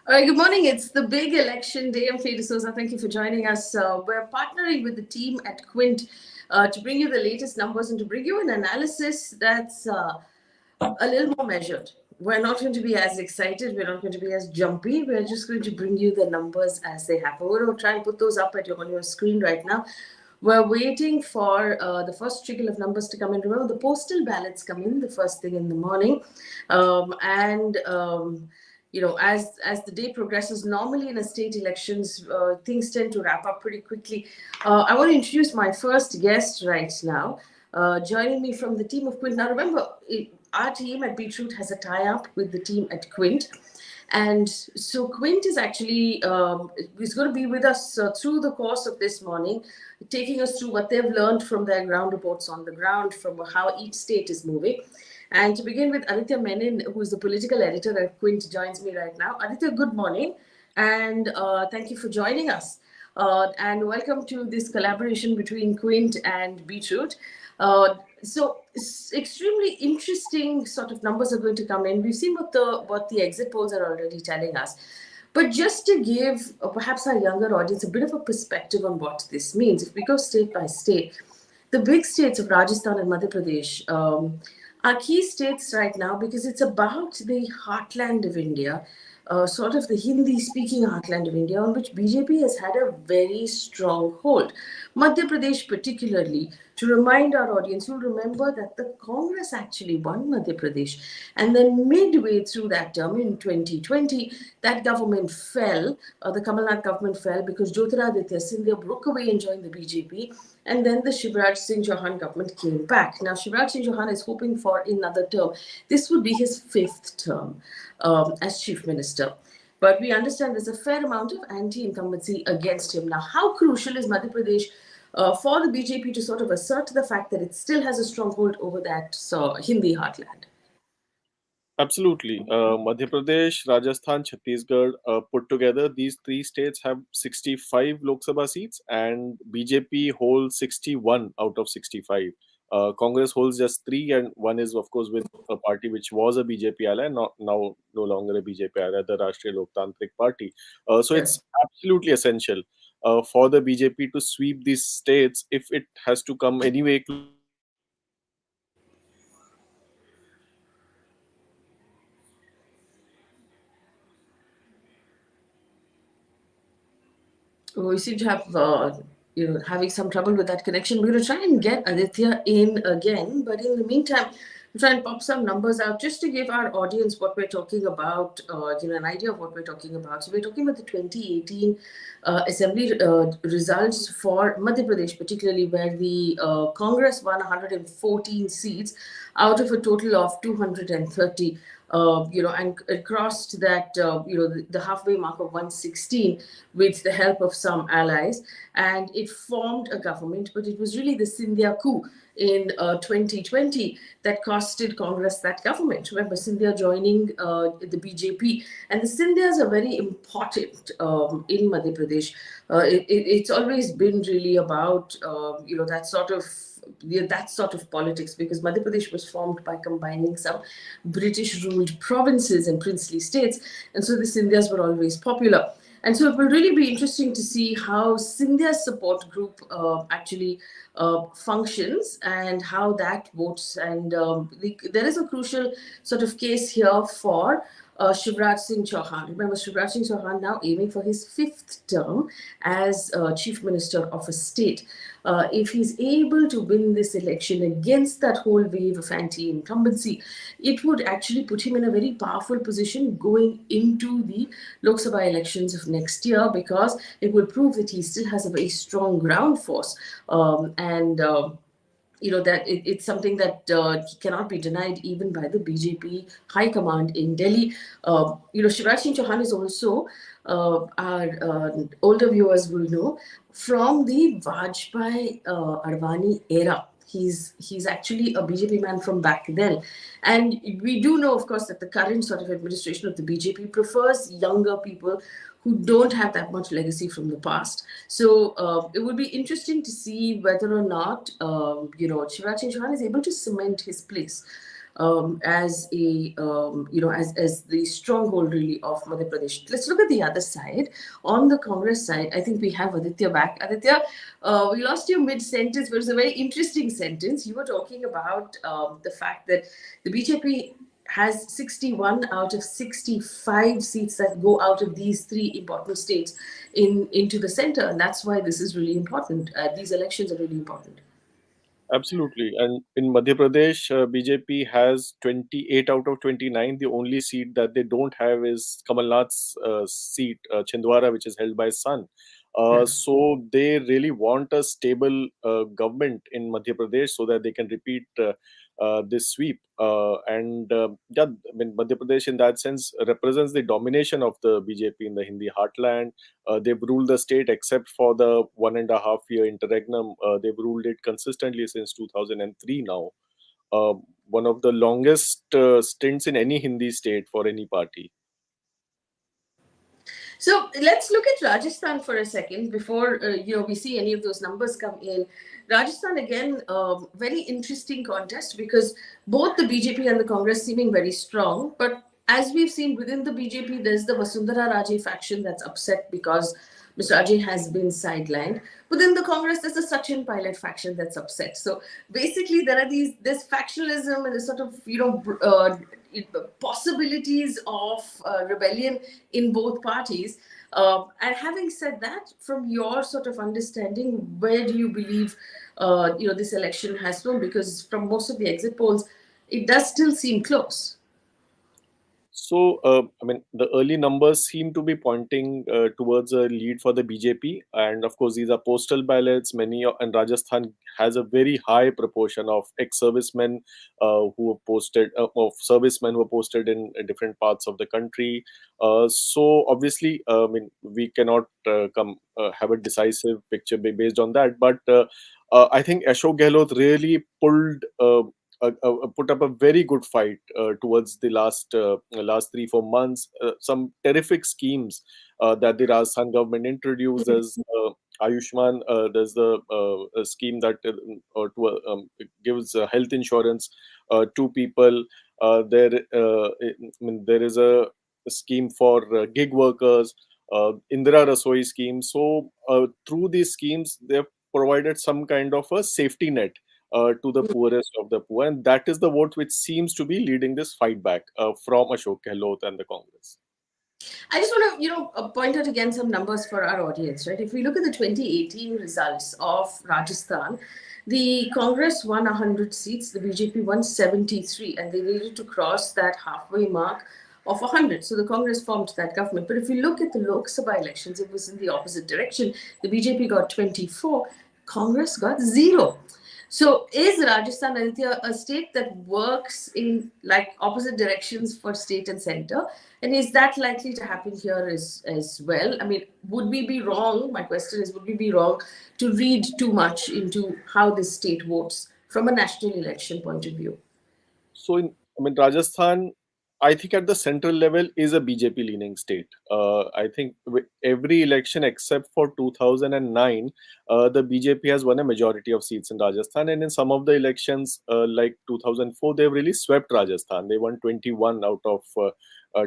All right, good morning. It's the big election day. I'm Faye D'Souza. Thank you for joining us. We're partnering with the team at Quint to bring you the latest numbers and to bring you an analysis that's a little more measured. We're not going to be as excited. We're not going to be as jumpy. We're just going to bring you the numbers as they happen. We're going to try and put those up on your screen right now. We're waiting for the first trickle of numbers to come in. Remember, the postal ballots come in the first thing in the morning. As the day progresses, normally in a state elections, things tend to wrap up pretty quickly. I want to introduce my first guest right now. Joining me from the team of Quint. Now, remember, our team at Beetroot has a tie-up with the team at Quint. And so Quint is actually is going to be with us through the course of this morning, taking us through what they've learned from their ground reports on the ground, from how each state is moving. And to begin with, Aditya Menon, who is the political editor at Quint, joins me right now. Aditya, good morning, and thank you for joining us. And welcome to this collaboration between Quint and Beetroot. So extremely interesting sort of numbers are going to come in. We've seen what the exit polls are already telling us. But just to give perhaps our younger audience a bit of a perspective on what this means, if we go state by state, the big states of Rajasthan and Madhya Pradesh are key states right now because it's about the heartland of India, sort of the Hindi-speaking heartland of India, on which BJP has had a very strong hold. Madhya Pradesh particularly, to remind our audience, you'll remember that the Congress actually won Madhya Pradesh. And then midway through that term in 2020, that government fell, the Kamal Nath government fell because Jyotiraditya Scindia broke away and joined the BJP. And then the Shivraj Singh Chauhan government came back. Now, Shivraj Singh Chauhan is hoping for another term. This would be his fifth term as chief minister. But we understand there's a fair amount of anti-incumbency against him. Now, how crucial is Madhya Pradesh for the BJP to sort of assert the fact that it still has a stronghold over that Hindi heartland? Absolutely. Madhya Pradesh, Rajasthan, Chhattisgarh, put together, these three states have 65 Lok Sabha seats, and BJP holds 61 out of 65. Congress holds just three, and one is, of course, with a party which was a BJP ally, now no longer a BJP ally, the Rashtriya Loktantrik Party. So it's absolutely essential for the BJP to sweep these states if it has to come anyway close to winning the elections. We seem to have, having some trouble with that connection. We're going to try and get Aditya in again, but in the meantime, we'll try and pop some numbers out just to give our audience what we're talking about, an idea of what we're talking about. So we're talking about the 2018 assembly results for Madhya Pradesh, particularly where the Congress won 114 seats out of a total of 230. And crossed that, the halfway mark of 116 with the help of some allies. And it formed a government, but it was really the Scindia coup in 2020 that costed Congress that government. Remember, Scindia joining the BJP. And the Scindias are very important in Madhya Pradesh. It's always been really about, that sort of politics, because Madhya Pradesh was formed by combining some British-ruled provinces and princely states, and so the Scindias were always popular. And so it will really be interesting to see how Scindia's support group actually functions and how that votes. And there is a crucial sort of case here for Shivraj Singh Chauhan. Remember, Shivraj Singh Chauhan now aiming for his fifth term as chief minister of a state. If he's able to win this election against that whole wave of anti-incumbency, it would actually put him in a very powerful position going into the Lok Sabha elections of next year, because it will prove that he still has a very strong ground force. That it's something that cannot be denied even by the BJP high command in Delhi. Shivraj Singh Chauhan is also, our older viewers will know, from the Vajpayee Advani era. He's actually a BJP man from back then. And we do know, of course, that the current sort of administration of the BJP prefers younger people who don't have that much legacy from the past. So it would be interesting to see whether or not, Shivraj Singh Chauhan is able to cement his place as a as the stronghold really of Madhya Pradesh. Let's look at the other side. On the Congress side, I think we have Aditya back. Aditya, we lost you mid sentence, but it was a very interesting sentence. You were talking about the fact that the BJP has 61 out of 65 seats that go out of these three important states into the center, and that's why this is really important. These elections are really important. Absolutely. And in Madhya Pradesh, BJP has 28 out of 29. The only seat that they don't have is Kamal Nath's seat, Chhindwara, which is held by his son. So they really want a stable government in Madhya Pradesh so that they can repeat this sweep. Yeah, I mean, Madhya Pradesh in that sense represents the domination of the BJP in the Hindi heartland. They've ruled the state except for the 1.5 year interregnum. They've ruled it consistently since 2003 now. Uh, One of the longest stints in any Hindi state for any party. So let's look at Rajasthan for a second before we see any of those numbers come in. Rajasthan again, very interesting contest because both the BJP and the Congress seeming very strong, but as we've seen within the BJP, there's the Vasundhara Raje faction that's upset because Mr. Ajay has been sidelined. Within the Congress, there's a Sachin Pilot faction that's upset. So basically, there are this factionalism and this sort of possibilities of rebellion in both parties. And having said that, from your sort of understanding, where do you believe this election has flown? Because from most of the exit polls, it does still seem close. So, I mean, the early numbers seem to be pointing towards a lead for the BJP, and of course, these are postal ballots. And Rajasthan has a very high proportion of ex-servicemen who have posted, of servicemen who are posted in different parts of the country. So, obviously, I mean, we cannot have a decisive picture based on that, but I think Ashok Gehlot really pulled. Put up a very good fight towards the last 3-4 months. Some terrific schemes that the Rajasthan government introduced. There's Ayushman. There's the a scheme that gives health insurance to people. I mean, there is a scheme for gig workers. Indira Rasoi scheme. So through these schemes, they've provided some kind of a safety net to the poorest of the poor. And that is the vote which seems to be leading this fight back from Ashok Gehlot and the Congress. I just want to, point out again some numbers for our audience, right? If we look at the 2018 results of Rajasthan, the Congress won 100 seats, the BJP won 73, and they needed to cross that halfway mark of 100. So the Congress formed that government. But if you look at the Lok Sabha elections, it was in the opposite direction. The BJP got 24, Congress got 0. So is Rajasthan, Aditya, a state that works in like opposite directions for state and center? And is that likely to happen here as well? I mean, would we be wrong? My question is, would we be wrong to read too much into how this state votes from a national election point of view? So, I mean, Rajasthan, I think at the central level is a BJP leaning state. I think every election except for 2009, the BJP has won a majority of seats in Rajasthan. And in some of the elections, like 2004, they've really swept Rajasthan. They won 21 out of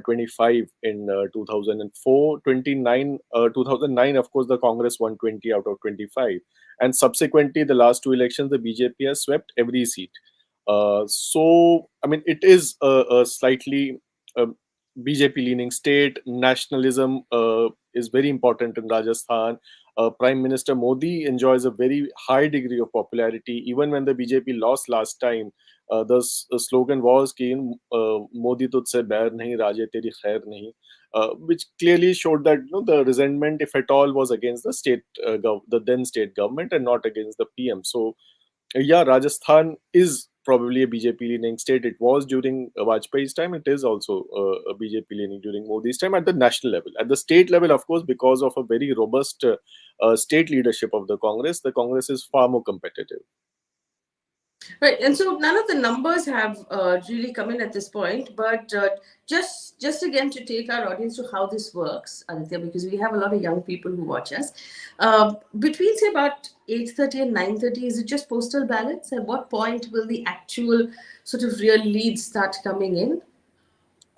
25 in 2004. 2009, of course, the Congress won 20 out of 25. And subsequently, the last two elections, the BJP has swept every seat. So, I mean, it is a slightly BJP leaning state. Nationalism is very important in Rajasthan. Prime Minister Modi enjoys a very high degree of popularity. Even when the BJP lost last time, the slogan was कि Modi तुझसे बैर नहीं, राजे तेरी खैर नहीं, which clearly showed that the resentment, if at all, was against the the then state government and not against the PM. So yeah, Rajasthan is probably a BJP leaning state. It was during Vajpayee's time. It is also a BJP leaning during Modi's time at the national level. At the state level, of course, because of a very robust state leadership of the Congress is far more competitive. Right, and so none of the numbers have really come in at this point, but just again to take our audience to how this works, Aditya, because we have a lot of young people who watch us. Between say about 8:30 and 9:30, is it just postal ballots? At what point will the actual sort of real leads start coming in?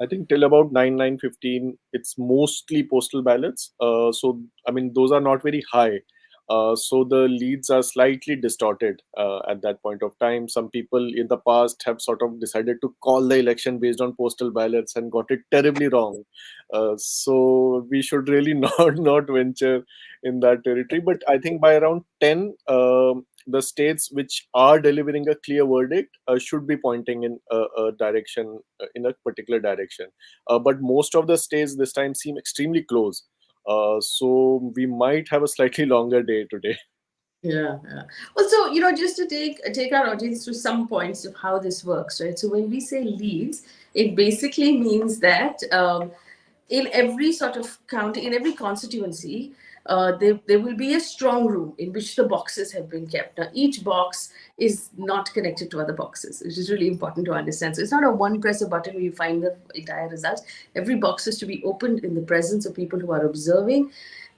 I think till about 9:15, it's mostly postal ballots. So I mean, those are not very high. So the leads are slightly distorted at that point of time. Some people in the past have sort of decided to call the election based on postal ballots and got it terribly wrong. So we should really not venture in that territory. But I think by around 10, the states which are delivering a clear verdict should be pointing in a direction, in a particular direction. But most of the states this time seem extremely close. So we might have a slightly longer day today. Yeah, yeah. Also, just to take our audience through some points of how this works, right? So when we say leads, it basically means that in every sort of county, in every constituency, there will be a strong room in which the boxes have been kept. Now, each box is not connected to other boxes, which is really important to understand. So it's not a one press a button where you find the entire results. Every box is to be opened in the presence of people who are observing,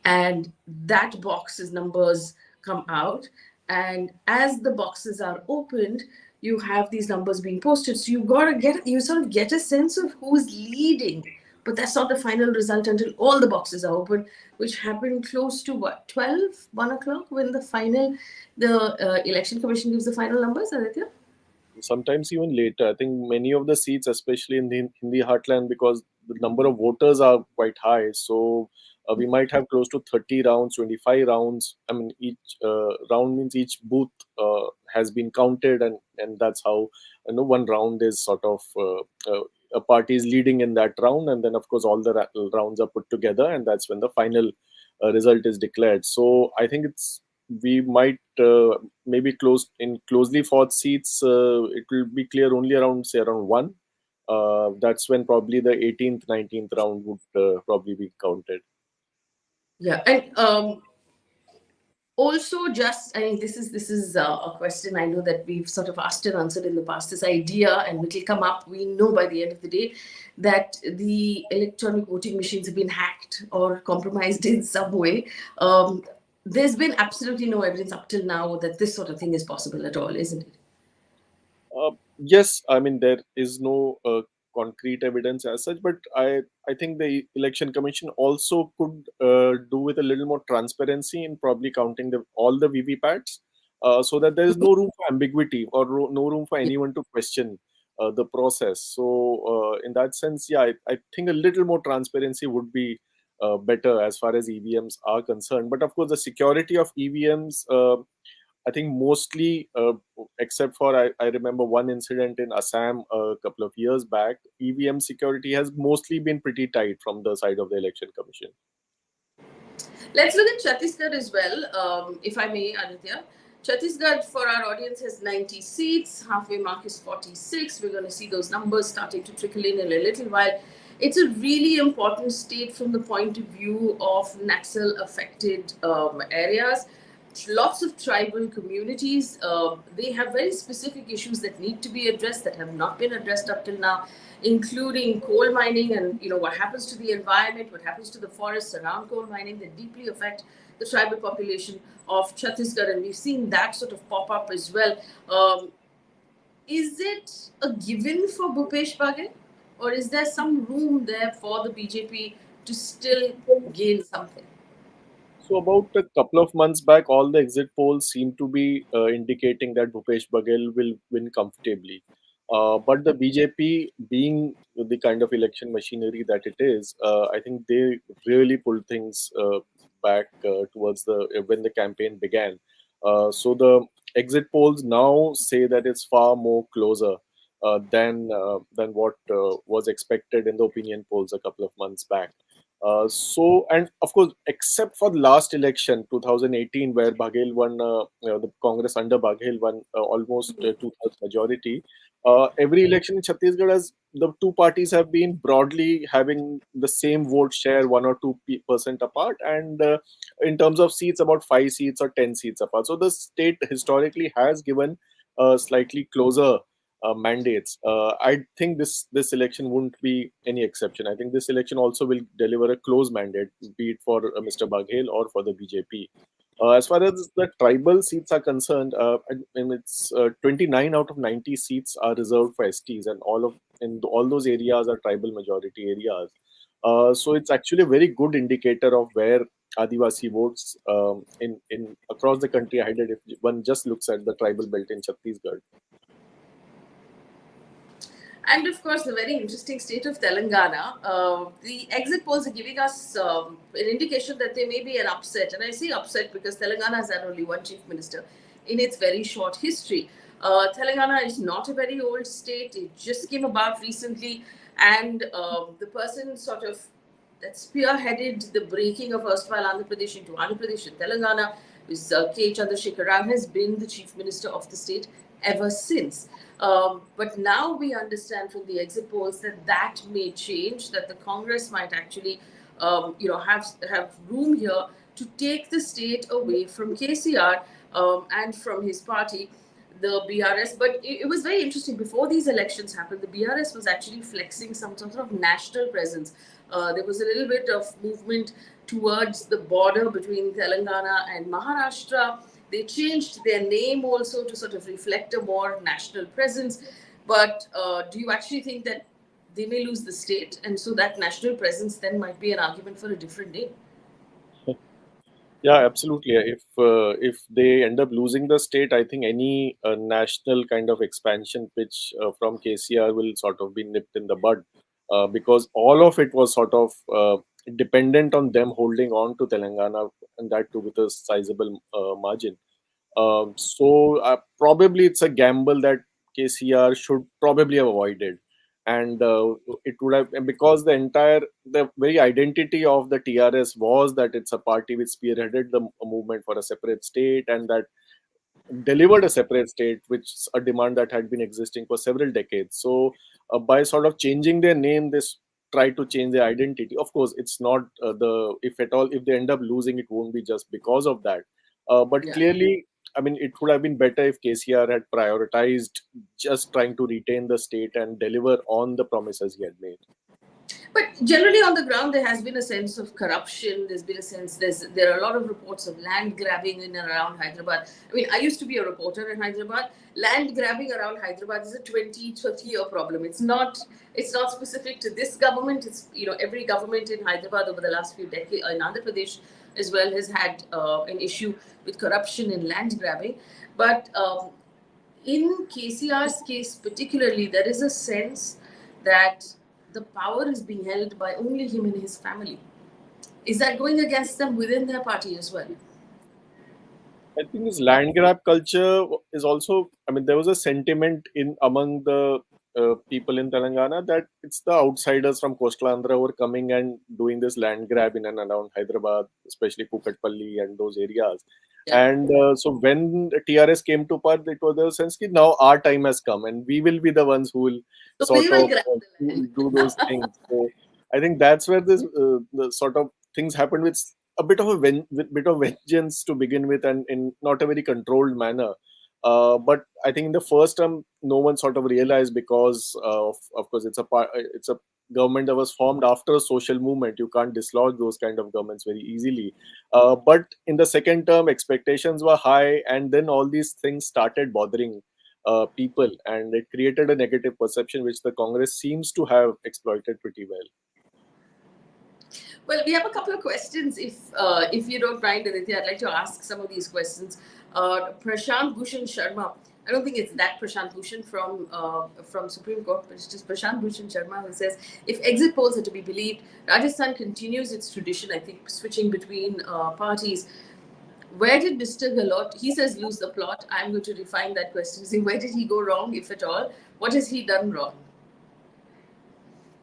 and that box's numbers come out. And as the boxes are opened, you have these numbers being posted. So you sort of get a sense of who's leading, but that's not the final result until all the boxes are open, which happened close to what, 1 o'clock, when the election commission gives the final numbers, Aditya? Sometimes even later. I think many of the seats, especially in the Hindi heartland, because the number of voters are quite high, so we might have close to 30 rounds, 25 rounds. I mean, each round means each booth has been counted, and that's how one round is sort of a party is leading in that round, and then of course all the rounds are put together, and that's when the final result is declared. So I think it's we might maybe closely fought seats, it will be clear only around say around one. That's when probably the 18th, 19th round would probably be counted. Yeah, and also, just I mean, this is a question I know that we've sort of asked and answered in the past. This idea, and it'll come up. We know by the end of the day that the electronic voting machines have been hacked or compromised in some way. There's been absolutely no evidence up till now that this sort of thing is possible at all, isn't it? Yes, I mean there is no concrete evidence as such, but I think the election commission also could do with a little more transparency in probably counting all the VVPATs, so that there is no room for ambiguity or no room for anyone to question the process. So in that sense, yeah, I think a little more transparency would be better as far as EVMs are concerned. But of course, the security of EVMs. I think mostly, except for I remember one incident in Assam a couple of years back, EVM security has mostly been pretty tight from the side of the election commission. Let's look at Chhattisgarh as well, if I may, Aditya. Chhattisgarh, for our audience, has 90 seats. Halfway mark is 46. We're going to see those numbers starting to trickle in a little while. It's a really important state from the point of view of Naxal affected areas. Lots of tribal communities. They have very specific issues that need to be addressed that have not been addressed up till now, including coal mining, and what happens to the environment, what happens to the forests around coal mining that deeply affect the tribal population of Chhattisgarh, and we've seen that sort of pop up as well. Is it a given for Bhupesh Baghel, or is there some room there for the BJP to still gain something? So about a couple of months back, all the exit polls seem to be indicating that Bhupesh Baghel will win comfortably. But the BJP, being the kind of election machinery that it is, I think they really pulled things back towards the when the campaign began. So the exit polls now say that it's far more closer than what was expected in the opinion polls a couple of months back. And of course, except for the last election, 2018, where Baghel won, the Congress under Baghel won almost two-thirds majority. Every election in Chhattisgarh, has the two parties have been broadly having the same vote share, 1 or 2% apart, and in terms of seats, about 5 seats or 10 seats apart. So the state historically has given slightly closer mandates. I think this election won't be any exception. I think this election also will deliver a close mandate, be it for Mr. Baghel or for the BJP. As far as the tribal seats are concerned, and it's 29 out of 90 seats are reserved for STs, and all those areas are tribal majority areas. So it's actually a very good indicator of where Adivasi votes in across the country are headed if one just looks at the tribal belt in Chhattisgarh. And of course, the very interesting state of Telangana. The exit polls are giving us an indication that there may be an upset. And I say upset because Telangana has had only one chief minister in its very short history. Telangana is not a very old state, it just came about recently. And the person sort of that spearheaded the breaking of erstwhile Andhra Pradesh into Andhra Pradesh and Telangana is K. Chandrasekhar Rao, has been the chief minister of the state ever since. But now we understand from the exit polls that that may change, that the Congress might actually, have room here to take the state away from KCR and from his party, the BRS. But it was very interesting. Before these elections happened, the BRS was actually flexing some sort of national presence. There was a little bit of movement towards the border between Telangana and Maharashtra. They changed their name also to sort of reflect a more national presence. But do you actually think that they may lose the state, and so that national presence then might be an argument for a different name? Yeah, absolutely. If they end up losing the state, I think any national kind of expansion pitch from KCR will sort of be nipped in the bud, because all of it was sort of dependent on them holding on to Telangana, and that too with a sizable margin. So probably it's a gamble that KCR should probably have avoided, and it would have, and because the very identity of the TRS was that it's a party which spearheaded the movement for a separate state, and that delivered a separate state, which is a demand that had been existing for several decades. So, by sort of changing their name, this try to change their identity. Of course, it's not if at all, if they end up losing, it won't be just because of that. But Yeah. clearly, I mean, it would have been better if KCR had prioritized just trying to retain the state and deliver on the promises he had made. But generally on the ground, there has been a sense of corruption. There's been a sense there are a lot of reports of land grabbing in and around Hyderabad. I mean, I used to be a reporter in Hyderabad. Land grabbing around Hyderabad is a 20, 30-year problem. It's not specific to this government. It's every government in Hyderabad over the last few decades, in Andhra Pradesh as well, has had an issue with corruption and land grabbing. But in KCR's case, particularly, there is a sense that the power is being held by only him and his family. Is that going against them within their party as well? I think this land grab culture is also. I mean, there was a sentiment in among the people in Telangana that it's the outsiders from coastal Andhra who are coming and doing this land grab in and around Hyderabad, especially Kukatpalli and those areas. Yeah. And so when the TRS came to power, it was the sense that now our time has come and we will be the ones who will So we sort will of grab the land. do those things. So I think that's where this the sort of things happened with a bit of with bit of vengeance to begin with, and in not a very controlled manner. But I think in the first term, no one sort of realized because of course it's a government that was formed after a social movement. You can't dislodge those kind of governments very easily. But in the second term, expectations were high, and then all these things started bothering people, and it created a negative perception which the Congress seems to have exploited pretty well. Well, we have a couple of questions. If you don't mind, Aditya, I'd like to ask some of these questions. Prashant Bhushan Sharma. I don't think it's that Prashant Bhushan from Supreme Court, but it's just Prashant Bhushan Sharma who says, if exit polls are to be believed, Rajasthan continues its tradition, I think, switching between parties. Where did Mr. Gehlot, he says, lose the plot? I'm going to refine that question. See, where did he go wrong, if at all? What has he done wrong?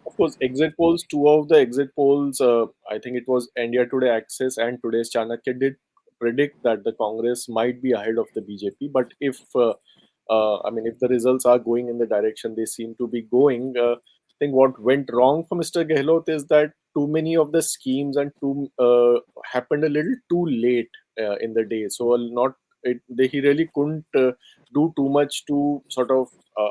Of course, exit polls, two of the exit polls, I think it was India Today Access and today's Chanakya did predict that the Congress might be ahead of the BJP. But I mean, if the results are going in the direction they seem to be going, I think what went wrong for Mr. Gehlot is that too many of the schemes and too happened a little too late in the day. So not he really couldn't do too much to sort of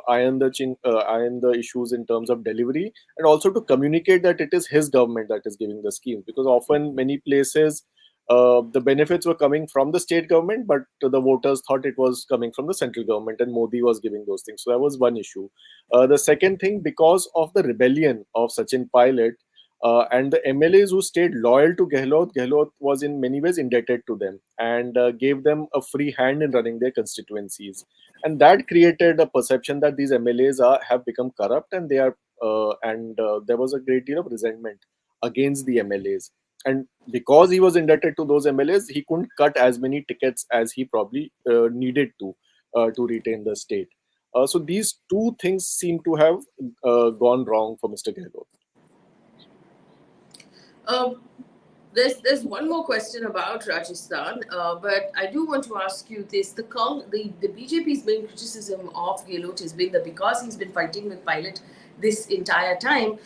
iron the issues in terms of delivery, and also to communicate that it is his government that is giving the schemes, because often many places the benefits were coming from the state government, but the voters thought it was coming from the central government and Modi was giving those things. So that was one issue. The second thing, because of the rebellion of Sachin Pilot and the MLAs who stayed loyal to Gehlot was in many ways indebted to them and gave them a free hand in running their constituencies. And that created a perception that these MLAs have become corrupt, and there was a great deal of resentment against the MLAs. And because he was indebted to those MLAs, he couldn't cut as many tickets as he probably needed to retain the state. So these two things seem to have gone wrong for Mr. Gehlot. Um, there's one more question about Rajasthan, but I do want to ask you this: the BJP's main criticism of Gehlot has been that because he's been fighting with Pilot this entire time,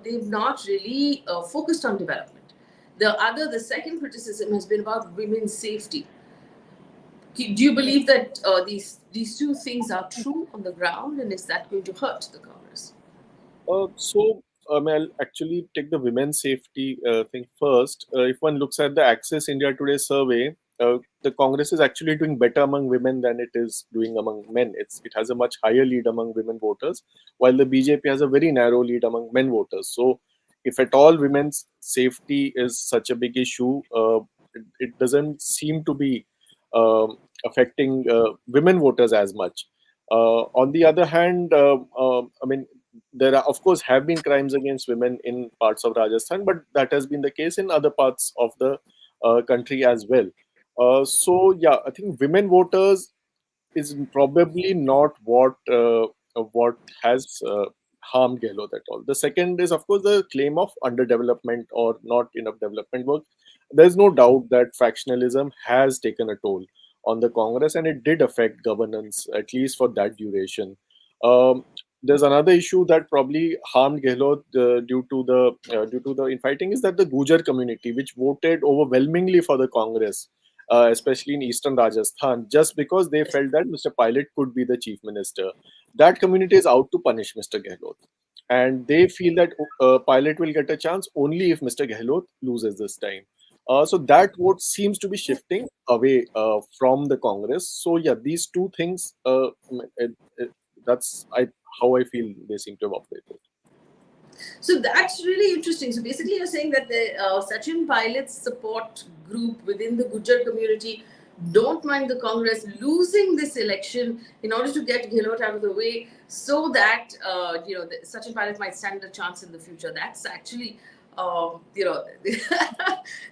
they've not really focused on development. The second criticism has been about women's safety. Do you believe that these two things are true on the ground, and is that going to hurt the Congress? I'll actually take the women's safety thing first. If one looks at the Access India Today survey, the Congress is actually doing better among women than it is doing among men. It has a much higher lead among women voters, while the BJP has a very narrow lead among men voters. So, if at all women's safety is such a big issue, it doesn't seem to be affecting women voters as much. On the other hand, there are, of course, have been crimes against women in parts of Rajasthan, but that has been the case in other parts of the country as well. So yeah, I think women voters is probably not what has harmed Gehlot at all. The second is, of course, the claim of underdevelopment or not enough development work. There's no doubt that factionalism has taken a toll on the Congress, and it did affect governance, at least for that duration. Um, there's another issue that probably harmed Gehlot due to the infighting, is that the Gujar community, which voted overwhelmingly for the Congress, especially in eastern Rajasthan, just because they felt that Mr. Pilot could be the chief minister. That community is out to punish Mr. Gehlot. And they feel that Pilot will get a chance only if Mr. Gehlot loses this time. So that vote seems to be shifting away from the Congress. So yeah, these two things, that's how I feel they seem to have operated. So that's really interesting. So basically, you're saying that the Sachin Pilot's support group within the Gujar community don't mind the Congress losing this election in order to get Gehlot out of the way, so that Sachin Pilot might stand a chance in the future. That's actually,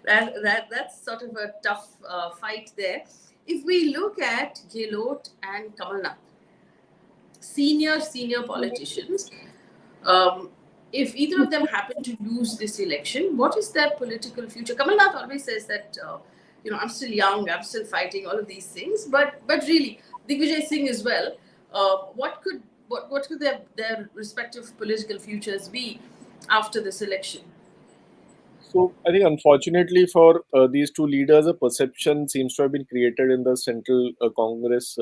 that's sort of a tough fight there. If we look at Gehlot and Kamalnath, senior politicians, um, if either of them happen to lose this election, what is their political future? Kamal Nath always says that, I'm still young, I'm still fighting, all of these things. But really, Digvijay Singh as well. What could their respective political futures be after this election? So I think, unfortunately for these two leaders, a perception seems to have been created in the central Congress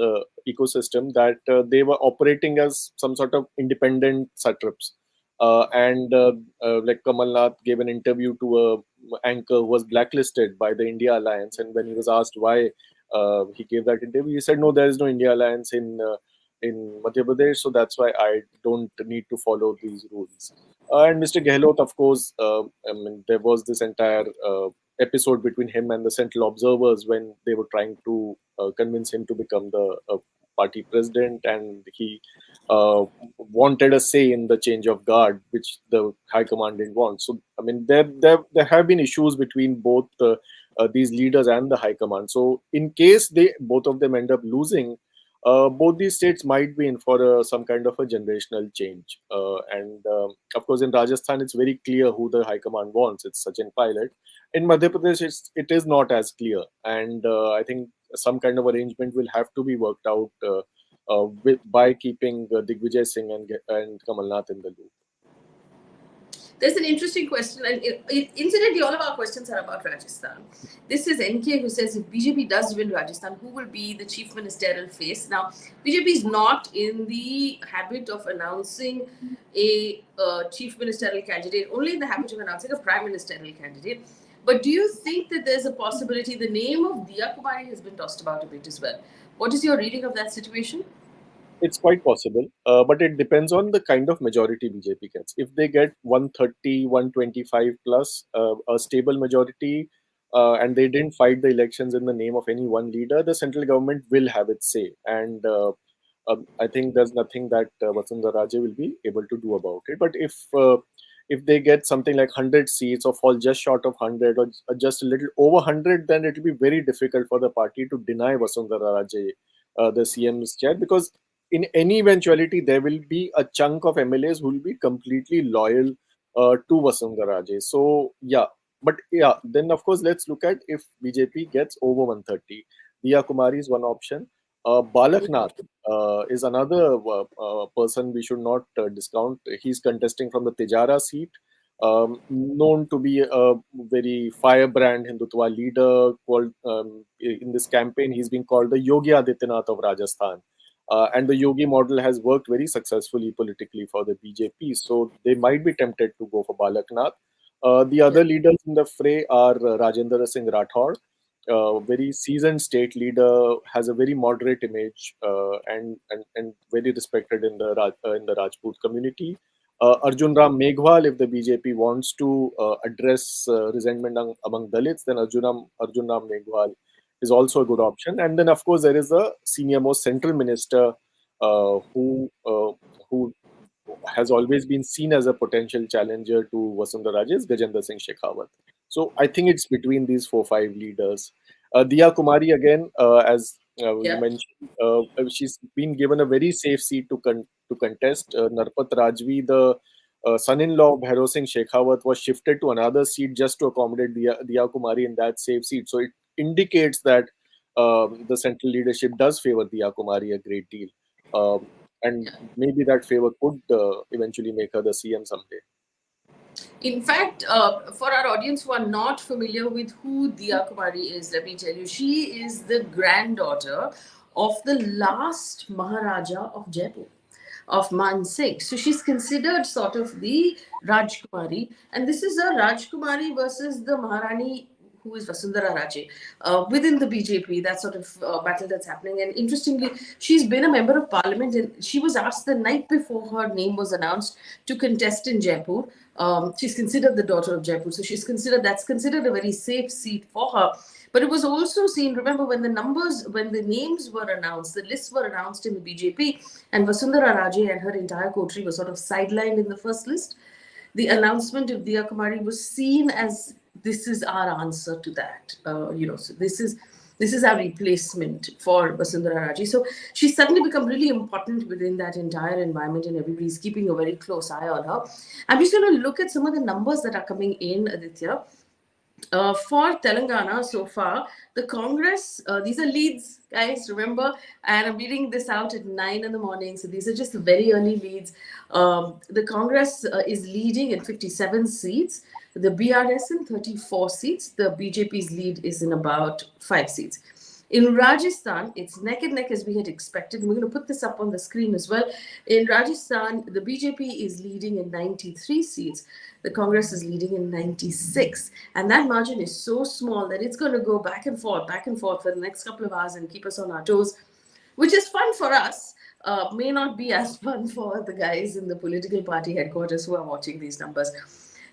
ecosystem that they were operating as some sort of independent satraps. Like Kamal Nath gave an interview to a anchor who was blacklisted by the India Alliance, and when he was asked why he gave that interview, he said, "No, there is no India Alliance in Madhya Pradesh, so that's why I don't need to follow these rules." And Mr. Gehlot, of course, there was this entire episode between him and the central observers when they were trying to convince him to become the party president, and he wanted a say in the change of guard, which the high command didn't want. So, I mean, there have been issues between both these leaders and the high command. So, in case they both of them end up losing, both these states might be in for some kind of a generational change. And of course, in Rajasthan, it's very clear who the high command wants. It's Sachin Pilot. In Madhya Pradesh, it is not as clear. And I think some kind of arrangement will have to be worked out by keeping Digvijay Singh and Kamal Nath in the loop. There's an interesting question, and incidentally, all of our questions are about Rajasthan. This is NK who says if BJP does win Rajasthan, who will be the chief ministerial face? Now, BJP is not in the habit of announcing a chief ministerial candidate, only in the habit of announcing a prime ministerial candidate. But do you think that there's a possibility the name of Diya Kumari has been tossed about a bit as well? What is your reading of that situation? It's quite possible, but it depends on the kind of majority BJP gets. If they get 130, 125 plus, a stable majority, and they didn't fight the elections in the name of any one leader, the central government will have its say. And I think there's nothing that Vasundhara Raje will be able to do about it. But if they get something like 100 seats or fall just short of 100 or just a little over 100, then it will be very difficult for the party to deny Vasundhara Raje the CM's chair, because in any eventuality, there will be a chunk of MLAs who will be completely loyal to Vasundhara Raje. So, yeah. But yeah, then of course, let's look at if BJP gets over 130. Diya Kumari is one option. Balaknath is another person we should not discount. He's contesting from the Tijara seat. Known to be a very firebrand Hindutva leader. Called in this campaign, he's been called the Yogi Adityanath of Rajasthan. And the Yogi model has worked very successfully politically for the BJP. So they might be tempted to go for Balaknath. The other leaders in the fray are Rajendra Singh Rathod, very seasoned state leader, has a very moderate image, and very respected in the Rajput community. Arjun Ram Meghwal, if the BJP wants to address resentment among Dalits, then Arjun Ram Meghwal is also a good option. And then, of course, there is a senior most central minister who has always been seen as a potential challenger to Vasundhara Raje's Gajendra Singh Shekhawat. So I think it's between these 4-5 leaders. Diya Kumari, again, as you Yeah. mentioned, she's been given a very safe seat to contest. Narpat Rajvi, the son-in-law of Bhairav Singh Shekhawat, was shifted to another seat just to accommodate Diya Kumari in that safe seat. So it indicates that the central leadership does favor Diya Kumari a great deal. And maybe that favor could eventually make her the CM someday. In fact, for our audience who are not familiar with who Diya Kumari is, let me tell you, she is the granddaughter of the last Maharaja of Jaipur, of Man Singh. So she's considered sort of the Rajkumari, and this is a Rajkumari versus the Maharani, who is Vasundhara Raje, within the BJP, that sort of battle that's happening. And interestingly, she's been a member of parliament, and she was asked the night before her name was announced to contest in Jaipur. She's considered the daughter of Jaipur, so that's considered a very safe seat for her. But it was also seen, remember, when the names were announced, the lists were announced in the BJP, and Vasundhara Raje and her entire coterie was sort of sidelined in the first list. The announcement of Diya Kumari was seen as, this is our answer to that. So this is our replacement for Vasundhara Raje. So she's suddenly become really important within that entire environment, and everybody's keeping a very close eye on her. I'm just going to look at some of the numbers that are coming in, Aditya. For Telangana so far, the Congress, these are leads, guys, remember, and I'm reading this out at 9 in the morning, so these are just very early leads. The Congress is leading in 57 seats, the BRS in 34 seats, the BJP's lead is in about 5 seats. In Rajasthan, it's neck and neck as we had expected. We're going to put this up on the screen as well. In Rajasthan, the BJP is leading in 93 seats. The Congress is leading in 96. And that margin is so small that it's going to go back and forth for the next couple of hours and keep us on our toes, which is fun for us. May not be as fun for the guys in the political party headquarters who are watching these numbers.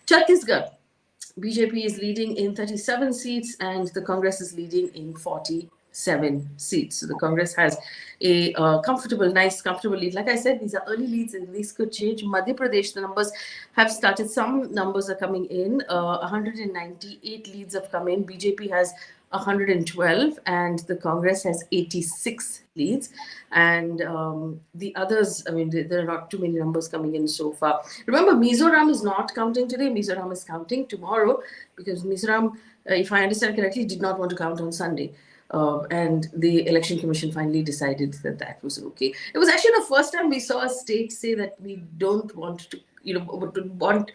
Chhattisgarh, BJP is leading in 37 seats and the Congress is leading in 47 seats. So the Congress has a comfortable lead. Like I said, these are early leads and these could change. Madhya Pradesh, the numbers have started. Some numbers are coming in. 198 leads have come in. BJP has 112 and the Congress has 86 leads. And the others, I mean, there are not too many numbers coming in so far. Remember, Mizoram is not counting today. Mizoram is counting tomorrow because Mizoram, if I understand correctly, did not want to count on Sunday. And the election commission finally decided that that was okay. It was actually the first time we saw a state say that we don't want to, want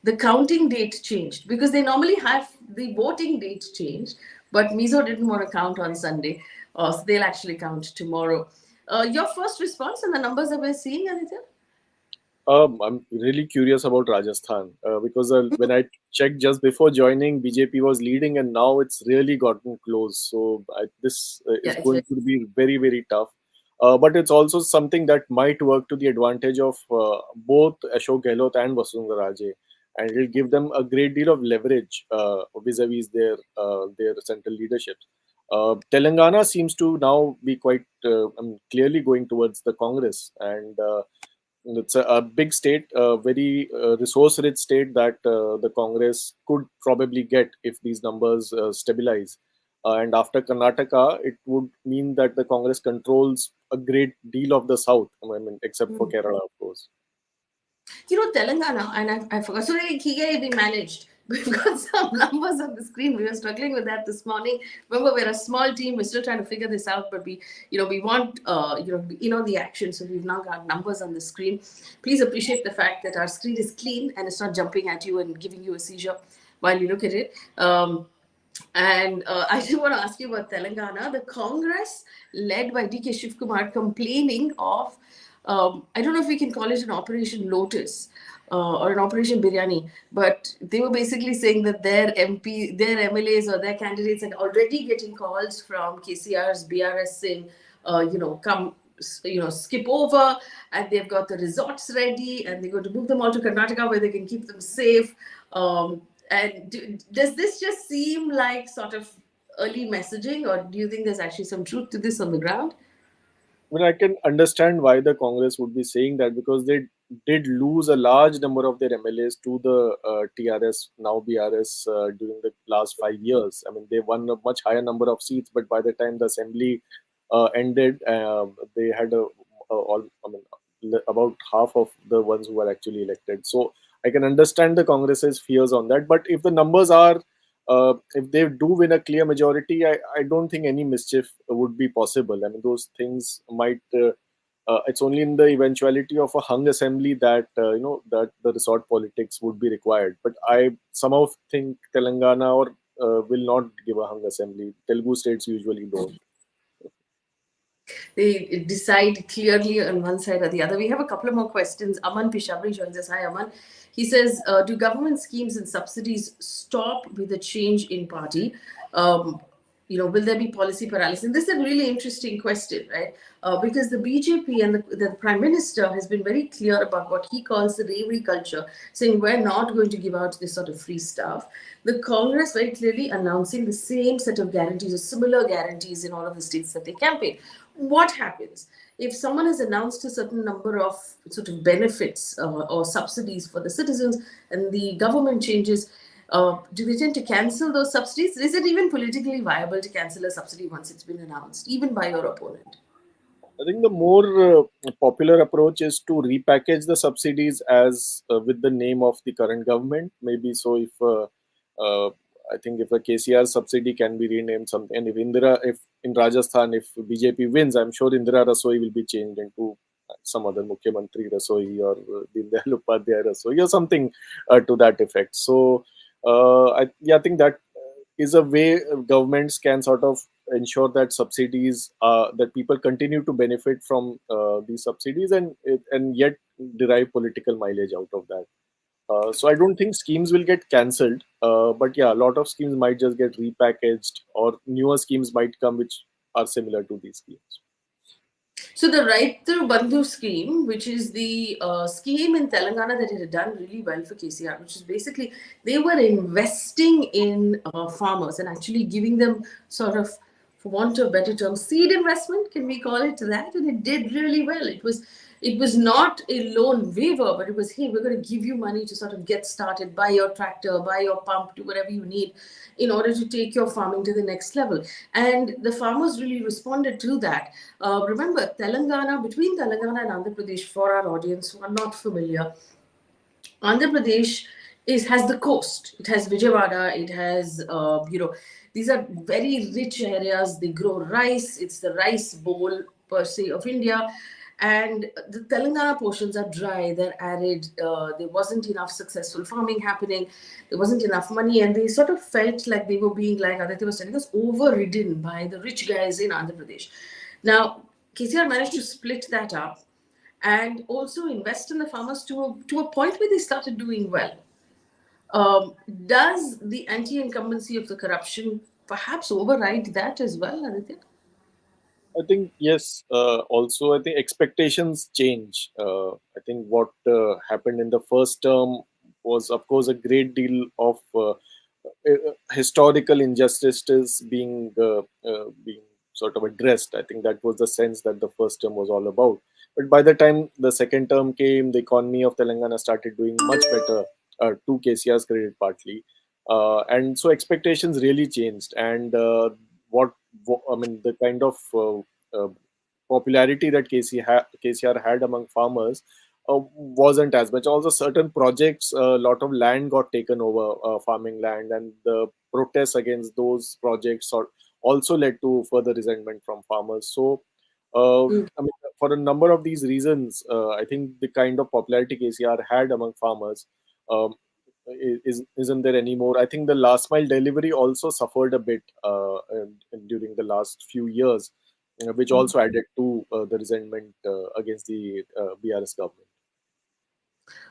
the counting date changed because they normally have the voting date changed, but Mizo didn't want to count on Sunday, so they'll actually count tomorrow. Your first response on the numbers that we're seeing, Aditya? I'm really curious about Rajasthan because when I checked just before joining, BJP was leading, and now it's really gotten close. So this Yeah, is it's very. going to be very, very tough. But it's also something that might work to the advantage of both Ashok Gehlot and Vasundhara Raje, and it'll give them a great deal of leverage vis-a-vis their central leadership. Telangana seems to now be quite clearly going towards the Congress, and it's a big state, a very resource-rich state that the Congress could probably get if these numbers stabilize. And after Karnataka, it would mean that the Congress controls a great deal of the south. I mean, except for Kerala, of course. Telangana, and I forgot. So, Kigai, we managed. We've got some numbers on the screen. We were struggling with that this morning. Remember, we're a small team. We're still trying to figure this out, but we want, the action. So we've now got numbers on the screen. Please appreciate the fact that our screen is clean and it's not jumping at you and giving you a seizure while you look at it. And I just want to ask you about Telangana. The Congress, led by DK Shivkumar, complaining of, I don't know if we can call it an Operation Lotus or an Operation Biryani, but they were basically saying that their their MLAs or their candidates had already getting calls from KCR's BRS saying, come, skip over, and they've got the resorts ready, and they're going to move them all to Karnataka where they can keep them safe. And does this just seem like sort of early messaging, or do you think there's actually some truth to this on the ground? I mean, I can understand why the Congress would be saying that because they did lose a large number of their MLAs to the TRS, now BRS, during the last 5 years. I mean, they won a much higher number of seats, but by the time the assembly ended, they had about half of the ones who were actually elected. So I can understand the Congress's fears on that. But if the numbers are if they do win a clear majority, I don't think any mischief would be possible. I mean, those things might. It's only in the eventuality of a hung assembly that that the resort politics would be required. But I somehow think Telangana or will not give a hung assembly. Telugu states usually don't. They decide clearly on one side or the other. We have a couple of more questions. Aman Pishabri joins us. Hi, Aman. He says, do government schemes and subsidies stop with a change in party? Will there be policy paralysis? And this is a really interesting question, right? Because the BJP and the Prime Minister has been very clear about what he calls the raillery culture, saying we're not going to give out this sort of free stuff. The Congress very clearly announcing the same set of guarantees or similar guarantees in all of the states that they campaign. What happens if someone has announced a certain number of sort of benefits or subsidies for the citizens and the government changes? Do they tend to cancel those subsidies? Is it even politically viable to cancel a subsidy once it's been announced, even by your opponent? I think the more popular approach is to repackage the subsidies as with the name of the current government. Maybe so if uh, I think if a KCR subsidy can be renamed something, and if in Rajasthan, if BJP wins, I'm sure Indira Rasoi will be changed into some other Mukhyamantri Rasoi or Deen Dayal Upadhyay Rasoi or something to that effect. So I think that is a way governments can sort of ensure that subsidies that people continue to benefit from these subsidies and yet derive political mileage out of that. So I don't think schemes will get cancelled, but yeah, a lot of schemes might just get repackaged, or newer schemes might come which are similar to these schemes. So the Right to Bandhu scheme, which is the scheme in Telangana that had done really well for KCR, which is basically they were investing in farmers and actually giving them sort of, for want of a better term, seed investment. Can we call it that? And it did really well. It was not a loan waiver, but it was, hey, we're going to give you money to sort of get started, buy your tractor, buy your pump, do whatever you need in order to take your farming to the next level. And the farmers really responded to that. Remember, between Telangana and Andhra Pradesh, for our audience who are not familiar, Andhra Pradesh has the coast. It has Vijayawada. It has these are very rich areas. They grow rice. It's the rice bowl per se of India, And the Telangana portions are dry, they're arid, there wasn't enough successful farming happening, there wasn't enough money, and they sort of felt like they were being, like Aditya was telling us, overridden by the rich guys in Andhra Pradesh. Now, KCR managed to split that up and also invest in the farmers to a point where they started doing well. Does the anti incumbency of the corruption perhaps override that as well, Aditya? I think yes. Also, I think expectations change. I think what happened in the first term was, of course, a great deal of historical injustices being sort of addressed. I think that was the sense that the first term was all about. But by the time the second term came, the economy of Telangana started doing much better. To KCR's credit, partly, and so expectations really changed. And what I mean, the kind of popularity that KCR had among farmers wasn't as much. Also, certain projects, a lot of land got taken over, farming land, and the protests against those projects also led to further resentment from farmers. So, I mean, for a number of these reasons, I think the kind of popularity KCR had among farmers um, isn't there anymore. I think the last mile delivery also suffered a bit during the last few years, which also added to the resentment against the BRS government.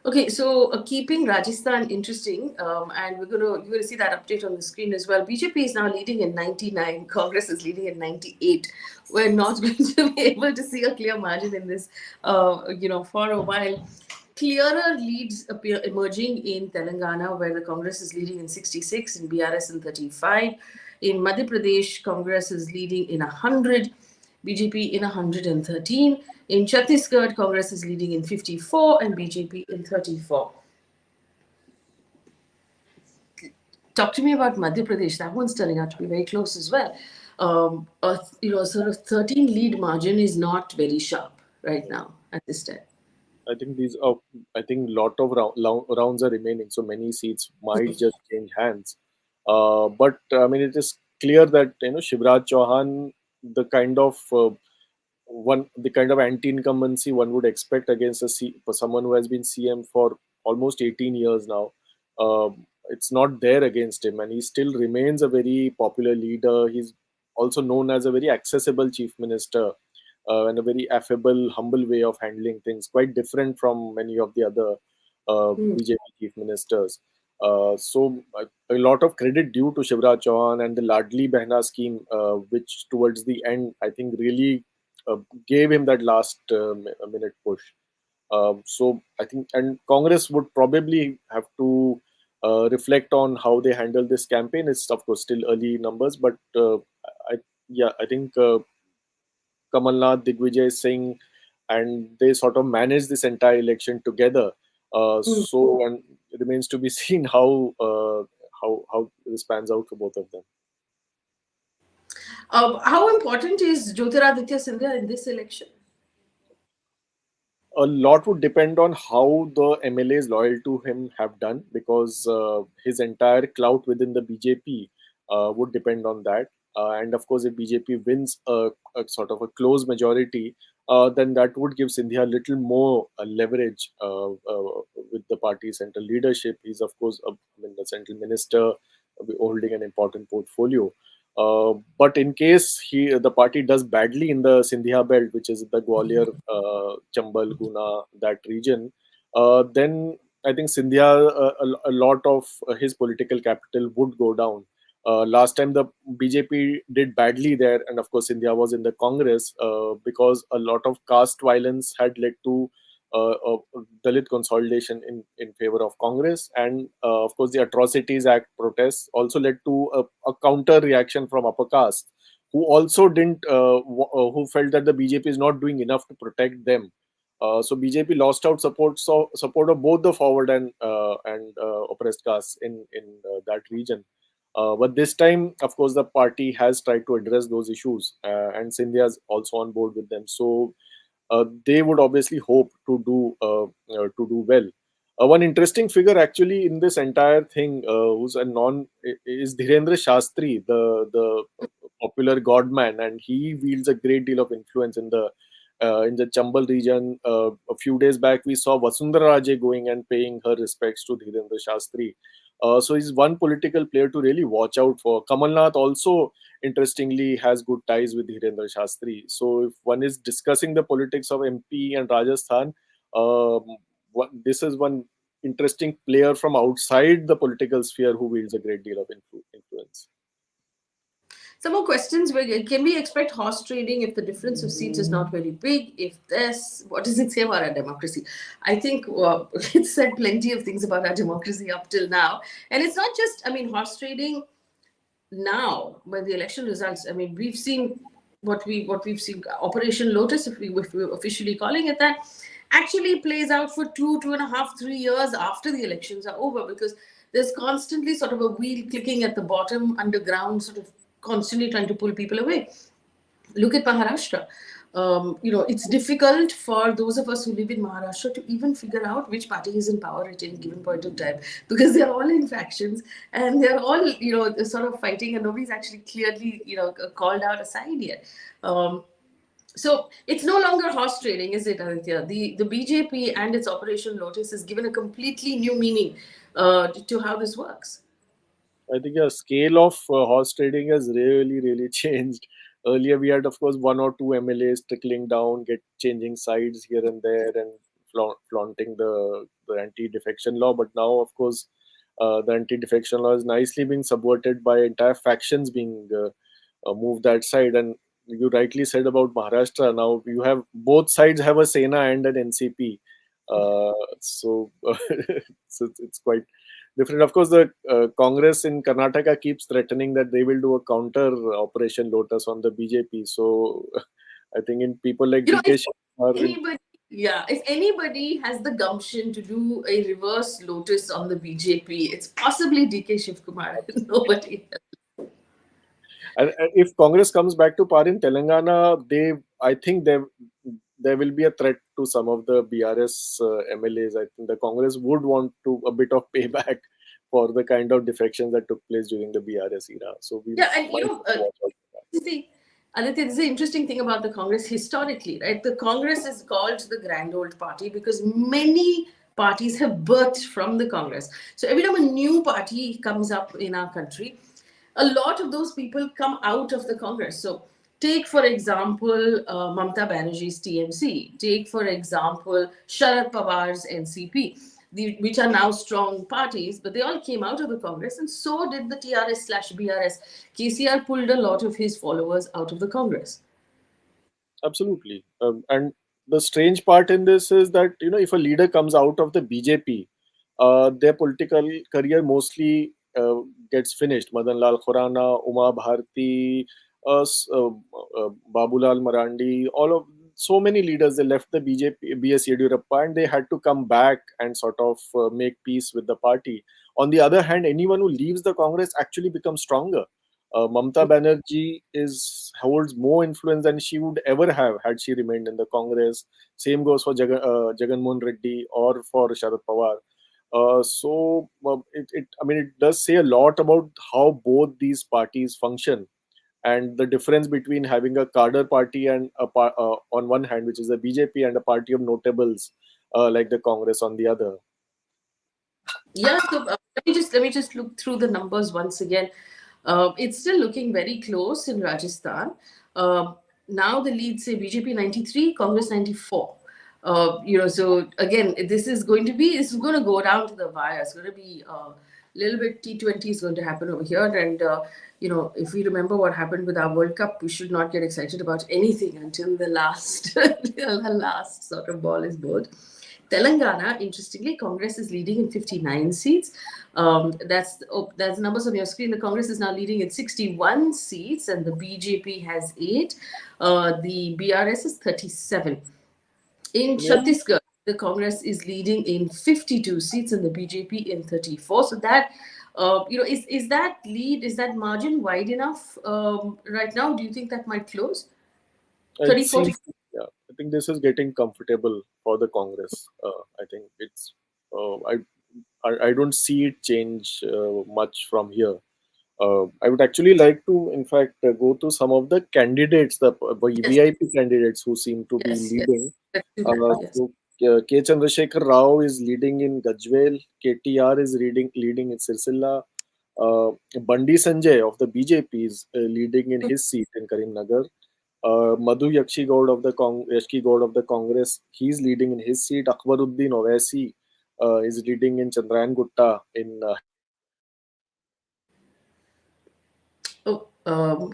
Okay, so keeping Rajasthan interesting, and you're gonna see that update on the screen as well. BJP is now leading in 99. Congress is leading in 98. We're not going to be able to see a clear margin in this, for a while. Clearer leads appear emerging in Telangana, where the Congress is leading in 66, in BRS in 35. In Madhya Pradesh, Congress is leading in 100. BJP in 113. In Chhattisgarh, Congress is leading in 54 and BJP in 34. Talk to me about Madhya Pradesh. That one's turning out to be very close as well. Sort of 13 lead margin is not very sharp right now at this time. I think I think lot of rounds are remaining, so many seats might just change hands. But I mean, it is clear that Shivraj Chauhan, the kind of the kind of anti-incumbency one would expect against for someone who has been CM for almost 18 years now. It's not there against him, and he still remains a very popular leader. He's also known as a very accessible chief minister, and a very affable, humble way of handling things, quite different from many of the other BJP chief ministers. So a lot of credit due to Shivraj Chauhan and the Ladli Behna scheme, which towards the end I think really uh, gave him that last minute push. So I think, and Congress would probably have to reflect on how they handle this campaign. It's of course still early numbers, but I yeah, I think Kamalnath, Digvijay Singh, and they sort of manage this entire election together. So and it remains to be seen how this pans out for both of them. How important is Jyotiraditya Sindhya in this election? A lot would depend on how the MLAs loyal to him have done, because his entire clout within the BJP would depend on that. And of course, if BJP wins a sort of a close majority, then that would give Sindhya a little more leverage with the party's central leadership. He's of course I mean, the central minister, holding an important portfolio. But in case the party does badly in the Sindhya belt, which is the Gwalior, Chambal, Guna, that region, then I think Sindhya, a lot of his political capital would go down. Last time the BJP did badly there, and of course Sindhya was in the Congress, because a lot of caste violence had led to Dalit consolidation in favor of Congress. And of course, the Atrocities Act protests also led to a counter reaction from upper caste, who also didn't, who felt that the BJP is not doing enough to protect them. So BJP lost out support of both the forward and oppressed castes in that region. But this time, of course, the party has tried to address those issues, and Sindhya is also on board with them. So they would obviously hope to do well. One interesting figure actually in this entire thing, who's a non, is Dhirendra Shastri, the popular godman, and he wields a great deal of influence in the in the Chambal region. A few days back, we saw Vasundhara Raje going and paying her respects to Dhirendra Shastri. So he's one political player to really watch out for. Kamal Nath also, interestingly, has good ties with Dhirendra Shastri. So if one is discussing the politics of MP and Rajasthan, um, this is one interesting player from outside the political sphere who wields a great deal of influence. Some more questions. Can we expect horse trading if the difference of seats is not very big? If this, what does it say about our democracy? I think it's said plenty of things about our democracy up till now. And it's not just, I mean, horse trading now, by the election results. I mean, we've seen what we've seen. Operation Lotus, if we're officially calling it that, actually plays out for 2.5, 3 years after the elections are over, because there's constantly sort of a wheel clicking at the bottom underground, sort of constantly trying to pull people away. Look at Maharashtra. It's difficult for those of us who live in Maharashtra to even figure out which party is in power at any given point of time, because they're all in factions and they're all, sort of fighting, and nobody's actually clearly, called out a side yet. So it's no longer horse trading, is it, Aditya? The BJP and its Operation Lotus has given a completely new meaning to how this works. I think the scale of horse trading has really, really changed. Earlier, we had, of course, one or two MLAs trickling down, get changing sides here and there, and flaunting the anti-defection law. But now, of course, the anti-defection law is nicely being subverted by entire factions being moved that side. And you rightly said about Maharashtra. Now you have both sides have a Sena and an NCP. So, so it's quite different. Of course, the Congress in Karnataka keeps threatening that they will do a counter Operation Lotus on the BJP. So I think in people like If DK are in. anybody, yeah, if anybody has the gumption to do a reverse Lotus on the BJP, it's possibly DK Shivkumar. Nobody else. And if Congress comes back to power in Telangana, I think there will be a threat to some of the BRS MLAs. I think the Congress would want to a bit of payback for the kind of defections that took place during the BRS era. So we Yeah, and might have to watch out for that. see, Aditya, this is the interesting thing about the Congress historically, right? The Congress is called the grand old party because many parties have birthed from the Congress. So every time a new party comes up in our country, a lot of those people come out of the Congress. So take, for example, Mamata Banerjee's TMC. Take, for example, Sharad Pawar's NCP, which are now strong parties, but they all came out of the Congress, and so did the TRS/BRS. KCR pulled a lot of his followers out of the Congress. Absolutely. And the strange part in this is that, if a leader comes out of the BJP, their political career mostly gets finished. Madan Lal Khurana, Uma Bharti, Babulal Marandi, all of so many leaders, they left the BJP, BS Yediyurappa, and they had to come back and sort of make peace with the party. On the other hand, anyone who leaves the Congress actually becomes stronger. Mamata Banerjee holds more influence than she would ever have had she remained in the Congress. Same goes for Jagan Mohan Reddy or for Sharad Pawar. It does say a lot about how both these parties function, and the difference between having a cadre party and on one hand, which is the BJP, and a party of notables like the Congress on the other. Yeah, so let me just look through the numbers once again. It's still looking very close in Rajasthan. Now the lead say BJP 93, Congress 94. So again, this is going to go down to the wire. It's going to be a little bit T20 is going to happen over here, and if we remember what happened with our World Cup, we should not get excited about anything until the last till the last sort of ball is bowled. Telangana, interestingly, Congress is leading in 59 seats. That's numbers on your screen. The Congress is now leading in 61 seats, and the BJP has 8. The BRS is 37. In Yeah. Chhattisgarh, the Congress is leading in 52 seats, and the BJP in 34. So that, is that lead, is that margin wide enough right now? Do you think that might close? It 34 to seems, yeah, I think this is getting comfortable for the Congress. I think I don't see it change much from here. I would actually like to, in fact, go to some of the candidates, the Yes, VIP candidates who seem to be yes, leading. yes. Let's do that. Yes. So, K. Chandrasekhar Rao is leading in Gajwel. KTR is leading in Sirsilla. Bandi Sanjay of the BJP is leading in his seat in Karimnagar. Madhu Yakshi Gaud of the Congress, he's leading in his seat. Akbaruddin Owaisi is leading in Chandrayan Gutta in Hyderabad. Oh,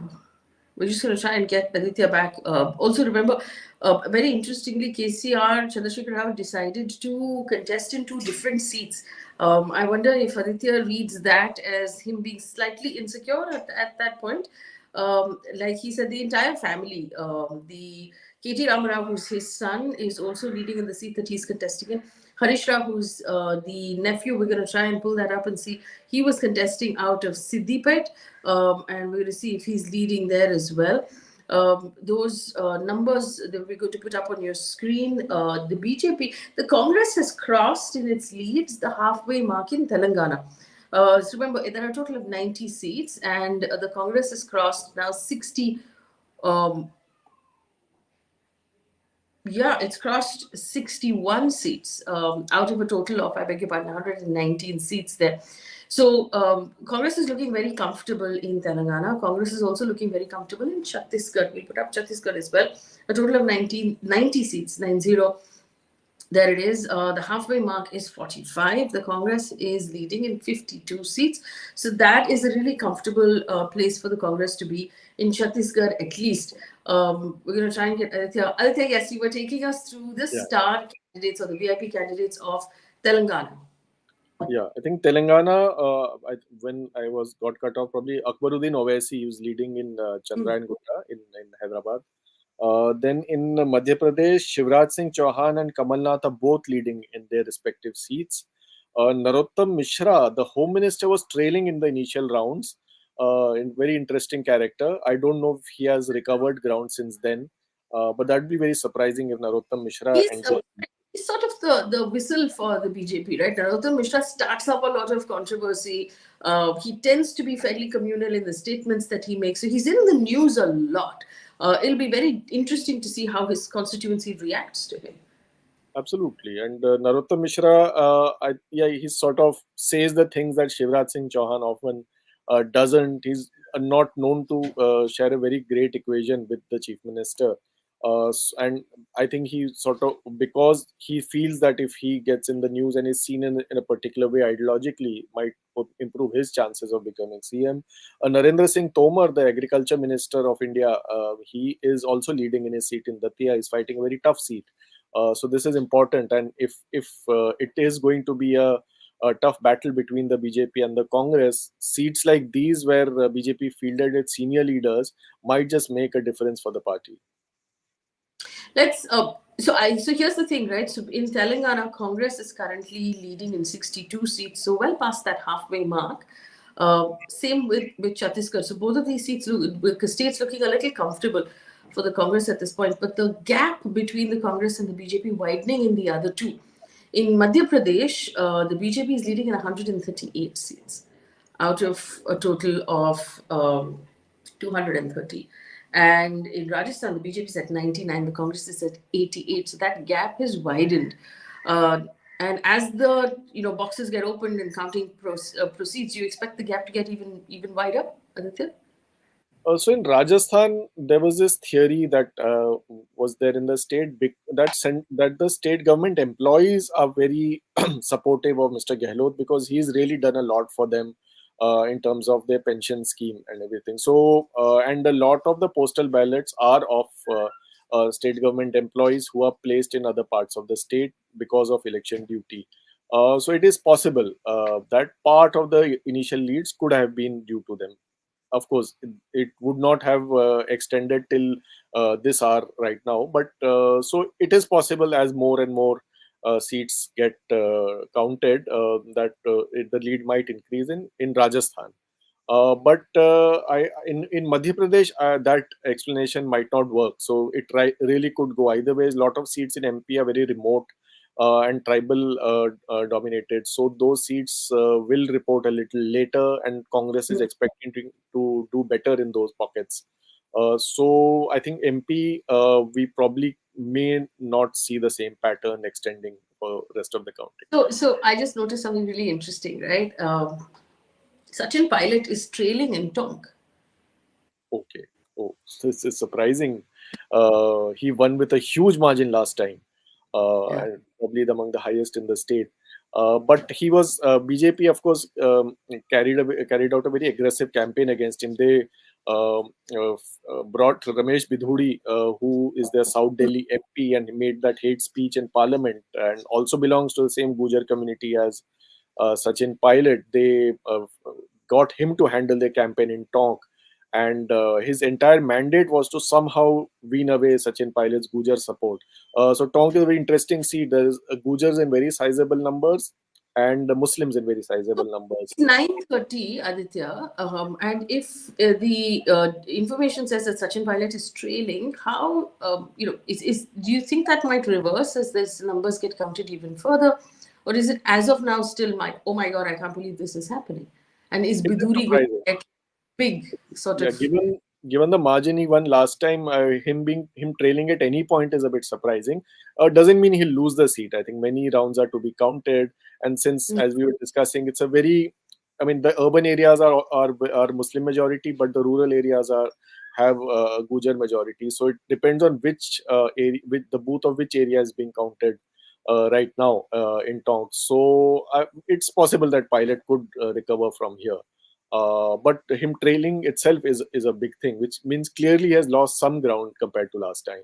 we're just going to try and get Aditya back. Also, remember, very interestingly, KCR Chandrasekhar Rao decided to contest in two different seats. I wonder if Aditya reads that as him being slightly insecure at that point. Like he said, the entire family, the KT Ramarao, who's his son, is also leading in the seat that he's contesting in. Harish Rao, who's the nephew, we're going to try and pull that up and see. He was contesting out of Siddipet, and we're going to see if he's leading there as well. Those numbers that we're going to put up on your screen, the BJP, the Congress has crossed in its leads the halfway mark in Telangana. So remember, there are a total of 90 seats, and the Congress has crossed now 60. Um, yeah, it's crossed 61 seats out of a total of, I beg your pardon, 119 seats there. So Congress is looking very comfortable in Telangana. Congress is also looking very comfortable in Chhattisgarh. We put up Chhattisgarh as well. A total of 90 seats, 90. There it is. The halfway mark is 45. The Congress is leading in 52 seats. So that is a really comfortable place for the Congress to be in Chhattisgarh, at least. We're going to try and get Aditya. Aditya, yes, you were taking us through the Yeah. star candidates or the VIP candidates of Telangana. Yeah, I think Telangana, when I was got cut off, probably Akbaruddin Owaisi was leading in Hmm. Chandrayan Gutta in Hyderabad. Then in Madhya Pradesh, Shivraj Singh Chauhan and Kamal Nath are both leading in their respective seats. Narottam Mishra, the Home Minister, was trailing in the initial rounds. In very interesting character. I don't know if he has recovered ground since then, but that'd be very surprising if Narottam Mishra He's, ends up. he's sort of the whistle for the BJP, right? Narottam Mishra starts up a lot of controversy. He tends to be fairly communal in the statements that he makes. So he's in the news a lot. It'll be very interesting to see how his constituency reacts to him. Absolutely. And Narottam Mishra, yeah, he sort of says the things that Shivraj Singh Chauhan often doesn't. He's not known to share a very great equation with the chief minister. And I think he sort of, because he feels that if he gets in the news and is seen in a particular way ideologically, might improve his chances of becoming CM. Narendra Singh Tomar, the agriculture minister of India, he is also leading in his seat in Datia. He's fighting a very tough seat. So this is important, and if it is going to be a tough battle between the BJP and the Congress, seats like these where BJP fielded its senior leaders might just make a difference for the party. Let's so here's the thing, right? So in Telangana, Congress is currently leading in 62 seats, so well past that halfway mark. Same with Chhattisgarh. So both of these seats with the states looking a little comfortable for the Congress at this point, but the gap between the Congress and the BJP widening in the other two. In Madhya Pradesh, the BJP is leading in 138 seats out of a total of 230. And in Rajasthan, the BJP is at 99, the Congress is at 88. So that gap has widened. And as the boxes get opened and counting proceeds, you expect the gap to get even wider, Aditya? So in Rajasthan, there was this theory that was there in the state that the state government employees are very supportive of Mr. Gehlot because he's really done a lot for them in terms of their pension scheme and everything. So and a lot of the postal ballots are of state government employees who are placed in other parts of the state because of election duty. So it is possible that part of the initial leads could have been due to them. Of course, it would not have extended till this hour right now, but so it is possible as more and more seats get counted that the lead might increase in Rajasthan. But in Madhya Pradesh, that explanation might not work. So it really could go either ways. A lot of seats in MP are very remote. and tribal dominated. So those seats will report a little later, and Congress is expecting to do better in those pockets. So I think MP, we probably may not see the same pattern extending for rest of the county. So I just noticed something really interesting, right? Sachin Pilot is trailing in Tonk. Okay. Oh, this is surprising. He won with a huge margin last time, Yeah. and probably among the highest in the state. But he was BJP, of course, carried out a very aggressive campaign against him. They brought Ramesh Bidhudi, who is their South Delhi MP, and he made that hate speech in Parliament, and also belongs to the same Gujar community as Sachin Pilot. They got him to handle their campaign in Tonk, and his entire mandate was to somehow wean away Sachin Pilot's Gujar support. So Tonk is a very interesting seat. There is Gujars in very sizable numbers and Muslims in very sizable numbers. 9:30, Aditya, and if the information says that Sachin Pilot is trailing, how do you think that might reverse as these numbers get counted even further, or is it as of now still oh my God, I can't believe this is happening, and is It is Biduri going surprising. to get big sort Yeah, of? given the margin he won last time, him trailing at any point is a bit surprising. Doesn't mean he'll lose the seat. I think many rounds are to be counted, and since, as we were discussing, it's a very, I mean, the urban areas are Muslim majority, but the rural areas have a Gujar majority. So it depends on which area, with the booth of which area is being counted right now in Tonk. So it's possible that Pilot could recover from here. But him trailing itself is a big thing, which means clearly he has lost some ground compared to last time.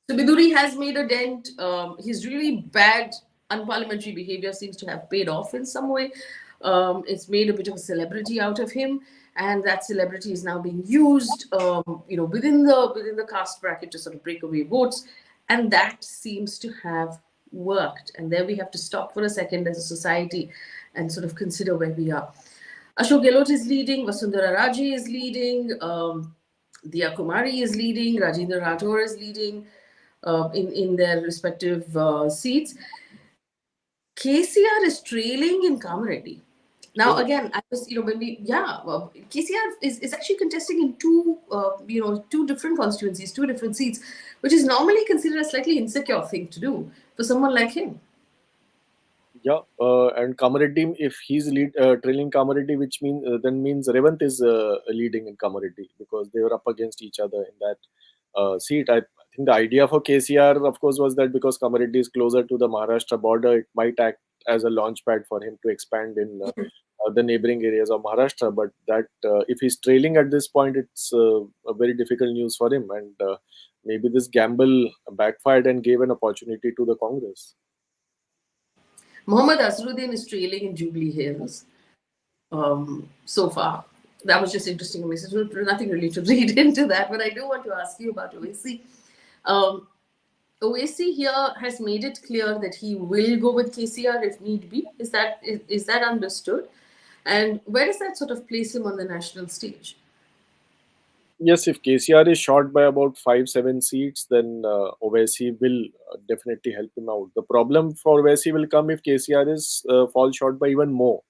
So Biduri has made a dent. His really bad unparliamentary behavior seems to have paid off in some way. It's made a bit of a celebrity out of him, and that celebrity is now being used, within the caste bracket to sort of break away votes, and that seems to have worked. And there we have to stop for a second as a society and sort of consider where we are. Ashok Gehlot is leading, Vasundhara Raje is leading, Diya Kumari is leading, Rajendra Rathore is leading in their respective seats. KCR is trailing in Kamareddy. Now Oh, again, I was when KCR is actually contesting in two different constituencies, two different seats, which is normally considered a slightly insecure thing to do for someone like him. yeah, and Kamareddy, if he's trailing Kamareddy, which means Revant is leading in Kamareddy because they were up against each other in that seat. I think the idea for KCR, of course, was that because Kamareddy is closer to the Maharashtra border, it might act as a launch pad for him to expand in the neighboring areas of Maharashtra. But that if he's trailing at this point, it's a very difficult news for him, and maybe this gamble backfired and gave an opportunity to the Congress. Mohammad Azharuddin is trailing in Jubilee Hills so far. That was just interesting. There's nothing really to read into that, but I do want to ask you about Owaisi. Owaisi here has made it clear that he will go with KCR if need be. Is that understood? And where does that sort of place him on the national stage? Yes, if KCR is short by about 5-7 seats, then Owaisi will definitely help him out. The problem for Owaisi will come if KCR is fall short by even more.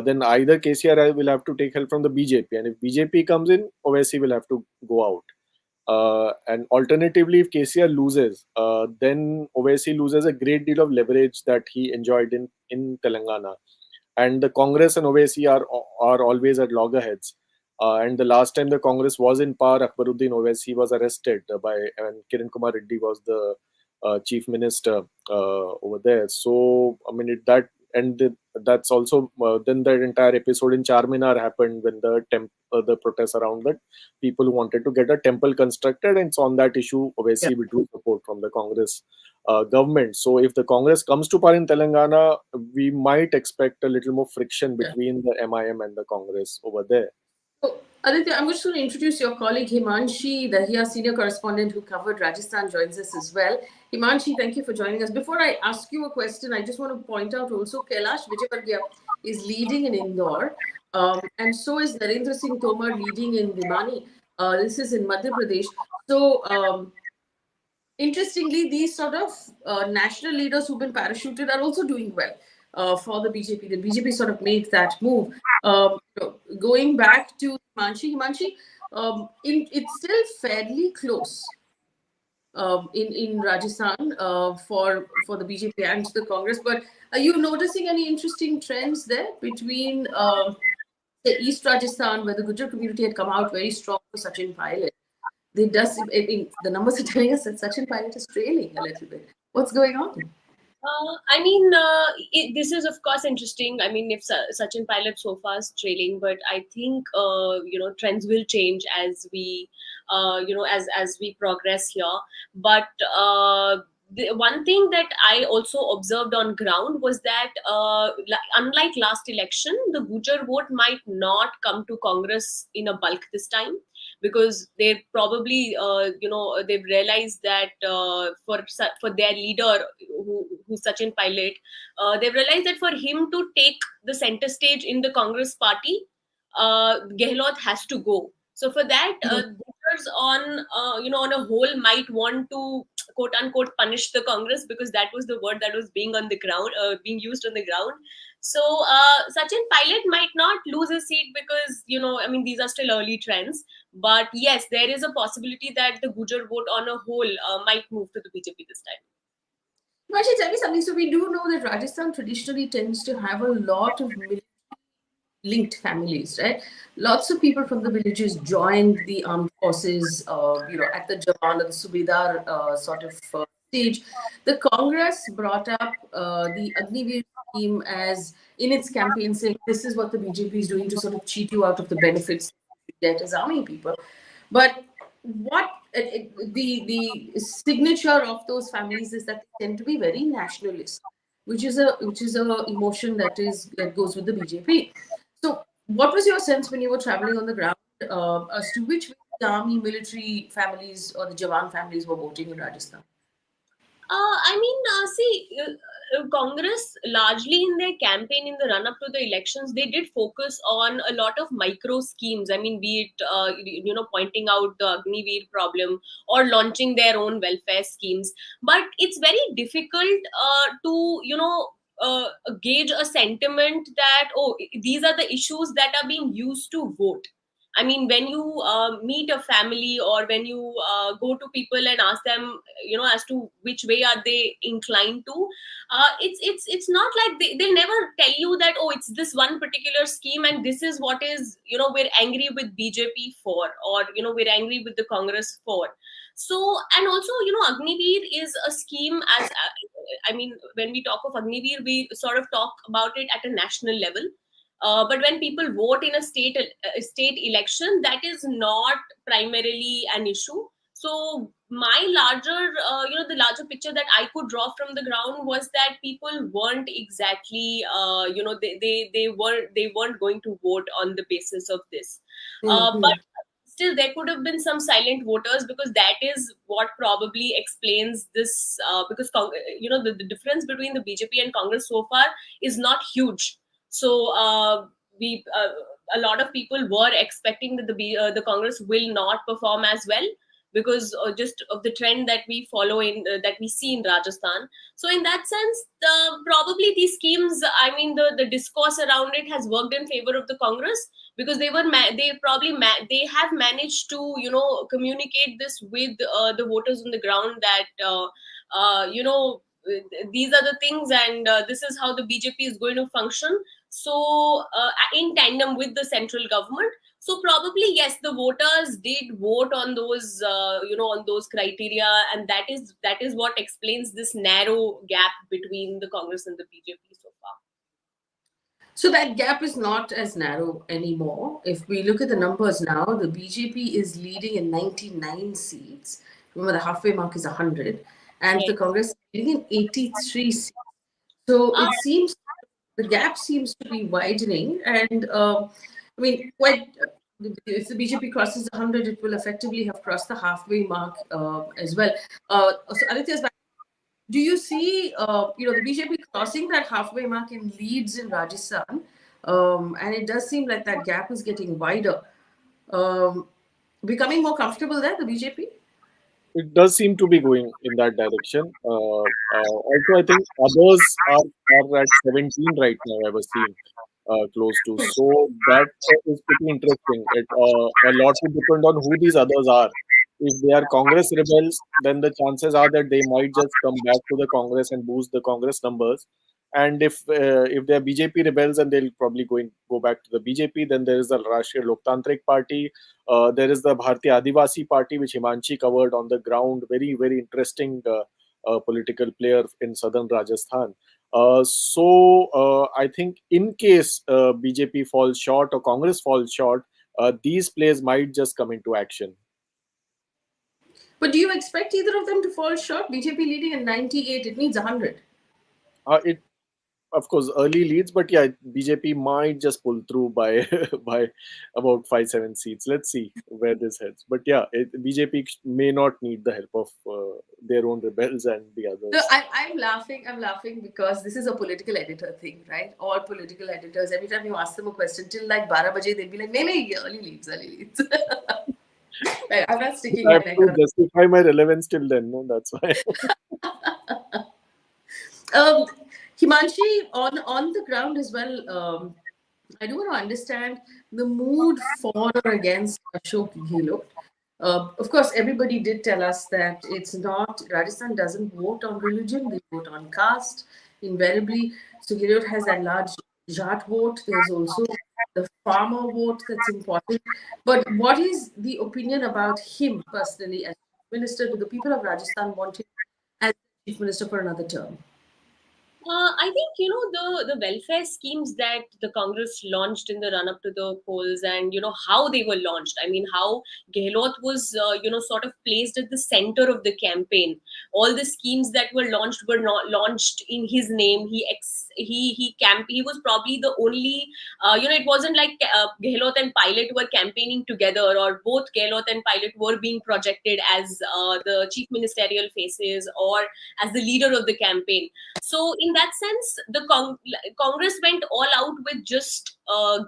Then either KCR will have to take help from the BJP, and if BJP comes in, Owaisi will have to go out. And alternatively, if KCR loses, then Owaisi loses a great deal of leverage that he enjoyed in Telangana. And the Congress and Owaisi are always at loggerheads. And the last time the Congress was in power, Akbaruddin Owaisi was arrested and Kiran Kumar Reddy was the chief minister over there. So, I mean, that's also then the entire episode in Charminar happened when the protests around that people who wanted to get a temple constructed, and so on that issue, Owaisi withdrew support from the Congress government. So if the Congress comes to power in Telangana, we might expect a little more friction between the MIM and the Congress over there. So, Aditya, I'm just going to introduce your colleague Himanshi, the here senior correspondent who covered Rajasthan, joins us as well. Himanshi, thank you for joining us. Before I ask you a question, I just want to point out also Kailash Vijayvargiya is leading in Indore, and so is Narendra Singh Tomar leading in Bhimani. This is in Madhya Pradesh. So, Interestingly, these sort of national leaders who've been parachuted are also doing well for the BJP. The BJP sort of made that move. Going back to Himanshi, it's still fairly close in Rajasthan for the BJP and the Congress. But are you noticing any interesting trends there between the East Rajasthan, where the Gujar community had come out very strong for Sachin Pilot? I mean, the numbers are telling us that Sachin Pilot is trailing a little bit. What's going on? I mean, this is of course interesting. I mean, if Sachin Pilot so far is trailing, but I think trends will change as we, as we progress here. But the one thing that I also observed on ground was that unlike last election, the Gujar vote might not come to Congress in a bulk this time, because they probably they've realized that for their leader, who's Sachin Pilot, they've realized that for him to take the center stage in the Congress party, Gehlot has to go. So for that, voters on a whole might want to quote unquote punish the Congress, because that was the word that was being on the ground, being used on the ground. So Sachin Pilot might not lose his seat because, I mean, these are still early trends. But yes, there is a possibility that the Gujar vote on a whole might move to the BJP this time. Actually, tell me something. So we do know that Rajasthan traditionally tends to have a lot of linked families, right? Lots of people from the villages joined the armed forces, at the Jawan or the Subedar sort of stage. The Congress brought up the Agniveer scheme as in its campaign, saying this is what the BJP is doing to sort of cheat you out of the benefits you get as army people. But what the signature of those families is that they tend to be very nationalist, which is a emotion that goes with the BJP. So, what was your sense when you were traveling on the ground as to which way the army, military families or the Jawan families were voting in Rajasthan? Congress largely in their campaign in the run up to the elections, they did focus on a lot of micro schemes. I mean, be it, pointing out the Agniveer problem or launching their own welfare schemes. But it's very difficult gauge a sentiment that, oh, these are the issues that are being used to vote. I mean, when you meet a family, or when you go to people and ask them, as to which way are they inclined to, it's not like they'll never tell you that, oh, it's this one particular scheme and this is what is, we're angry with BJP for, or, we're angry with the Congress for. So, and also, Agniveer is a scheme I mean, when we talk of Agniveer, we sort of talk about it at a national level. But when people vote in a state election, that is not primarily an issue. So my larger, the larger picture that I could draw from the ground was that people weren't exactly, they weren't going to vote on the basis of this. But still, there could have been some silent voters, because that is what probably explains this. Because the difference between the BJP and Congress so far is not huge. So we a lot of people were expecting that the Congress will not perform as well, because just of the trend that we follow in that we see in Rajasthan. So in that sense, probably these schemes, I mean, the discourse around it has worked in favor of the Congress, because they have managed to communicate this with the voters on the ground, that these are the things, and this is how the BJP is going to function. So in tandem with the central government. So probably yes, the voters did vote on those on those criteria, and that is what explains this narrow gap between the Congress and the BJP so far. So that gap is not as narrow anymore. If we look at the numbers now, the BJP is leading in 99 seats. Remember, the halfway mark is 100, and the Congress is leading in 83 seats. So it seems the gap seems to be widening, and I mean, if the BJP crosses 100, it will effectively have crossed the halfway mark as well. So Aditya's back. Do you see, the BJP crossing that halfway mark in leads in Rajasthan? And it does seem like that gap is getting wider. Becoming more comfortable there, the BJP? It does seem to be going in that direction. Also, I think others are at 17 right now, I was seeing, close to. So that is pretty interesting. A lot will depend on who these others are. If they are Congress rebels, then the chances are that they might just come back to the Congress and boost the Congress numbers. And if they are BJP rebels, and they'll probably go back to the BJP, then there is the Rashtriya Loktantrik Party, there is the Bharatiya Adivasi Party, which Himanshi covered on the ground. Very, very interesting political player in southern Rajasthan. I think in case BJP falls short or Congress falls short, these players might just come into action. But do you expect either of them to fall short? BJP leading at 98, it needs 100. It Of course, early leads, but yeah, BJP might just pull through by by about 5-7 seats. Let's see where this heads. But yeah, BJP may not need the help of their own rebels and the others. No, I'm laughing. I'm laughing because this is a political editor thing, right? All political editors, every time you ask them a question till like 12 baje, they'll be like, "Nee, early leads, early leads." I'm not sticking I my have neck to out. justify my relevance till then. No, that's why. Um, Himanshi, on the ground as well, I do want to understand the mood for or against Ashok Gehlot. Of course, everybody did tell us that it's not, Rajasthan doesn't vote on religion, they vote on caste, invariably. So Gehlot has that large Jat vote. There's also the farmer vote that's important. But what is the opinion about him personally as minister? Do the people of Rajasthan want him as chief minister for another term? I think the welfare schemes that the Congress launched in the run up to the polls, and how they were launched. I mean, how Gehlot was sort of placed at the center of the campaign. All the schemes that were not launched in his name. He was probably the only. It wasn't like Gehlot and Pilot were campaigning together, or both Gehlot and Pilot were being projected as the chief ministerial faces or as the leader of the campaign. So in that sense, the Congress went all out with just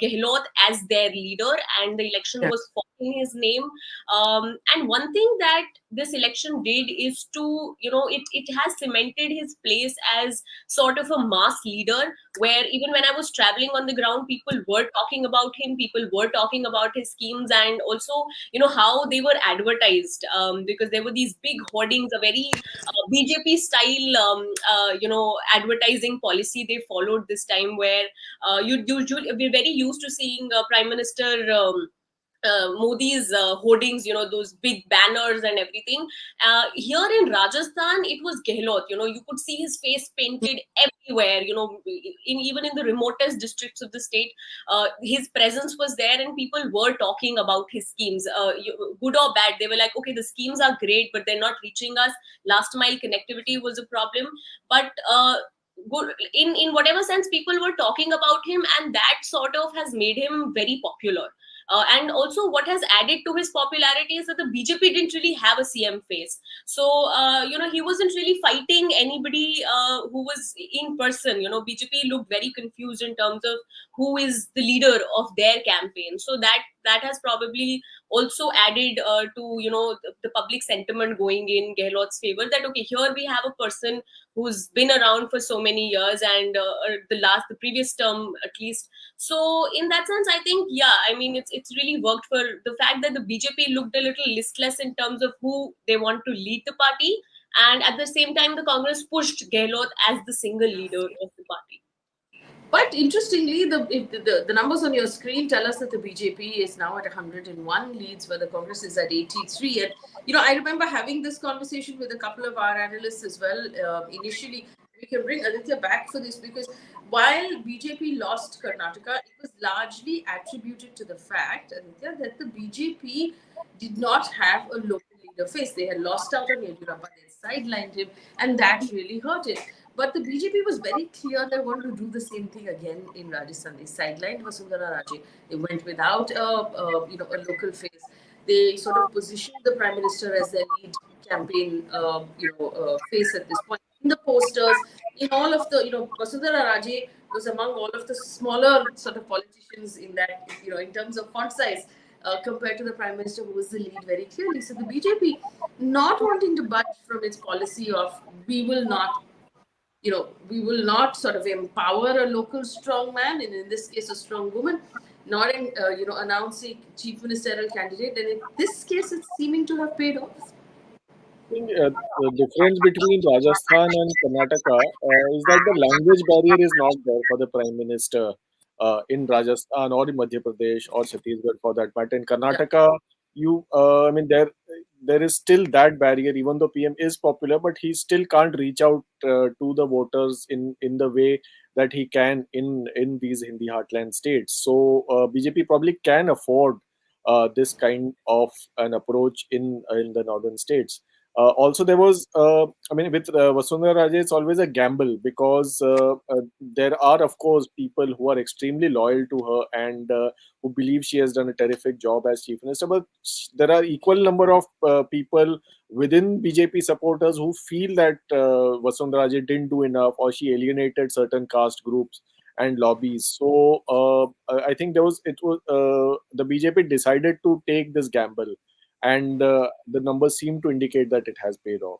Gehlot as their leader, and the election Yeah. was fought in his name. And one thing that this election did is to, it has cemented his place as sort of a mass leader, where even when I was traveling on the ground, people were talking about him, people were talking about his schemes, and also, how they were advertised, because there were these big hoardings, a very BJP style, advertising policy they followed this time, where you usually we're very used to seeing Prime Minister. Modi's hoardings, those big banners and everything. Here in Rajasthan, it was Gehlot. You could see his face painted everywhere. Even in the remotest districts of the state, his presence was there, and people were talking about his schemes, good or bad. They were like, okay, the schemes are great, but they're not reaching us. Last mile connectivity was a problem, but good in whatever sense, people were talking about him, and that sort of has made him very popular. And also, what has added to his popularity is that the BJP didn't really have a CM face. So, he wasn't really fighting anybody who was in person. BJP looked very confused in terms of who is the leader of their campaign. So that has probably also added to the public sentiment going in Gehlot's favor. That okay, here we have a person who's been around for so many years, and the previous term at least. So in that sense, I think, yeah, I mean, it's really worked for the fact that the BJP looked a little listless in terms of who they want to lead the party, and at the same time, the Congress pushed Gehlot as the single leader of the party. But interestingly, the numbers on your screen tell us that the BJP is now at 101 leads, where the Congress is at 83. And I remember having this conversation with a couple of our analysts as well. Initially, we can bring Aditya back for this, because while BJP lost Karnataka, it was largely attributed to the fact, Aditya, that the BJP did not have a local leader face. They had lost out on Yediyurappa, they sidelined him, and that really hurt it. But the BJP was very clear they wanted to do the same thing again in Rajasthan. They sidelined Vasundhara Raje. They went without a local face. They sort of positioned the Prime Minister as their lead campaign face at this point. In the posters, in all of the, Vasundhara Raje was among all of the smaller sort of politicians in that, in terms of font size. compared to the Prime Minister, who was the lead very clearly. So the BJP not wanting to budge from its policy of we will not, we will not sort of empower a local strong man, and in this case, a strong woman, not in, announcing chief ministerial candidate. And in this case, it's seeming to have paid off. I think the difference between Rajasthan and Karnataka is that the language barrier is not there for the Prime Minister in Rajasthan or in Madhya Pradesh or Chhattisgarh for that matter. In Yeah. Karnataka, there is still that barrier. Even though PM is popular, but he still can't reach out to the voters in the way that he can in these Hindi heartland states. So BJP probably can afford this kind of an approach in the northern states. Also, there was, with Vasundhara Raje, it's always a gamble because there are, of course, people who are extremely loyal to her and who believe she has done a terrific job as chief minister. But there are equal number of people within BJP supporters who feel that Vasundhara Raje didn't do enough, or she alienated certain caste groups and lobbies. So I think the BJP decided to take this gamble, and the numbers seem to indicate that it has paid off.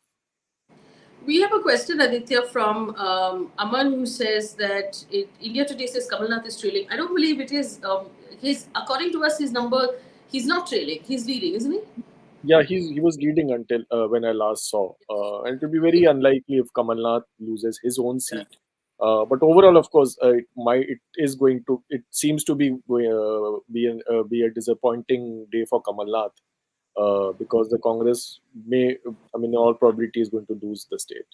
We have a question, Aditya, from Aman, who says that India Today says Kamal Nath is trailing. I don't believe it is. According to us, his number, he's not trailing. He's leading, isn't he? Yeah, he was leading until when I last saw, and it would be very unlikely if Kamal Nath loses his own seat. But overall, of course, it seems to be a disappointing day for Kamal Nath because the Congress in all probability, is going to lose the state.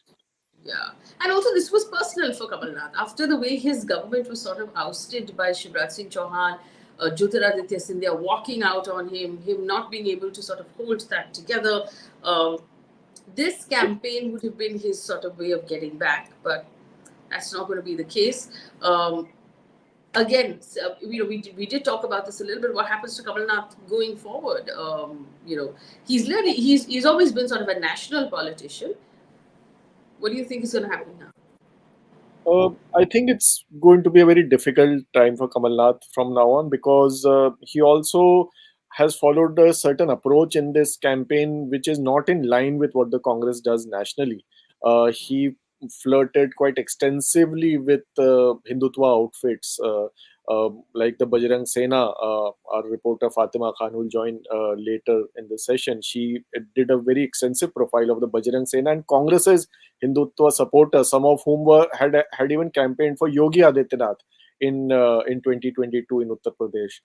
Yeah. And also, this was personal for Kamal Nath. After the way his government was sort of ousted by Shivraj Singh Chauhan, Jyotiraditya Scindia walking out on him not being able to sort of hold that together. This campaign would have been his sort of way of getting back, but that's not going to be the case. Again, we did talk about this a little bit. What happens to Kamal Nath going forward? He's always been sort of a national politician. What do you think is going to happen now? I think it's going to be a very difficult time for Kamal Nath from now on because he also has followed a certain approach in this campaign, which is not in line with what the Congress does nationally. He flirted quite extensively with Hindutva outfits like the Bajrang Sena. Our reporter Fatima Khan will join later in the session. She did a very extensive profile of the Bajrang Sena and Congress's Hindutva supporters, some of whom had even campaigned for Yogi Adityanath in 2022 in Uttar Pradesh.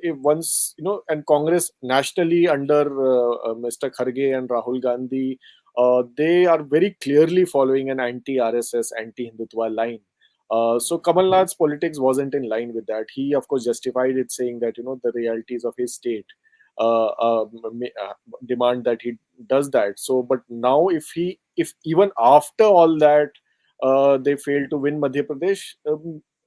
If once and Congress nationally under Mr. Kharge and Rahul Gandhi, they are very clearly following an anti-RSS, anti-Hindutva line. So Kamal Nath's politics wasn't in line with that. He, of course, justified it, saying that the realities of his state demand that he does that. So, but now if even after all that they fail to win Madhya Pradesh,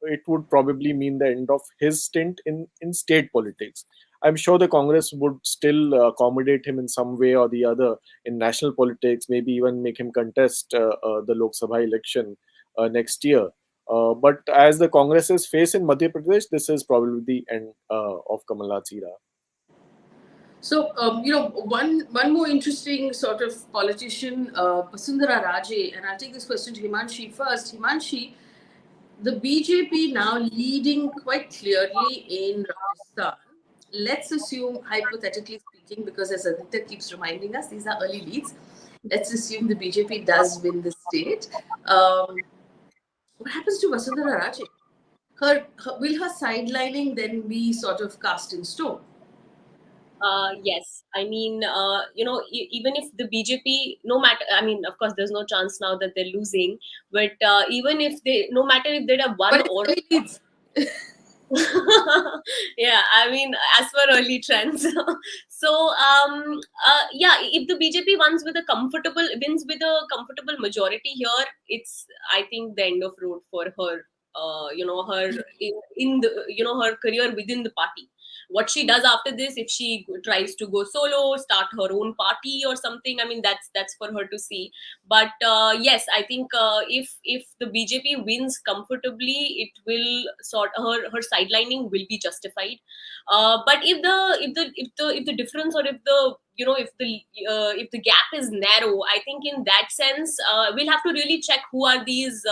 it would probably mean the end of his stint in state politics. I'm sure the Congress would still accommodate him in some way or the other in national politics, maybe even make him contest the Lok Sabha election next year. But as the Congress is faced in Madhya Pradesh, this is probably the end of Kamal Nath's era. So, one more interesting sort of politician, Vasundhara Raje, and I'll take this question to Himanshi first. Himanshi, the BJP now leading quite clearly in Rajasthan. Let's assume, hypothetically speaking, because as Aditya keeps reminding us, these are early leads. Let's assume the BJP does win the state. What happens to Vasundhara Raje? Will her sidelining then be sort of cast in stone? Yes, I mean, even if the BJP, no matter, I mean, of course, there's no chance now that they're losing, but even if no matter if they'd have won or. Yeah, I mean, as per early trends. So, if the BJP wins with a comfortable majority here, it's, I think, the end of road for her. Her in the her career within the party. what she does after this, if she tries to go solo, start her own party or something, I mean, that's for her to see. But yes, I think if the BJP wins comfortably, it will sort her sidelining will be justified. But if the difference, or if the if the gap is narrow, I think in that sense we'll have to really check who are the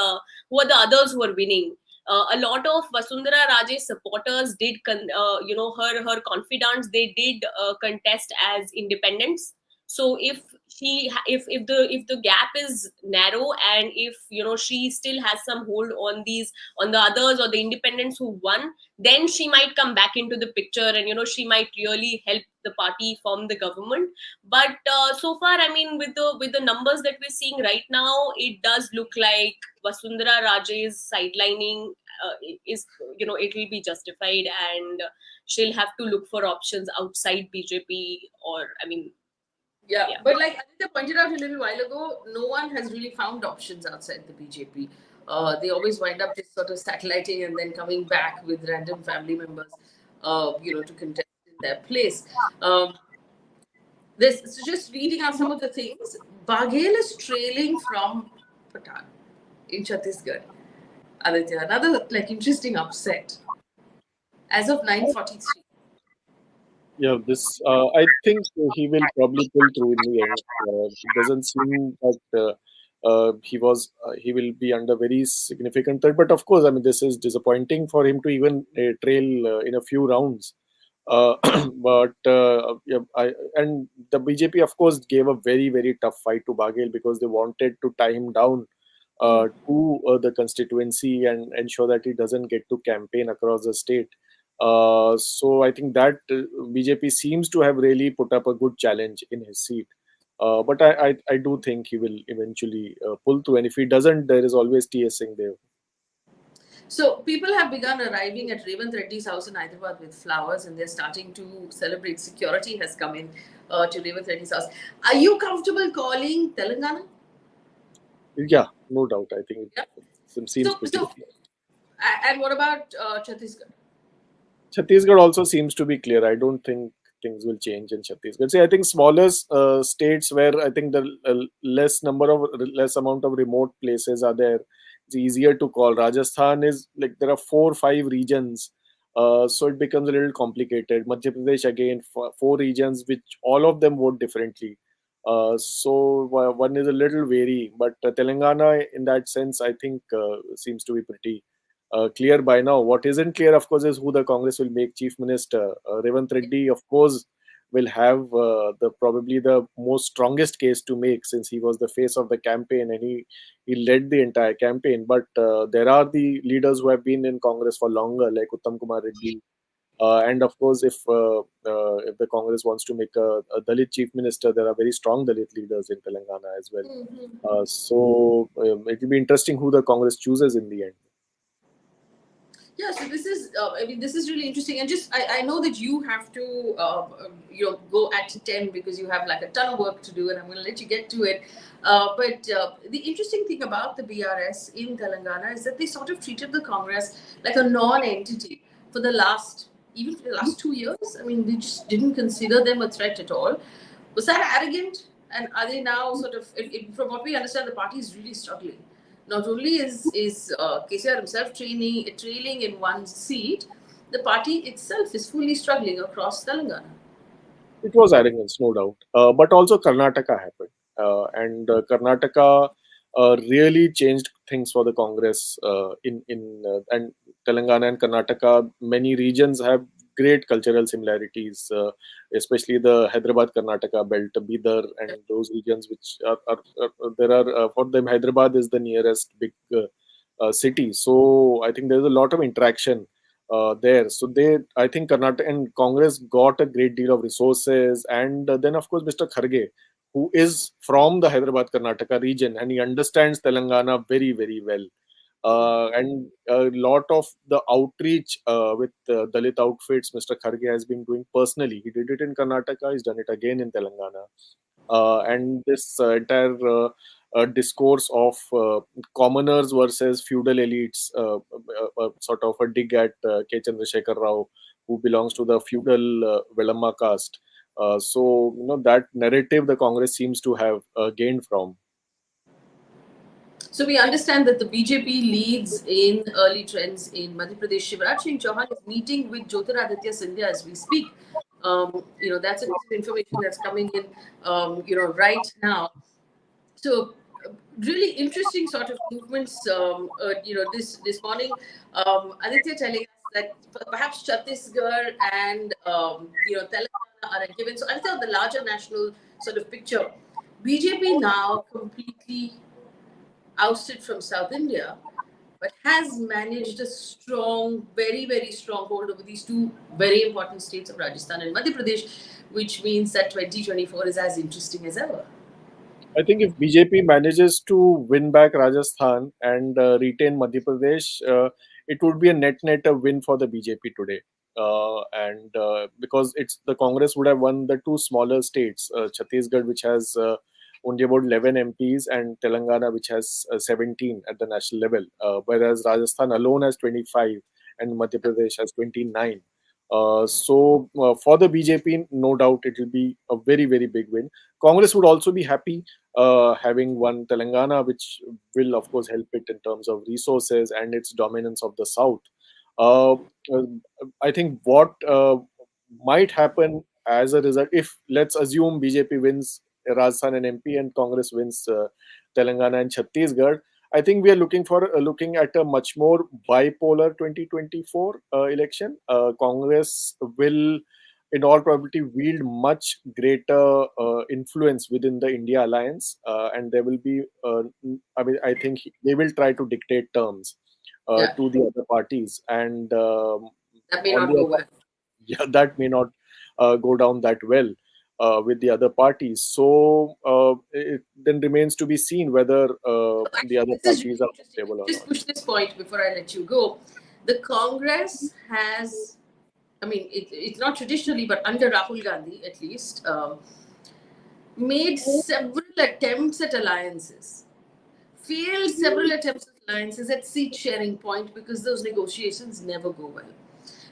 others who are winning. A lot of Vasundhara Raje's supporters did, her confidants, they did contest as independents. So if the gap is narrow, and if she still has some hold on the others or the independents who won, then she might come back into the picture, and she might really help the party form the government. But so far, I mean, with the numbers that we're seeing right now, it does look like Vasundhara Raje's sidelining is, it will be justified, and she'll have to look for options outside BJP, or I mean, Yeah, yeah. but like Aditya pointed out a little while ago, no one has really found options outside the BJP. They always wind up just sort of satelliting and then coming back with random family members, to contest in their place. Um, so just reading out some of the things. Baghel is trailing from Patan in Chhattisgarh. Aditya, another like interesting upset as of 9:43. Yeah, this I think he will probably pull through in the end. It doesn't seem that he will be under very significant threat. But of course, I mean, this is disappointing for him to even trail in a few rounds. Uh, but yeah, and the BJP, of course, gave a very very tough fight to Baghel because they wanted to tie him down to the constituency and ensure that he doesn't get to campaign across the state. So I think that BJP seems to have really put up a good challenge in his seat. But I do think he will eventually pull through. And if he doesn't, there is always TS Singh there. So people have begun arriving at Revant Reddy's house in Hyderabad with flowers, and they're starting to celebrate. Security has come in to Revant Reddy's house. Are you comfortable calling Telangana? Yeah, no doubt. I think Yeah. it seems pretty. And what about Chhattisgarh? Chhattisgarh also seems to be clear. I don't think things will change in Chhattisgarh. See, I think smaller states where I think the less amount of remote places are there, it's easier to call. Rajasthan is like there are 4 or 5 regions, so it becomes a little complicated. Madhya Pradesh again, four regions which all of them vote differently. So one is a little vary, but Telangana in that sense, I think seems to be pretty clear by now. What isn't clear, of course, is who the Congress will make chief minister. Revant Reddy, of course, will have the probably the most strongest case to make since he was the face of the campaign and he led the entire campaign. But there are the leaders who have been in Congress for longer, like Uttam Kumar Reddy. And of course, if the Congress wants to make a Dalit chief minister, there are very strong Dalit leaders in Telangana as well. So it will be interesting who the Congress chooses in the end. Yeah, so this is, this is really interesting. And just, I know that you have to, go at 10 because you have like a ton of work to do, and I'm going to let you get to it. But the interesting thing about the BRS in Telangana is that they sort of treated the Congress like a non-entity for even for the last 2 years. I mean, they just didn't consider them a threat at all. Was that arrogant? And are they now sort of, from what we understand, the party is really struggling. Not only is KCR himself trailing in one seat, the party itself is fully struggling across Telangana. It was arrogance, no doubt. But also Karnataka happened. And Karnataka really changed things for the Congress and Telangana and Karnataka. Many regions have great cultural similarities, especially the Hyderabad Karnataka belt, Bidar, and those regions which there are for them. Hyderabad is the nearest big city, so I think there's a lot of interaction there. So I think Karnataka and Congress got a great deal of resources, and then of course Mr. Kharge, who is from the Hyderabad Karnataka region, and he understands Telangana very very well. And a lot of the outreach with Dalit outfits, Mr. Kharge has been doing personally. He did it in Karnataka. He's done it again in Telangana. And this entire discourse of commoners versus feudal elites, sort of a dig at K. Chandrasekhar Rao, who belongs to the feudal Velamma caste. So that narrative the Congress seems to have gained from. So we understand that the BJP leads in early trends in Madhya Pradesh. Shivraj Singh Chauhan is meeting with Jyotiraditya Scindia as we speak. That's a piece of information that's coming in, right now. So really interesting sort of movements. This morning, Aditya telling us that perhaps Chhattisgarh and Telangana are a given. So Aditya, on the larger national sort of picture, BJP now completely ousted from South India, but has managed a strong, very, very strong hold over these two very important states of Rajasthan and Madhya Pradesh, which means that 2024 is as interesting as ever. I think if BJP manages to win back Rajasthan and retain Madhya Pradesh, it would be a net a win for the BJP today. And because it's the Congress would have won the two smaller states, Chhattisgarh, which has only about 11 MPs, and Telangana, which has 17 at the national level, whereas Rajasthan alone has 25 and Madhya Pradesh has 29. So for the BJP, no doubt it will be a very, very big win. Congress would also be happy having won Telangana, which will, of course, help it in terms of resources and its dominance of the South. Uh, uh, I think what might happen as a result, if let's assume BJP wins Rajasthan and MP and Congress wins Telangana and Chhattisgarh, I think we are looking at a much more bipolar 2024 election. Congress will in all probability wield much greater influence within the India alliance, and there will be. I think they will try to dictate terms Yeah, to the other parties, and that may on not the go other, well. yeah, that may not go down that well with the other parties. So it then remains to be seen whether the other This is parties really are interesting. Let stable me or just not. push this point before I let you go. The Congress has, it's not traditionally, but under Rahul Gandhi at least, made several attempts at alliances, failed several attempts at alliances at seat sharing point because those negotiations never go well.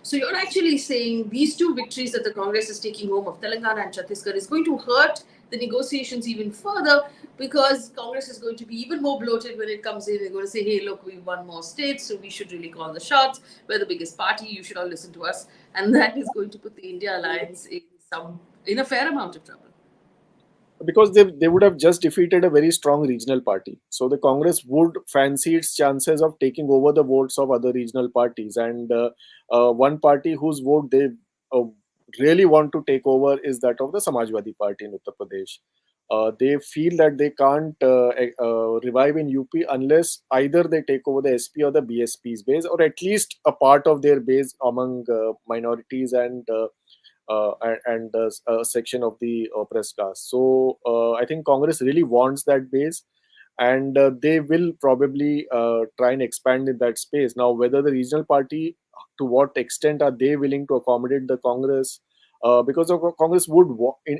So you're actually saying these two victories that the Congress is taking home of Telangana and Chhattisgarh is going to hurt the negotiations even further because Congress is going to be even more bloated when it comes in. They're going to say, hey, look, we've won more states, so we should really call the shots. We're the biggest party. You should all listen to us. And that is going to put the India alliance in a fair amount of trouble. Because they would have just defeated a very strong regional party. So the Congress would fancy its chances of taking over the votes of other regional parties. And one party whose vote they uh, really want to take over is that of the Samajwadi Party in Uttar Pradesh. They feel that they can't revive in UP unless either they take over the SP or the BSP's base, or at least a part of their base among minorities and a section of the oppressed caste. So I think Congress really wants that base, and they will probably try and expand in that space. Now, whether the regional party, to what extent are they willing to accommodate the Congress? Because the Congress would,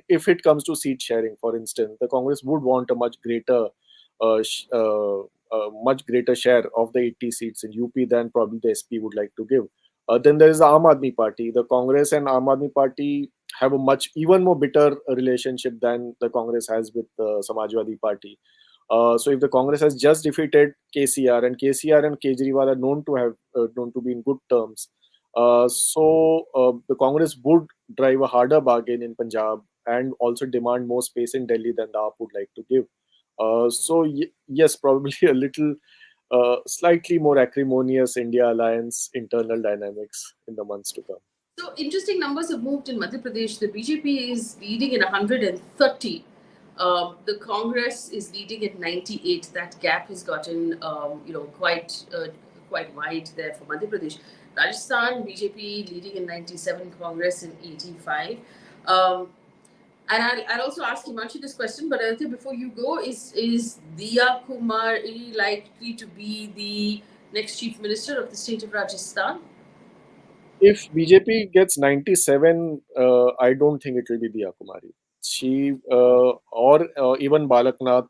if it comes to seat sharing, for instance, the Congress would want a much greater share of the 80 seats in UP than probably the SP would like to give. Then there is the Aam Aadmi Party. The Congress and Aam Aadmi Party have a much even more bitter relationship than the Congress has with the Samajwadi Party. So if the Congress has just defeated KCR, and KCR and Kejriwal are known to be in good terms, the Congress would drive a harder bargain in Punjab and also demand more space in Delhi than the AAP would like to give. Yes, probably a little slightly more acrimonious India alliance internal dynamics in the months to come. So interesting numbers have moved in Madhya Pradesh. The BJP is leading in 130. The Congress is leading at 98. That gap has gotten, quite wide there for Madhya Pradesh. Rajasthan BJP leading in 97, Congress in 85. Um, and I'll also ask Himanshu this question, but Aditya, before you go, is Diya Kumari likely to be the next chief minister of the state of Rajasthan? If BJP gets 97, I don't think it will be Diya Kumari. She or even Balaknath,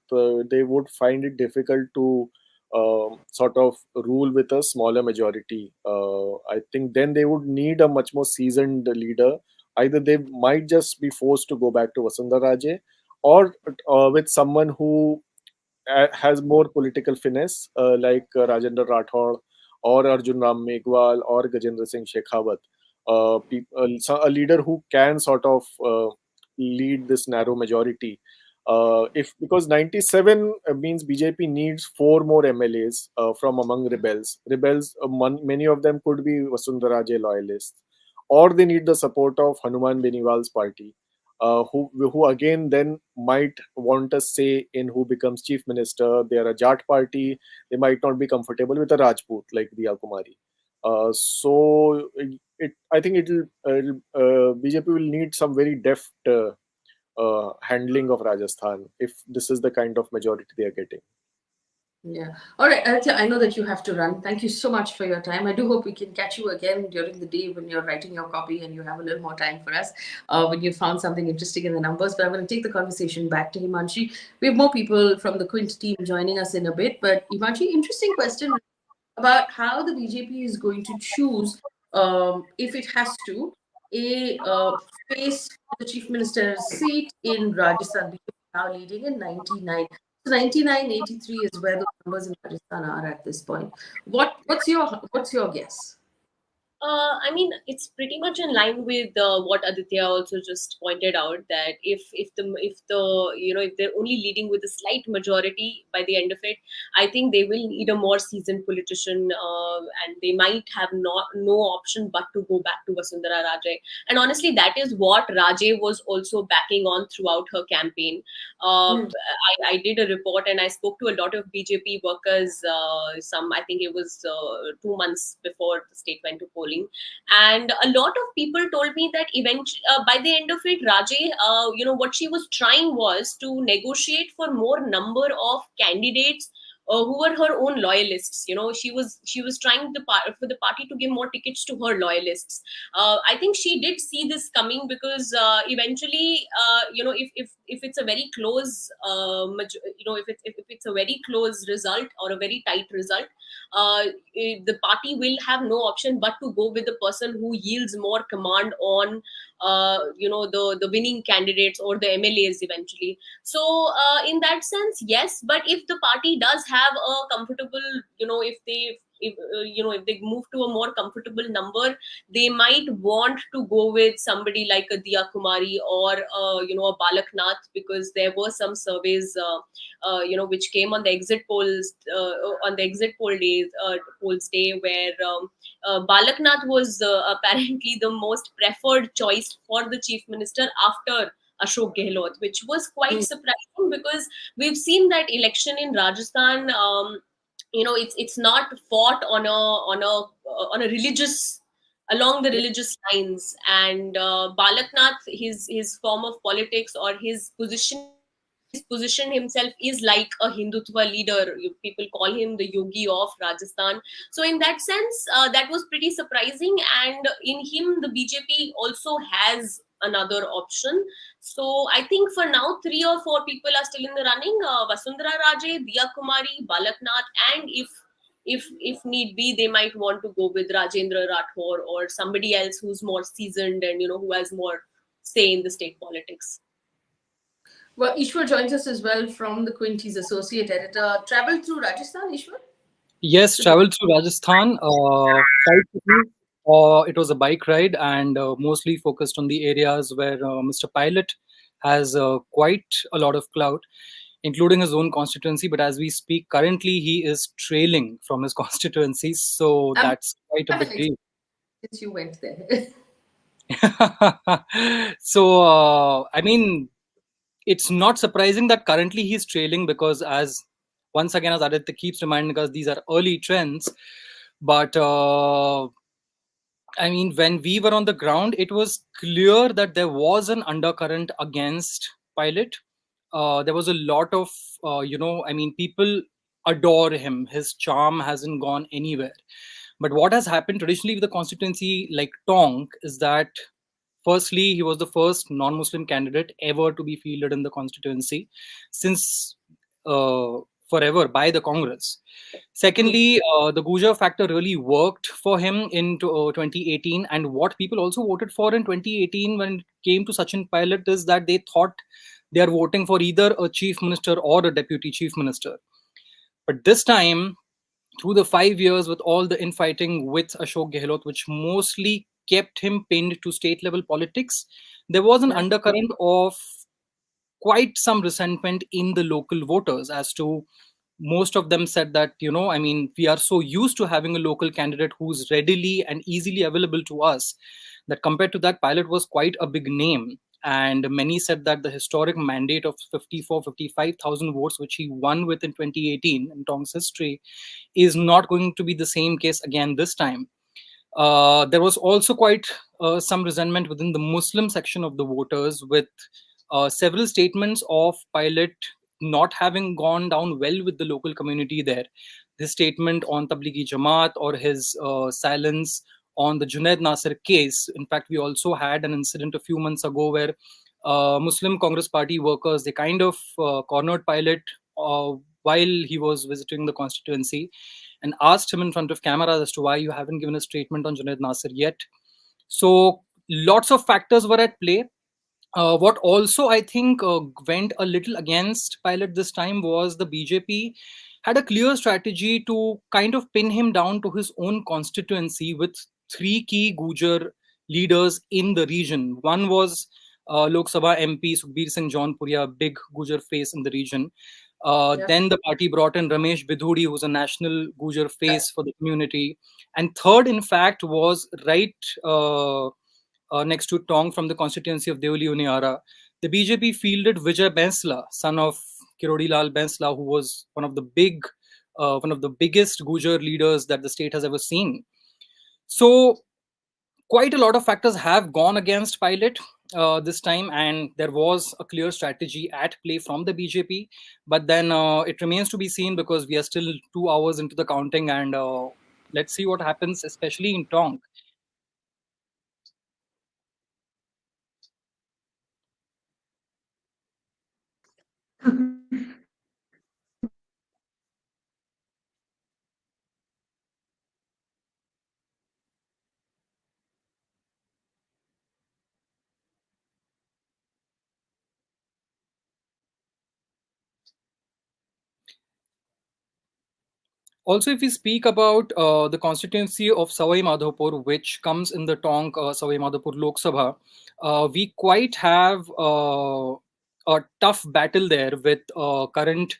they would find it difficult to sort of rule with a smaller majority. I think then they would need a much more seasoned leader. Either they might just be forced to go back to Vasundhara Raje, or with someone who has more political finesse, like Rajendra Rathod or Arjun Ram Meghwal or Gajendra Singh Shekhawat. A leader who can sort of lead this narrow majority. If because 97 means BJP needs four more MLAs from among rebels. Many of them could be Vasundhara Raje loyalists, or they need the support of Hanuman Beniwal's party, who again then might want a say in who becomes chief minister. They are a Jat party. They might not be comfortable with a Rajput like Diya Kumari. So I think BJP will need some very deft handling of Rajasthan if this is the kind of majority they are getting. Yeah. All right, Aditya, I know that you have to run. Thank you so much for your time. I do hope we can catch you again during the day when you're writing your copy and you have a little more time for us when you found something interesting in the numbers. But I'm going to take the conversation back to Himanshi. We have more people from the Quint team joining us in a bit. But Himanshi, interesting question about how the BJP is going to choose, if it has to, a face for the chief minister's seat in Rajasthan. BJP now leading in 99. So 99-83 is where the numbers in Rajasthan are at this point. What's your guess? I mean, it's pretty much in line with what Aditya also just pointed out, that if they're only leading with a slight majority by the end of it, I think they will need a more seasoned politician, and they might have no option but to go back to Vasundhara Raje. And honestly, that is what Raje was also backing on throughout her campaign. I did a report and I spoke to a lot of BJP workers. I think it was 2 months before the state went to polling, and a lot of people told me that by the end of it, Raje, what she was trying was to negotiate for more number of candidates who were her own loyalists. She was trying for the party to give more tickets to her loyalists. I think she did see this coming, because eventually, if it's a very close, if it's a very close result or a very tight result, the party will have no option but to go with the person who yields more command on the winning candidates or the MLAs eventually. So in that sense, yes. But if the party does have a comfortable, if they move to a more comfortable number, they might want to go with somebody like a Diya Kumari or a Balaknath, because there were some surveys which came on the exit polls on the exit polls day, where Balaknath was apparently the most preferred choice for the chief minister after Ashok Gehlot, which was quite surprising, because we've seen that election in Rajasthan. It's not fought on a religious, along the religious lines, and Balaknath, his form of politics or his position himself is like a Hindutva leader. People call him the yogi of Rajasthan. So in that sense, that was pretty surprising, and in him the BJP also has another option. So I think for now, 3 or 4 people are still in the running: Vasundhara Raje, Diya Kumari, Balaknath, and if need be, they might want to go with Rajendra Rathod or somebody else who's more seasoned and who has more say in the state politics. Well, Ishwar joins us as well from the Quint. He's associate editor. Traveled through Rajasthan, Ishwar? Yes, traveled through Rajasthan. 5 cities. It was a bike ride, and mostly focused on the areas where Mr. Pilot has quite a lot of clout, including his own constituency. But as we speak, currently he is trailing from his constituency, so that's quite a big deal. Since you went there. So, I mean, it's not surprising that currently he's trailing, because as Aditya keeps reminding us, these are early trends. But I mean, when we were on the ground, it was clear that there was an undercurrent against Pilot. There was a lot of, people adore him. His charm hasn't gone anywhere. But what has happened traditionally with the constituency like Tonk is that, firstly, he was the first non-Muslim candidate ever to be fielded in the constituency. Since forever by the Congress. Secondly, the Gujar factor really worked for him in 2018. And what people also voted for in 2018 when it came to Sachin Pilot is that they thought they are voting for either a chief minister or a deputy chief minister. But this time, through the 5 years with all the infighting with Ashok Gehlot, which mostly kept him pinned to state level politics, there was an Yeah. undercurrent of quite some resentment in the local voters. As to most of them said that, we are so used to having a local candidate who's readily and easily available to us, that compared to that, Pilot was quite a big name. And many said that the historic mandate of 55,000 votes, which he won with in 2018 in Tong's history, is not going to be the same case again this time. There was also quite some resentment within the Muslim section of the voters, with several statements of Pilot not having gone down well with the local community there. His statement on Tablighi Jamaat, or his silence on the Junaid Nasir case. In fact, we also had an incident a few months ago where Muslim Congress Party workers, they kind of cornered Pilot while he was visiting the constituency, and asked him in front of cameras as to why you haven't given a statement on Junaid Nasir yet. So lots of factors were at play. What also I think went a little against Pilot this time was the BJP had a clear strategy to kind of pin him down to his own constituency with three key Gujar leaders in the region. One was Lok Sabha MP Sukhbir Singh Jaunpuri, a big Gujar face in the region. Yeah. Then the party brought in Ramesh Bidhudi, who's a national Gujar face for the community. And third, in fact, was right next to Tong from the constituency of Deoli Uniara. The BJP fielded Vijay Bensla, son of Kirodi Lal Bensla, who was one of the biggest Gujar leaders that the state has ever seen. So quite a lot of factors have gone against Pilot this time, and there was a clear strategy at play from the BJP. But then it remains to be seen, because we are still 2 hours into the counting, and let's see what happens, especially in Tong. Also, if we speak about the constituency of Savai Madhopur, which comes in the Tong Savai Madhopur Lok Sabha, we quite have a tough battle there, with current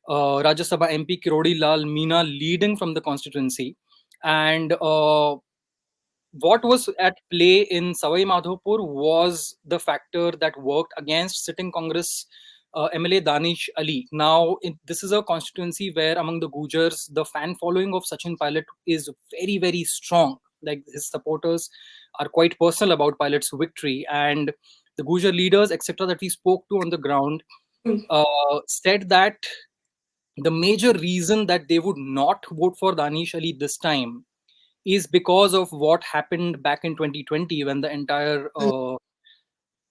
Rajya Sabha MP Kirodi Lal Meena leading from the constituency. And what was at play in Savai Madhopur was the factor that worked against sitting Congress MLA Danish Ali. Now, this is a constituency where among the Gujars, the fan following of Sachin Pilot is very, very strong. Like, his supporters are quite personal about Pilot's victory. And the Gujar leaders, etc., that we spoke to on the ground, said that the major reason that they would not vote for Danish Ali this time is because of what happened back in 2020, when the entire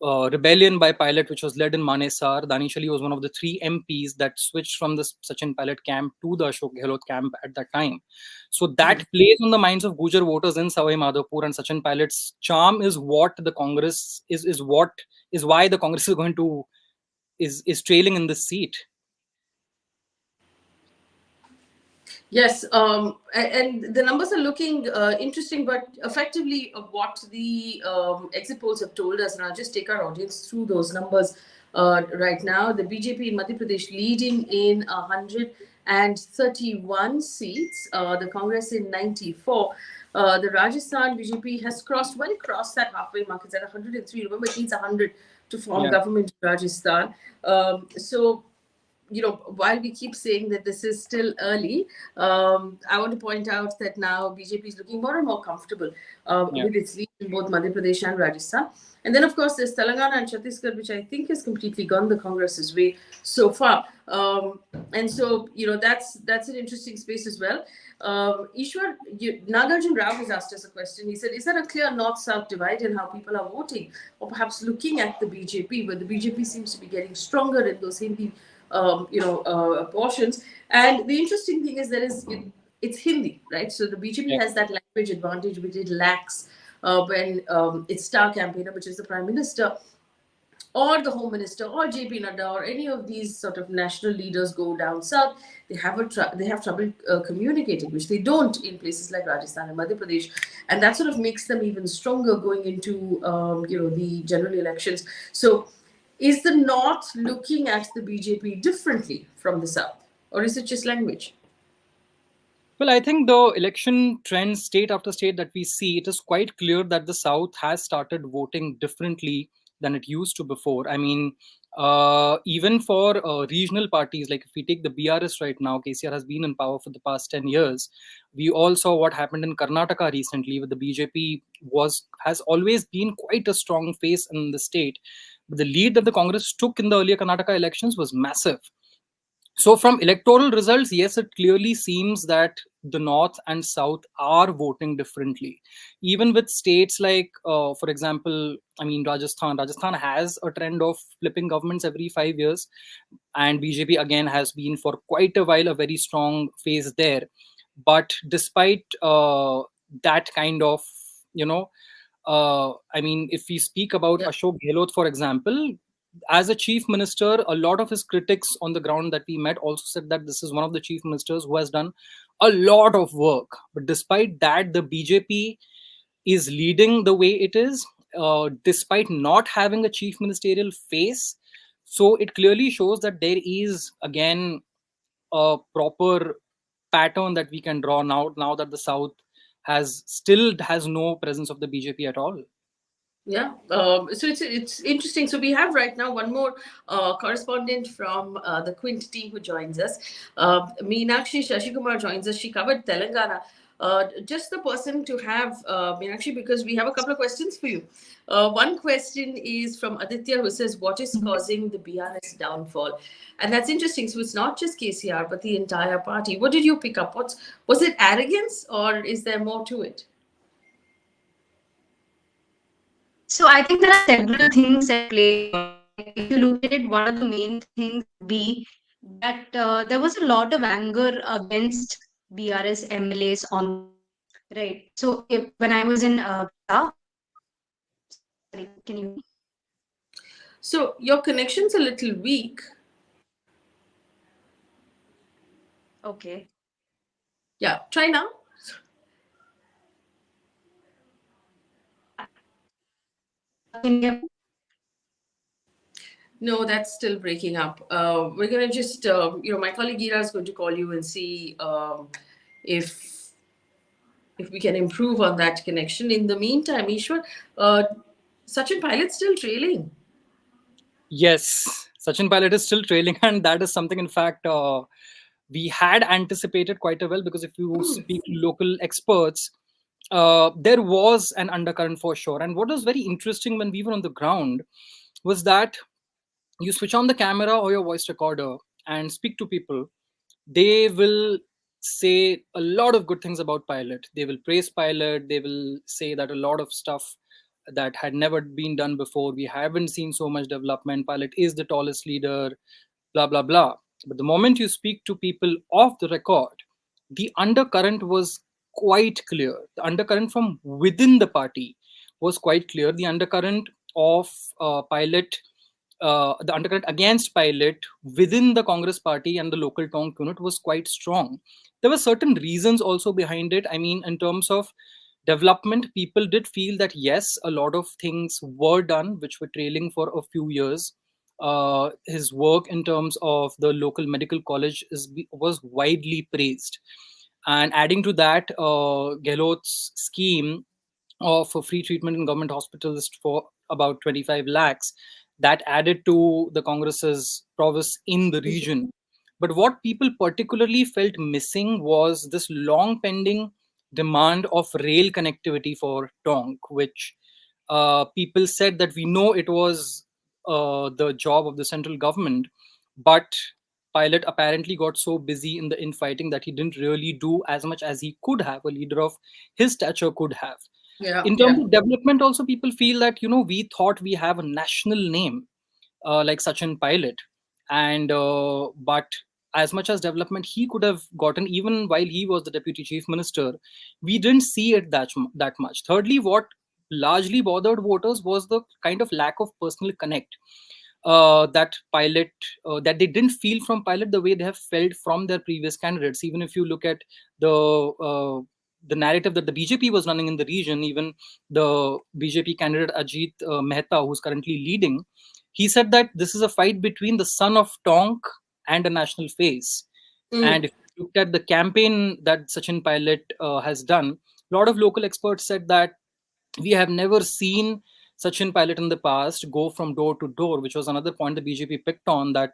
rebellion by Pilot, which was led in Manesar. Danish Ali was one of the three MPs that switched from the Sachin Pilot camp to the Ashok Gehlot camp at that time. So that plays on the minds of Gujar voters in Savai Madhopur, and Sachin Pilot's charm is what the Congress is why the Congress is going to is trailing in this seat. Yes, and the numbers are looking interesting, but effectively what the exit polls have told us, and I'll just take our audience through those numbers right now. The BJP in Madhya Pradesh leading in 131 seats, the Congress in 94. The Rajasthan BJP has crossed that halfway mark. It's at 103. Remember, it needs 100 to form government in Rajasthan. So, while we keep saying that this is still early, I want to point out that now BJP is looking more and more comfortable with its lead in both Madhya Pradesh and Rajasthan. And then, of course, there's Telangana and Chhattisgarh, which I think has completely gone the Congress's way so far. And so, that's an interesting space as well. Ishwar, Nagarjun Rao has asked us a question. He said, is there a clear north-south divide in how people are voting, or perhaps looking at the BJP, where the BJP seems to be getting stronger in those Hindi portions. And the interesting thing is it's Hindi, right? So the BJP Yeah. has that language advantage which it lacks when its star campaigner, which is the Prime Minister, or the Home Minister, or JP Nadda, or any of these sort of national leaders go down south, they have trouble communicating, which they don't in places like Rajasthan and Madhya Pradesh, and that sort of makes them even stronger going into the general elections. So, is the North looking at the BJP differently from the South, or is it just language? Well, I think the election trends state after state that we see, it is quite clear that the South has started voting differently than it used to before. I mean, even for regional parties, like if we take the BRS right now, KCR has been in power for the past 10 years. We all saw what happened in Karnataka recently, where the BJP has always been quite a strong face in the state. But the lead that the Congress took in the earlier Karnataka elections was massive. So, from electoral results, yes, it clearly seems that the North and South are voting differently. Even with states like, for example, I mean, Rajasthan. Rajasthan has a trend of flipping governments every 5 years, and BJP again has been for quite a while a very strong phase there. But despite that kind of, I mean, if we speak about Yeah. Ashok Gehlot, for example, as a chief minister, a lot of his critics on the ground that we met also said that this is one of the chief ministers who has done a lot of work. But despite that, the BJP is leading the way it is, despite not having a chief ministerial face. So it clearly shows that there is, again, a proper pattern that we can draw now that the South has no presence of the BJP at all. Yeah, so it's interesting. So we have right now one more correspondent from the Quint team who joins us. Meenakshi Shashikumar joins us. She covered Telangana. Just the person to have, Meenakshi, because we have a couple of questions for you. One question is from Aditya, who says, "What is causing the BRS downfall?" And that's interesting. So it's not just KCR, but the entire party. What did you pick up? Was it arrogance, or is there more to it? So I think there are several things at play here. Like if you look at it, one of the main things would be that there was a lot of anger against BRS MLAs on the ground, right? So when I was in Kerala, sorry, can you hear me? So your connection's a little weak. Okay. Yeah, try now. Can you hear me? No, that's still breaking up. We're going to just, my colleague Ira is going to call you and see if we can improve on that connection. In the meantime, Ishwar, Sachin Pilot's still trailing. Yes, Sachin Pilot is still trailing, and that is something, in fact, we had anticipated quite a well, because if you speak to local experts, there was an undercurrent for sure. And what was very interesting when we were on the ground was that you switch on the camera or your voice recorder and speak to people, they will say a lot of good things about Pilot. They will praise Pilot. They will say that a lot of stuff that had never been done before. We haven't seen so much development. Pilot is the tallest leader, blah, blah, blah. But the moment you speak to people off the record, the undercurrent was quite clear. The undercurrent from within the party was quite clear. The undercurrent of the undercurrent against Pilot within the Congress party and the local tonk unit was quite strong. There were certain reasons also behind it. I mean, in terms of development, people did feel that yes, a lot of things were done which were trailing for a few years. His work in terms of the local medical college was widely praised. And adding to that, Gehlot's scheme of free treatment in government hospitals for about 25 lakhs, that added to the Congress's prowess in the region. But what people particularly felt missing was this long pending demand of rail connectivity for Tonk, which people said that we know it was the job of the central government, but Pilot apparently got so busy in the infighting that he didn't really do as much as he could have, a leader of his stature could have. Yeah, In terms of development, also people feel that we thought we have a national name like Sachin Pilot, and but as much as development he could have gotten even while he was the deputy chief minister, we didn't see it that much. Thirdly, what largely bothered voters was the kind of lack of personal connect that pilot that they didn't feel from pilot the way they have felt from their previous candidates. Even if you look at the the narrative that the BJP was running in the region, even the BJP candidate Ajit Mehta, who's currently leading, he said that this is a fight between the son of Tonk and a national face. And if you looked at the campaign that Sachin Pilot has done, a lot of local experts said that we have never seen Sachin Pilot in the past go from door to door, which was another point the BJP picked on, that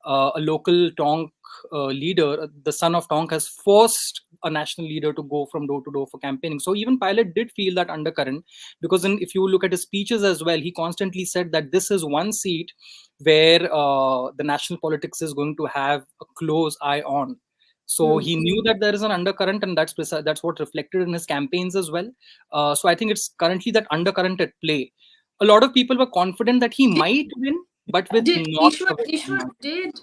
a local Tonk leader, the son of Tonk, has forced a national leader to go from door to door for campaigning. So even Pilot did feel that undercurrent, because if you look at his speeches as well, he constantly said that this is one seat where the national politics is going to have a close eye on. So he knew that there is an undercurrent, and that's what reflected in his campaigns as well. So I think it's currently that undercurrent at play. A lot of people were confident that he might win, but with Did not a very high Ishwar, margin. did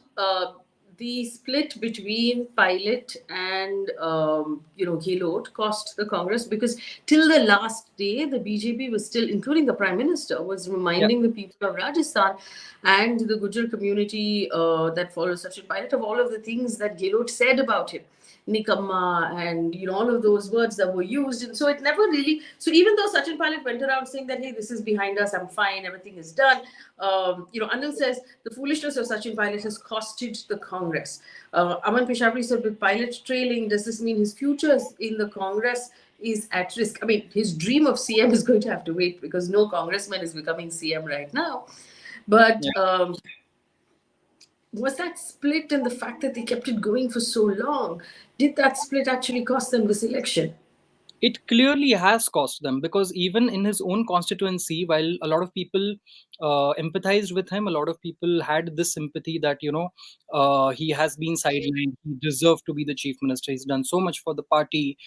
the split between Pilot and Gehlot cost the Congress? Because till the last day, the BJP was still, including the Prime Minister, was reminding the people of Rajasthan and the Gujar community that follows Sachin Pilot of all of the things that Gehlot said about him. Nikamma and all of those words that were used, and so it never really. So even though Sachin Pilot went around saying that, hey, this is behind us, I'm fine, everything is done. Anil says the foolishness of Sachin Pilot has costed the Congress. Aman Peshapri said, with Pilot trailing, does this mean his future in the Congress is at risk? I mean, his dream of CM is going to have to wait, because no congressman is becoming CM right now. But was that split, and the fact that they kept it going for so long, did that split actually cost them this election? It clearly has cost them, because even in his own constituency, while a lot of people empathized with him, a lot of people had this sympathy that he has been sidelined, he deserved to be the chief minister, he's done so much for the party,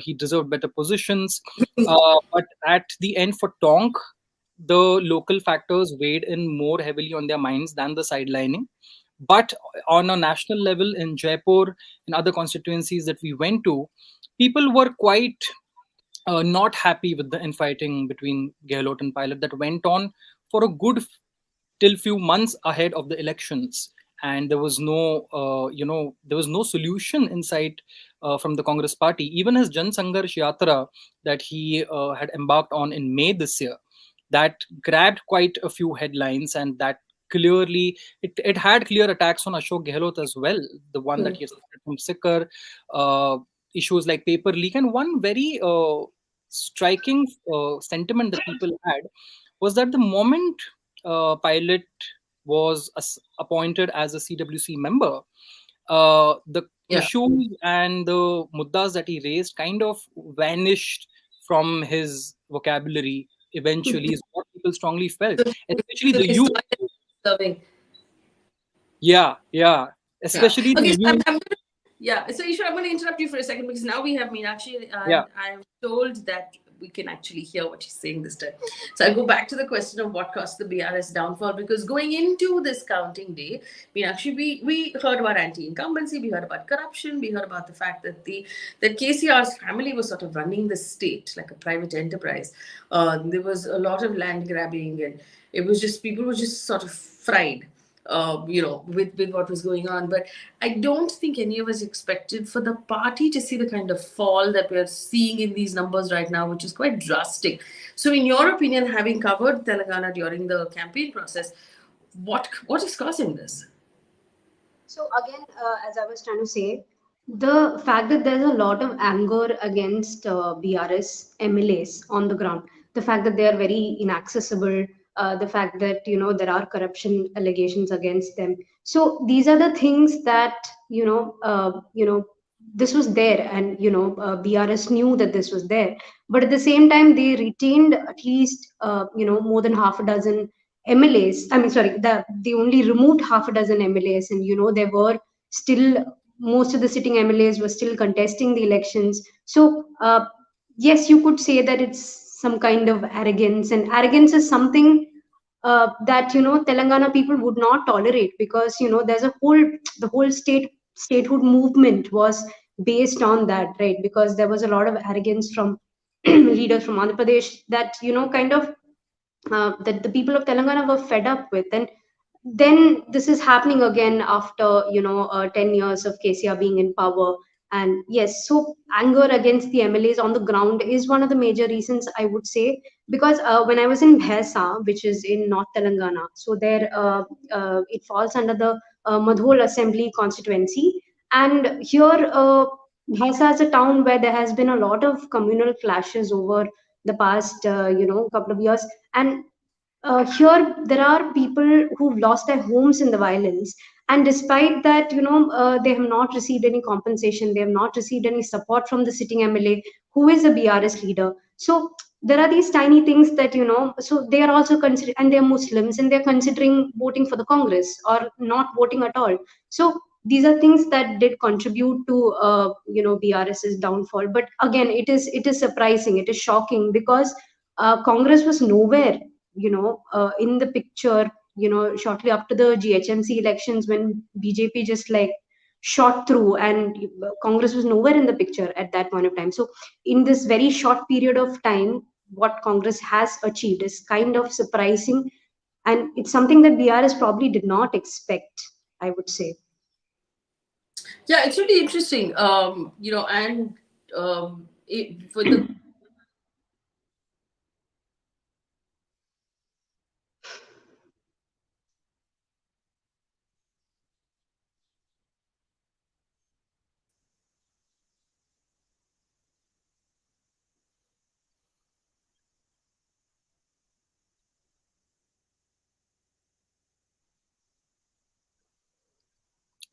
he deserved better positions. But at the end, for Tonk, the local factors weighed in more heavily on their minds than the sidelining. But on a national level, in Jaipur, in other constituencies that we went to, people were quite not happy with the infighting between Gehlot and Pilot that went on for a good till few months ahead of the elections, and there was no solution in sight from the Congress party. Even his Jan Sangharsh Yatra that he had embarked on in May this year, that grabbed quite a few headlines, and that clearly it had clear attacks on Ashok Gehlot as well. The one that he had started from Sikar, issues like paper leak, and one very striking sentiment that people had was that the moment Pilot was appointed as a CWC member, the issues and the muddas that he raised kind of vanished from his vocabulary eventually, is what people strongly felt, especially the youth. Especially the youth. So Ishwar, I'm going to interrupt you for a second, because now we have Meenakshi, and I'm told that we can actually hear what she's saying this time. So I'll go back to the question of what caused the BRS downfall, because going into this counting day, Meenakshi, we heard about anti-incumbency, we heard about corruption, we heard about the fact that that KCR's family was sort of running the state like a private enterprise. There was a lot of land grabbing, and it was just, people were just sort of fried. With what was going on. But I don't think any of us expected for the party to see the kind of fall that we're seeing in these numbers right now, which is quite drastic. So in your opinion, having covered Telangana during the campaign process, what is causing this? So again, as I was trying to say, the fact that there's a lot of anger against BRS MLAs on the ground, the fact that they are very inaccessible, the fact that there are corruption allegations against them. So these are the things that this was there, and BRS knew that this was there, but at the same time they retained at least more than half a dozen MLAs. I mean, sorry, they only removed half a dozen MLAs, and there were still, most of the sitting MLAs were still contesting the elections. So yes, you could say that it's some kind of arrogance, and arrogance is something that Telangana people would not tolerate, because there's the whole statehood movement was based on that, right? Because there was a lot of arrogance from leaders from Andhra Pradesh, that kind of that the people of Telangana were fed up with. And then this is happening again after 10 years of KCR being in power. And yes, so anger against the MLAs on the ground is one of the major reasons, I would say. Because when I was in Bhaisa, which is in North Telangana, so there it falls under the Madhol Assembly constituency. And here, Bhaisa is a town where there has been a lot of communal clashes over the past couple of years. And here there are people who've lost their homes in the violence, and despite that, they have not received any compensation, they have not received any support from the sitting MLA, who is a BRS leader. So there are these tiny things that, so they are also consider, and they're Muslims, and they're considering voting for the Congress or not voting at all. So these are things that did contribute to BRS's downfall. But again, it is surprising, it is shocking, because Congress was nowhere in the picture, shortly after the GHMC elections, when BJP just like shot through, and Congress was nowhere in the picture at that point of time. So in this very short period of time, what Congress has achieved is kind of surprising, and it's something that BRS probably did not expect, I would say. Yeah, it's really interesting. And for the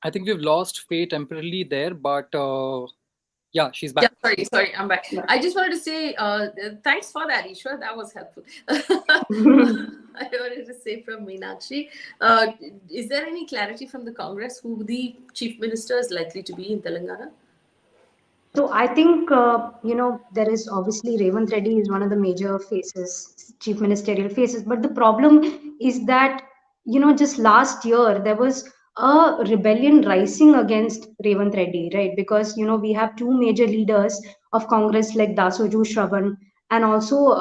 I think we've lost Faye temporarily there, but yeah, she's Yeah, back. sorry, I'm back. I just wanted to say thanks for that, Ishwar. That was helpful. I wanted to say from Meenakshi, is there any clarity from the Congress who the chief minister is likely to be in Telangana? So I think there is obviously Revant Reddy is one of the major faces, chief ministerial faces. But the problem is that just last year there was a rebellion rising against Revant Reddy, right? Because we have two major leaders of Congress like Dasoju Shravan, and also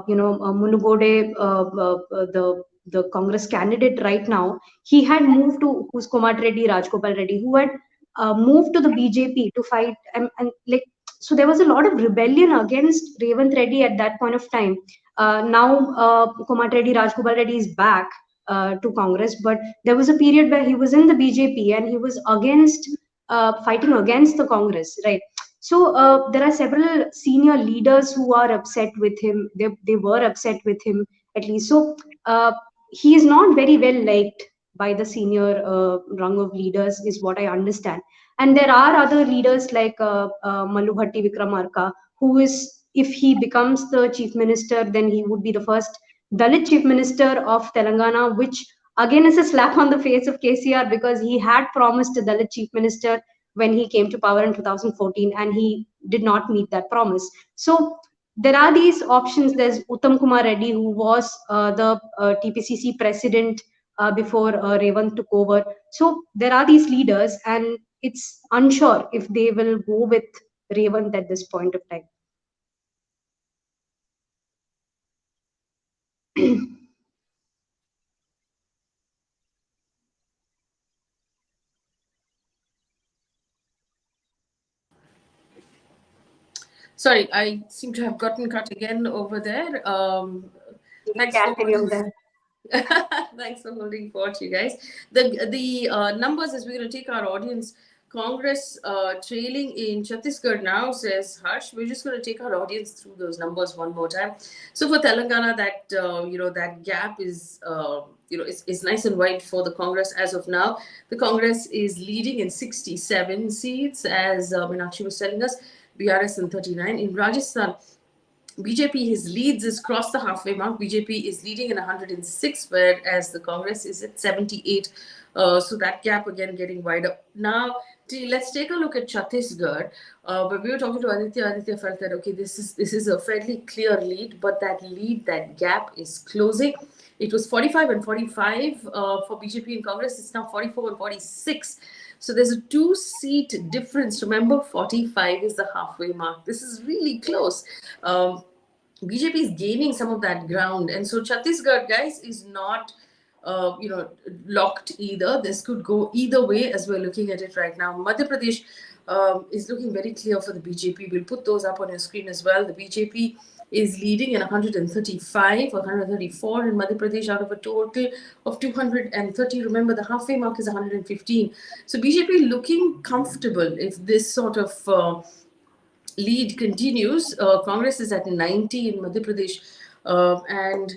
Munugode, the Congress candidate right now. He had moved to, who's Komat Reddy, Rajgopal Reddy, who had moved to the BJP to fight, and like, so there was a lot of rebellion against Revant Reddy at that point of time. Now Komat Reddy, Rajgopal Reddy is back to Congress, but there was a period where he was in the BJP and he was against fighting against the Congress, right? So there are several senior leaders who are upset with him. They were upset with him, at least. So he is not very well liked by the senior rung of leaders, is what I understand. And there are other leaders like Mallu Bhatti Vikramarka, who is, if he becomes the chief minister, then he would be the first Dalit chief minister of Telangana, which again is a slap on the face of KCR, because he had promised a Dalit chief minister when he came to power in 2014, and he did not meet that promise. So there are these options. There's Uttam Kumar Reddy, who was the TPCC president before Revant took over. So there are these leaders, and it's unsure if they will go with Revant at this point of time. Sorry, I seem to have gotten cut again over there. Thanks for thanks for holding fort, you guys. The numbers, as we're going to take our audience. Congress trailing in Chhattisgarh now, says Harsh. We're just going to take our audience through those numbers one more time. So for Telangana, that that gap is is nice and wide for the Congress as of now. The Congress is leading in 67 seats, as Meenakshi was telling us. BRS in 39. In Rajasthan, BJP, his leads is crossed the halfway mark. BJP is leading in 106, whereas the Congress is at 78. So that gap again getting wider. Now, let's take a look at Chhattisgarh. But we were talking to Aditya. Aditya felt that okay, this is a fairly clear lead, but that gap is closing. It was 45 and 45 for BJP in Congress. It's now 44 and 46. So there's a 2-seat difference. Remember, 45 is the halfway mark. This is really close. BJP is gaining some of that ground. And so Chhattisgarh, guys, is not locked either. This could go either way as we're looking at it right now. Madhya Pradesh is looking very clear for the BJP. We'll put those up on your screen as well. The BJP is leading in 135 or 134 in Madhya Pradesh out of a total of 230. Remember, the halfway mark is 115. So BJP looking comfortable if this sort of lead continues. Congress is at 90 in Madhya Pradesh. And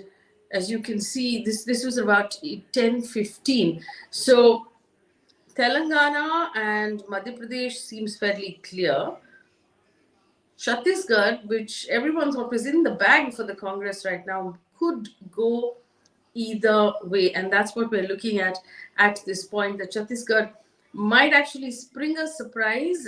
as you can see, this was about 10-15. So Telangana and Madhya Pradesh seems fairly clear. Chhattisgarh, which everyone thought was in the bag for the Congress right now, could go either way. And that's what we're looking at this point. The Chhattisgarh might actually spring a surprise.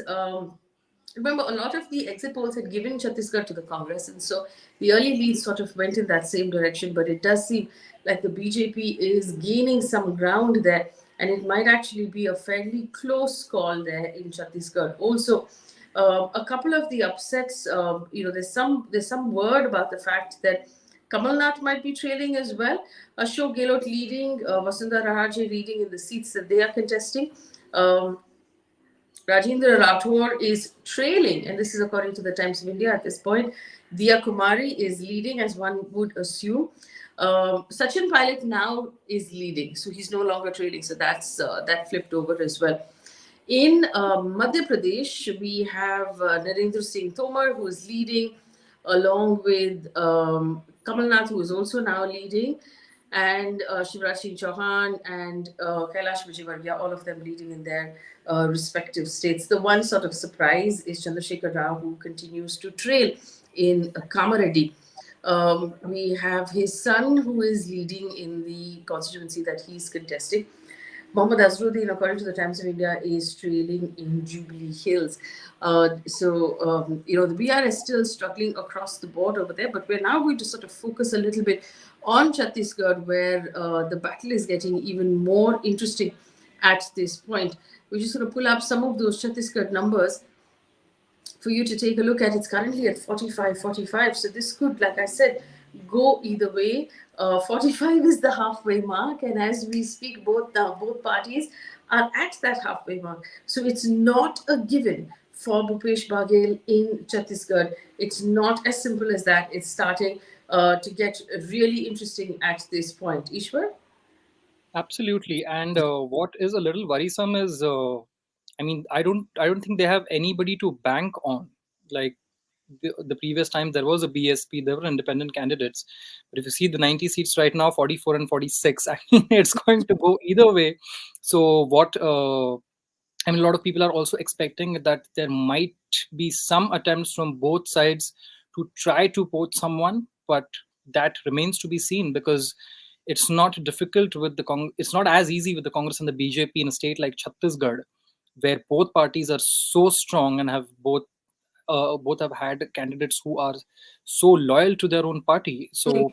Remember, a lot of the exit polls had given Chhattisgarh to the Congress, and so the early leads sort of went in that same direction. But it does seem like the BJP is gaining some ground there, and it might actually be a fairly close call there in Chhattisgarh. Also, a couple of the upsets, there's some word about the fact that Kamal Nath might be trailing as well. Ashok Gehlot leading, Vasundhara Raje leading in the seats that they are contesting. Rajendra Rathore is trailing, and this is according to the Times of India at this point. Diya Kumari is leading, as one would assume. Sachin Pilot now is leading, so he's no longer trailing. So that flipped over as well. In Madhya Pradesh, we have Narendra Singh Tomar, who is leading, along with Kamal Nath, who is also now leading, and Shivraj Singh Chauhan and Kailash Vijayvargiya, all of them leading in their respective states. The one sort of surprise is Chandrasekhar Rao, who continues to trail in Kamareddy. We have his son, who is leading in the constituency that he's contesting. Mohammad Azruddin, according to the Times of India, is trailing in Jubilee Hills. The BR is still struggling across the board over there, but we're now going to sort of focus a little bit on Chhattisgarh, where the battle is getting even more interesting at this point. We're just going to pull up some of those Chhattisgarh numbers for you to take a look at. It's currently at 45. So this could, like I said, go either way. 45 is the halfway mark, and as we speak, both parties are at that halfway mark. So it's not a given for Bhupesh Baghel in Chhattisgarh. It's not as simple as that. It's starting to get really interesting at this point. Ishwar? Absolutely. And what is a little worrisome is, I don't think they have anybody to bank on. Like the previous time, there was a BSP, there were independent candidates. But if you see the 90 seats right now, 44 and 46, I mean, it's going to go either way. So a lot of people are also expecting that there might be some attempts from both sides to try to poach someone, but that remains to be seen, because it's not difficult with it's not as easy with the Congress and the BJP in a state like Chhattisgarh, where both parties are so strong and have both have had candidates who are so loyal to their own party. So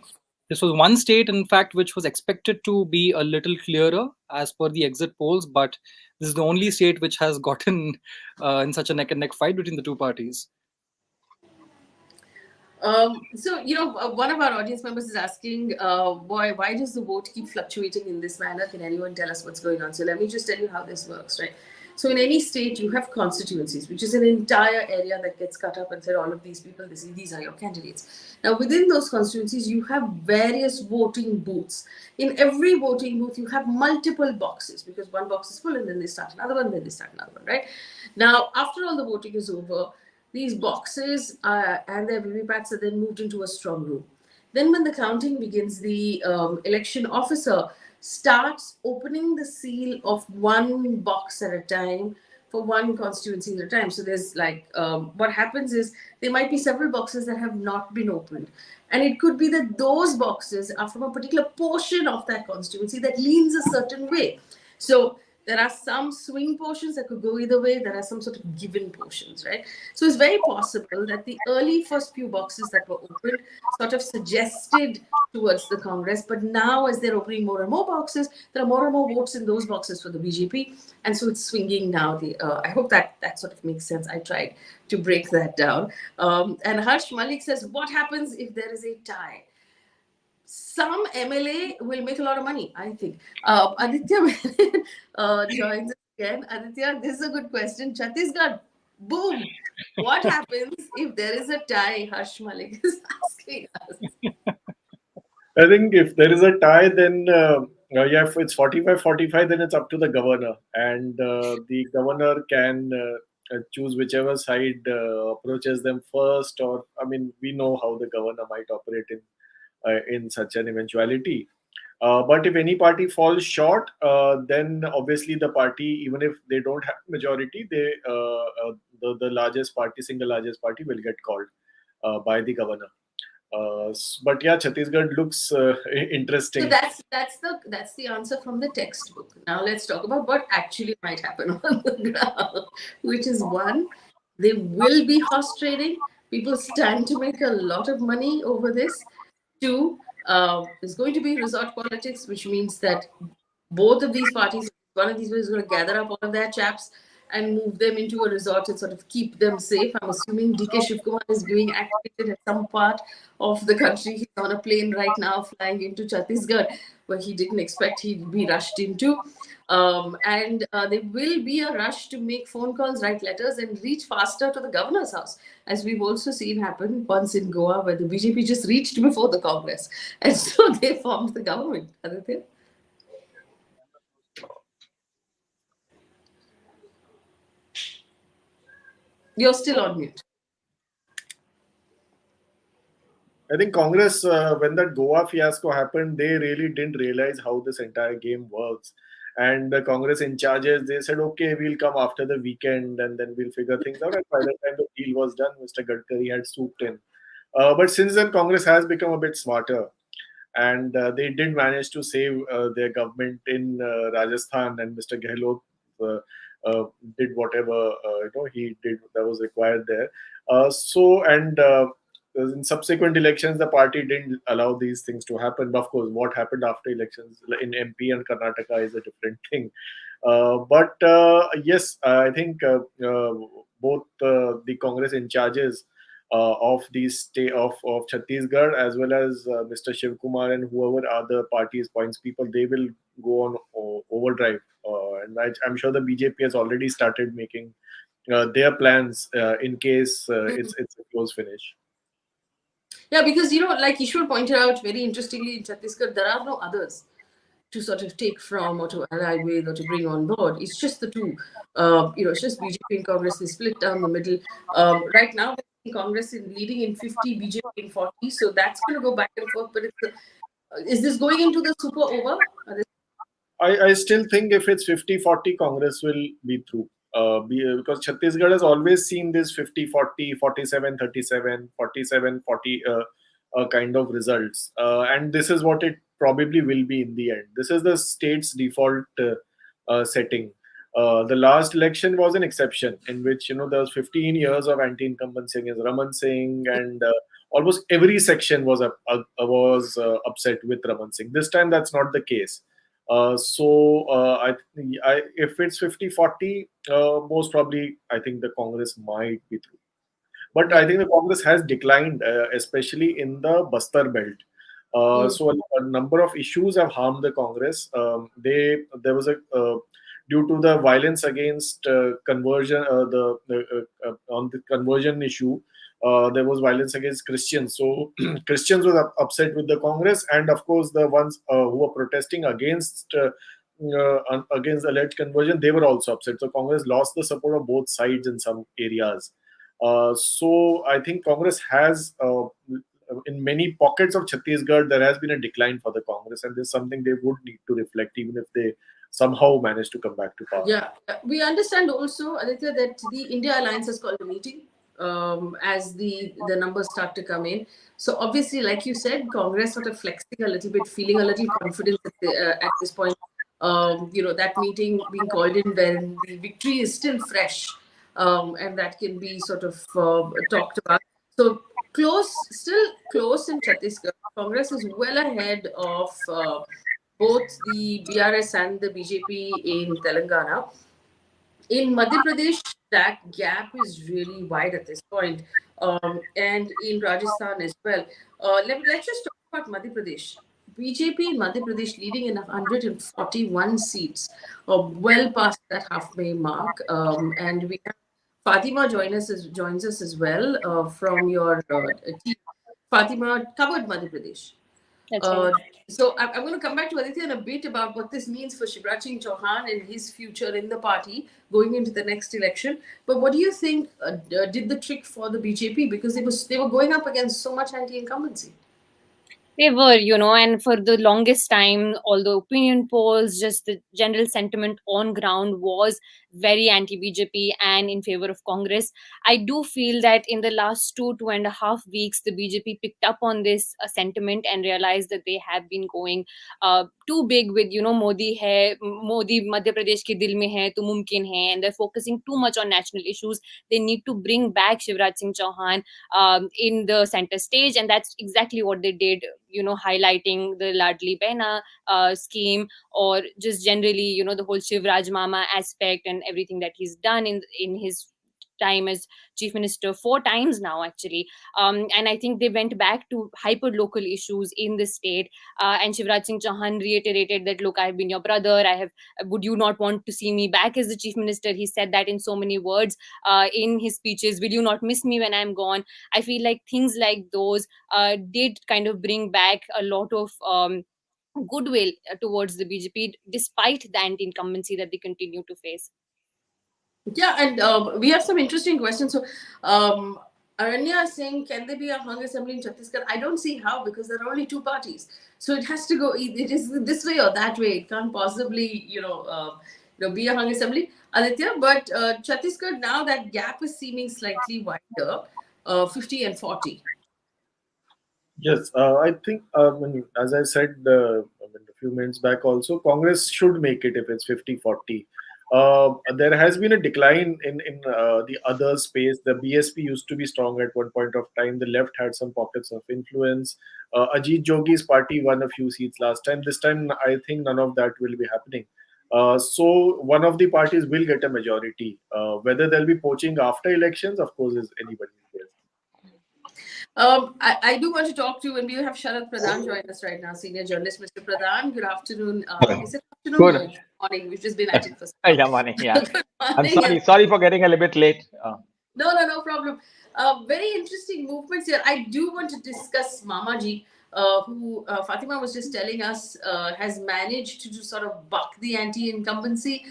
this was one state, in fact, which was expected to be a little clearer as per the exit polls, but this is the only state which has gotten in such a neck-and-neck fight between the two parties. One of our audience members is asking, why does the vote keep fluctuating in this manner? Can anyone tell us what's going on? So let me just tell you how this works, right? So in any state, you have constituencies, which is an entire area that gets cut up and said, all of these people, these are your candidates. Now, within those constituencies, you have various voting booths. In every voting booth, you have multiple boxes, because one box is full and then they start another one, then they start another one, right? Now, after all the voting is over, these boxes and their VVPATs are then moved into a strong room. Then when the counting begins, the election officer starts opening the seal of one box at a time for one constituency at a time. So there's what happens is there might be several boxes that have not been opened. And it could be that those boxes are from a particular portion of that constituency that leans a certain way. So There are some swing portions that could go either way. There are some sort of given portions, right? So it's very possible that the early first few boxes that were opened sort of suggested towards the Congress. But now, as they're opening more and more boxes, there are more and more votes in those boxes for the BJP. And so it's swinging now. I hope that sort of makes sense. I tried to break that down. And Harsh Malik says, what happens if there is a tie? Some MLA will make a lot of money, I think. Aditya joins us again. Aditya, this is a good question. Chhattisgarh, boom. What happens if there is a tie? Harsh Malik is asking us. I think if there is a tie, then yeah, if it's 45-45, then it's up to the governor, and the governor can choose whichever side approaches them first. Or I mean, we know how the governor might operate in such an eventuality. But if any party falls short, then obviously the party, even if they don't have majority, the largest party, single largest party, will get called by the governor. But yeah, Chhattisgarh looks interesting. So that's the answer from the textbook. Now let's talk about what actually might happen on the ground, which is one, there will be horse trading. People stand to make a lot of money over this. Two, there's going to be resort politics, which means that both of these parties, one of these is going to gather up all of their chaps and move them into a resort and sort of keep them safe. I'm assuming DK Shivkumar is being activated at some part of the country. He's on a plane right now flying into Chhattisgarh, where he didn't expect he'd be rushed into. And there will be a rush to make phone calls, write letters, and reach faster to the governor's house, as we've also seen happen once in Goa, where the BJP just reached before the Congress. And so they formed the government. Aditya? You're still on mute. I think Congress, when that Goa fiasco happened, they really didn't realize how this entire game works. And the Congress in charges, they said, okay, we'll come after the weekend and then we'll figure things out. And by the time the deal was done, Mr. Gadkari had swooped in. But since then, Congress has become a bit smarter. And they did manage to save their government in Rajasthan, and Mr. Gehlot did whatever he did that was required there. In subsequent elections, the party didn't allow these things to happen. But of course, what happened after elections in MP and Karnataka is a different thing. But yes, I think both the Congress in charges of the state of Chhattisgarh, as well as Mr. Shivkumar and whoever other parties points people, they will go on overdrive. And I'm sure the BJP has already started making their plans in case it's a close finish. Yeah, because, like Ishwar pointed out very interestingly, in Chhattisgarh, there are no others to sort of take from or to ally with or to bring on board. It's just the two. It's just BJP and Congress. They split down the middle. Right now, Congress is leading in 50, BJP in 40. So that's going to go back and forth. But is this going into the super over? I still think if it's 50-40, Congress will be through. Because Chhattisgarh has always seen this 50-40, 47-37, 47-40 kind of results. And this is what it probably will be in the end. This is the state's default setting. The last election was an exception in which, there was 15 years of anti-incumbency against Raman Singh, and almost every section was upset with Raman Singh. This time, that's not the case. If it's 50-40, most probably, I think the Congress might be through. But I think the Congress has declined, especially in the Bastar belt. So a number of issues have harmed the Congress. There was due to the violence against conversion, on the conversion issue, there was violence against Christians. So Christians were upset with the Congress, and of course the ones who were protesting against alleged conversion, they were also upset. So Congress lost the support of both sides in some areas. So I think Congress has, in many pockets of Chhattisgarh, there has been a decline for the Congress, and this is something they would need to reflect, even if they somehow manage to come back to power. Yeah, we understand also, Aditya, that the India Alliance has called a meeting as the numbers start to come in. So obviously, like you said, Congress sort of flexing a little bit, feeling a little confident at this point. that meeting being called in when the victory is still fresh, and that can be sort of talked about. So still close in Chhattisgarh. Congress is well ahead of both the BRS and the BJP in Telangana. In Madhya Pradesh, that gap is really wide at this point, and in Rajasthan as well. Let's just talk about Madhya Pradesh. BJP in Madhya Pradesh leading in 141 seats, well past that halfway mark. And we have Fatima joins us as well from your team. Fatima covered Madhya Pradesh. That's right. Uh, so I'm going to come back to Aditya in a bit about what this means for Shivraj Singh Chauhan and his future in the party going into the next election. But what do you think did the trick for the BJP, because they were going up against so much anti-incumbency? They were, and for the longest time, all the opinion polls, just the general sentiment on ground was very anti-BJP and in favor of Congress. I do feel that in the last 2.5 weeks, the BJP picked up on this sentiment and realized that they have been going too big with, Modi Madhya Pradesh ke dil mein hai, to mumkin hai, and they're focusing too much on national issues. They need to bring back Shivraj Singh Chauhan in the center stage, and that's exactly what they did, highlighting the Ladli Behna scheme, or just generally, the whole Shivraj Mama aspect and everything that he's done in his time as chief minister 4 times now, actually. And I think they went back to hyper local issues in the state, and Shivraj Singh Chauhan reiterated that, look, I've been your brother, would you not want to see me back as the chief minister? He said that in so many words in his speeches. Will you not miss me when I'm gone? I feel like things like those did kind of bring back a lot of goodwill towards the BJP, despite the anti-incumbency that they continue to face. Yeah, and we have some interesting questions. So, Aranya is saying, can there be a hung assembly in Chhattisgarh? I don't see how, because there are only two parties. So it has to go. It is this way or that way. It can't possibly, be a hung assembly, Aditya. But Chhattisgarh, now that gap is seeming slightly wider, 50 and 40. Yes, I think as I said a few minutes back also, Congress should make it if it's 50-40. There has been a decline in the other space. The BSP used to be strong at one point of time. The left had some pockets of influence. Ajit Jogi's party won a few seats last time. This time, I think none of that will be happening. So one of the parties will get a majority. Whether they'll be poaching after elections, of course, is anybody's guess. I do want to talk to you, and we have Sharad Pradhan join us right now, senior journalist. Mr. Pradhan, good afternoon. Is it afternoon? Good. No, morning. We've just been at it for Yeah, morning. Yeah. Good I'm morning. sorry for getting a little bit late. No problem. Very interesting movements here. I do want to discuss Mamaji, who Fatima was just telling us has managed to sort of buck the anti-incumbency,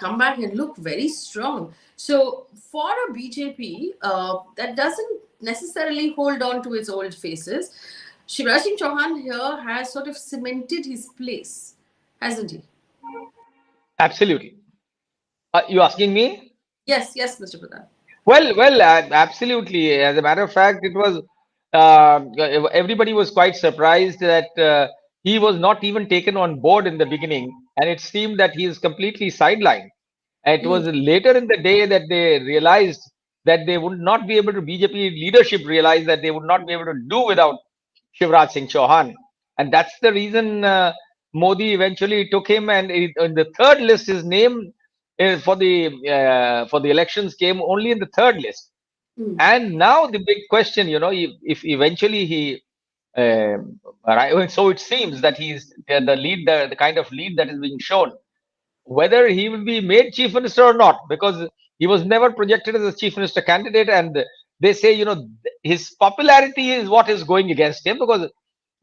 come back and look very strong. So for a BJP that doesn't necessarily hold on to its old faces, Shivraj Singh Chauhan here has sort of cemented his place, hasn't he? Absolutely. You asking me? Yes, Mr. Pradhan. Well, absolutely. As a matter of fact, it was everybody was quite surprised that he was not even taken on board in the beginning, and it seemed that he is completely sidelined. It was later in the day that they realized that they would not be able to. BJP leadership realized that they would not be able to do without Shivraj Singh Chauhan, and that's the reason Modi eventually took him. And in the third list, his name for the elections came only in the third list. And now the big question, if eventually he, so it seems that he's the lead, the kind of lead that is being shown, whether he will be made chief minister or not, because he was never projected as a chief minister candidate, and they say his popularity is what is going against him, because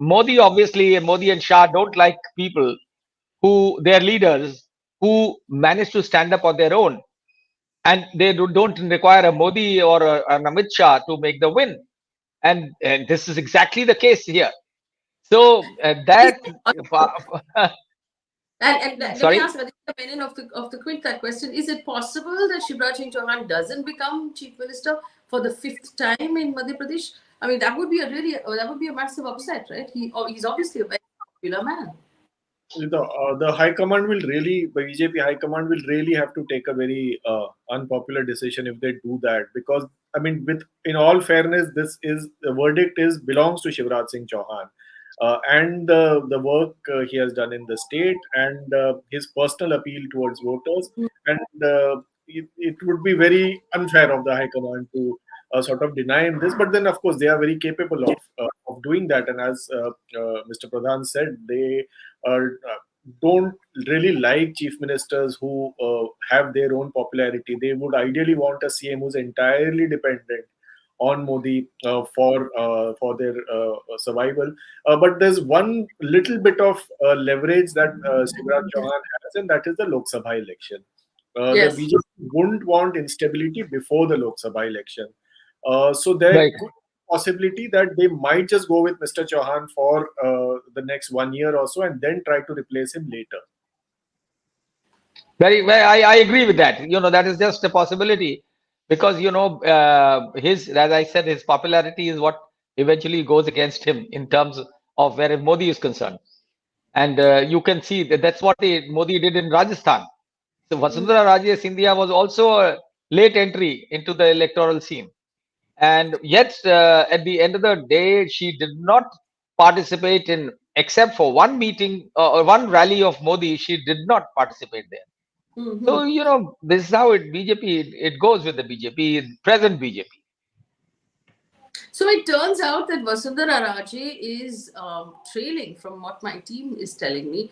Modi and Shah don't like people who their leaders who manage to stand up on their own, and they don't require a Modi or an Amit Shah to make the win, and this is exactly the case here. So that And let me sorry. ask the opinion of the Quint that question. Is it possible that Shivraj Singh Chauhan doesn't become chief minister for the 5th time in Madhya Pradesh? I mean, that would be a massive upset, right? He's obviously a very popular man. the high command will really, the BJP high command will really have to take a very unpopular decision if they do that, because I mean, with in all fairness, this is the verdict is belongs to Shivraj Singh Chauhan, and the work he has done in the state, and his personal appeal towards voters, and it would be very unfair of the high command to sort of deny him this. But then, of course, they are very capable of doing that, and as Mr. Pradhan said, they don't really like chief ministers who have their own popularity. They would ideally want a CM who's entirely dependent on Modi for their survival. But there's one little bit of leverage that Shivraj Chauhan has, and that is the Lok Sabha election. The Yes. BJP wouldn't want instability before the Lok Sabha election. So there Right. could be a possibility that they might just go with Mr. Chauhan for the next 1 year or so, and then try to replace him later. Very well, I agree with that. That is just a possibility, because as I said, his popularity is what eventually goes against him in terms of where Modi is concerned. And you can see that that's what Modi did in Rajasthan. So Vasundhara Raje Scindia was also a late entry into the electoral scene. And yet, at the end of the day, she did not participate in, except for one meeting or one rally of Modi, she did not participate there. So, this is how BJP, it goes with the BJP, present BJP. So it turns out that Vasundhara Raje is trailing from what my team is telling me.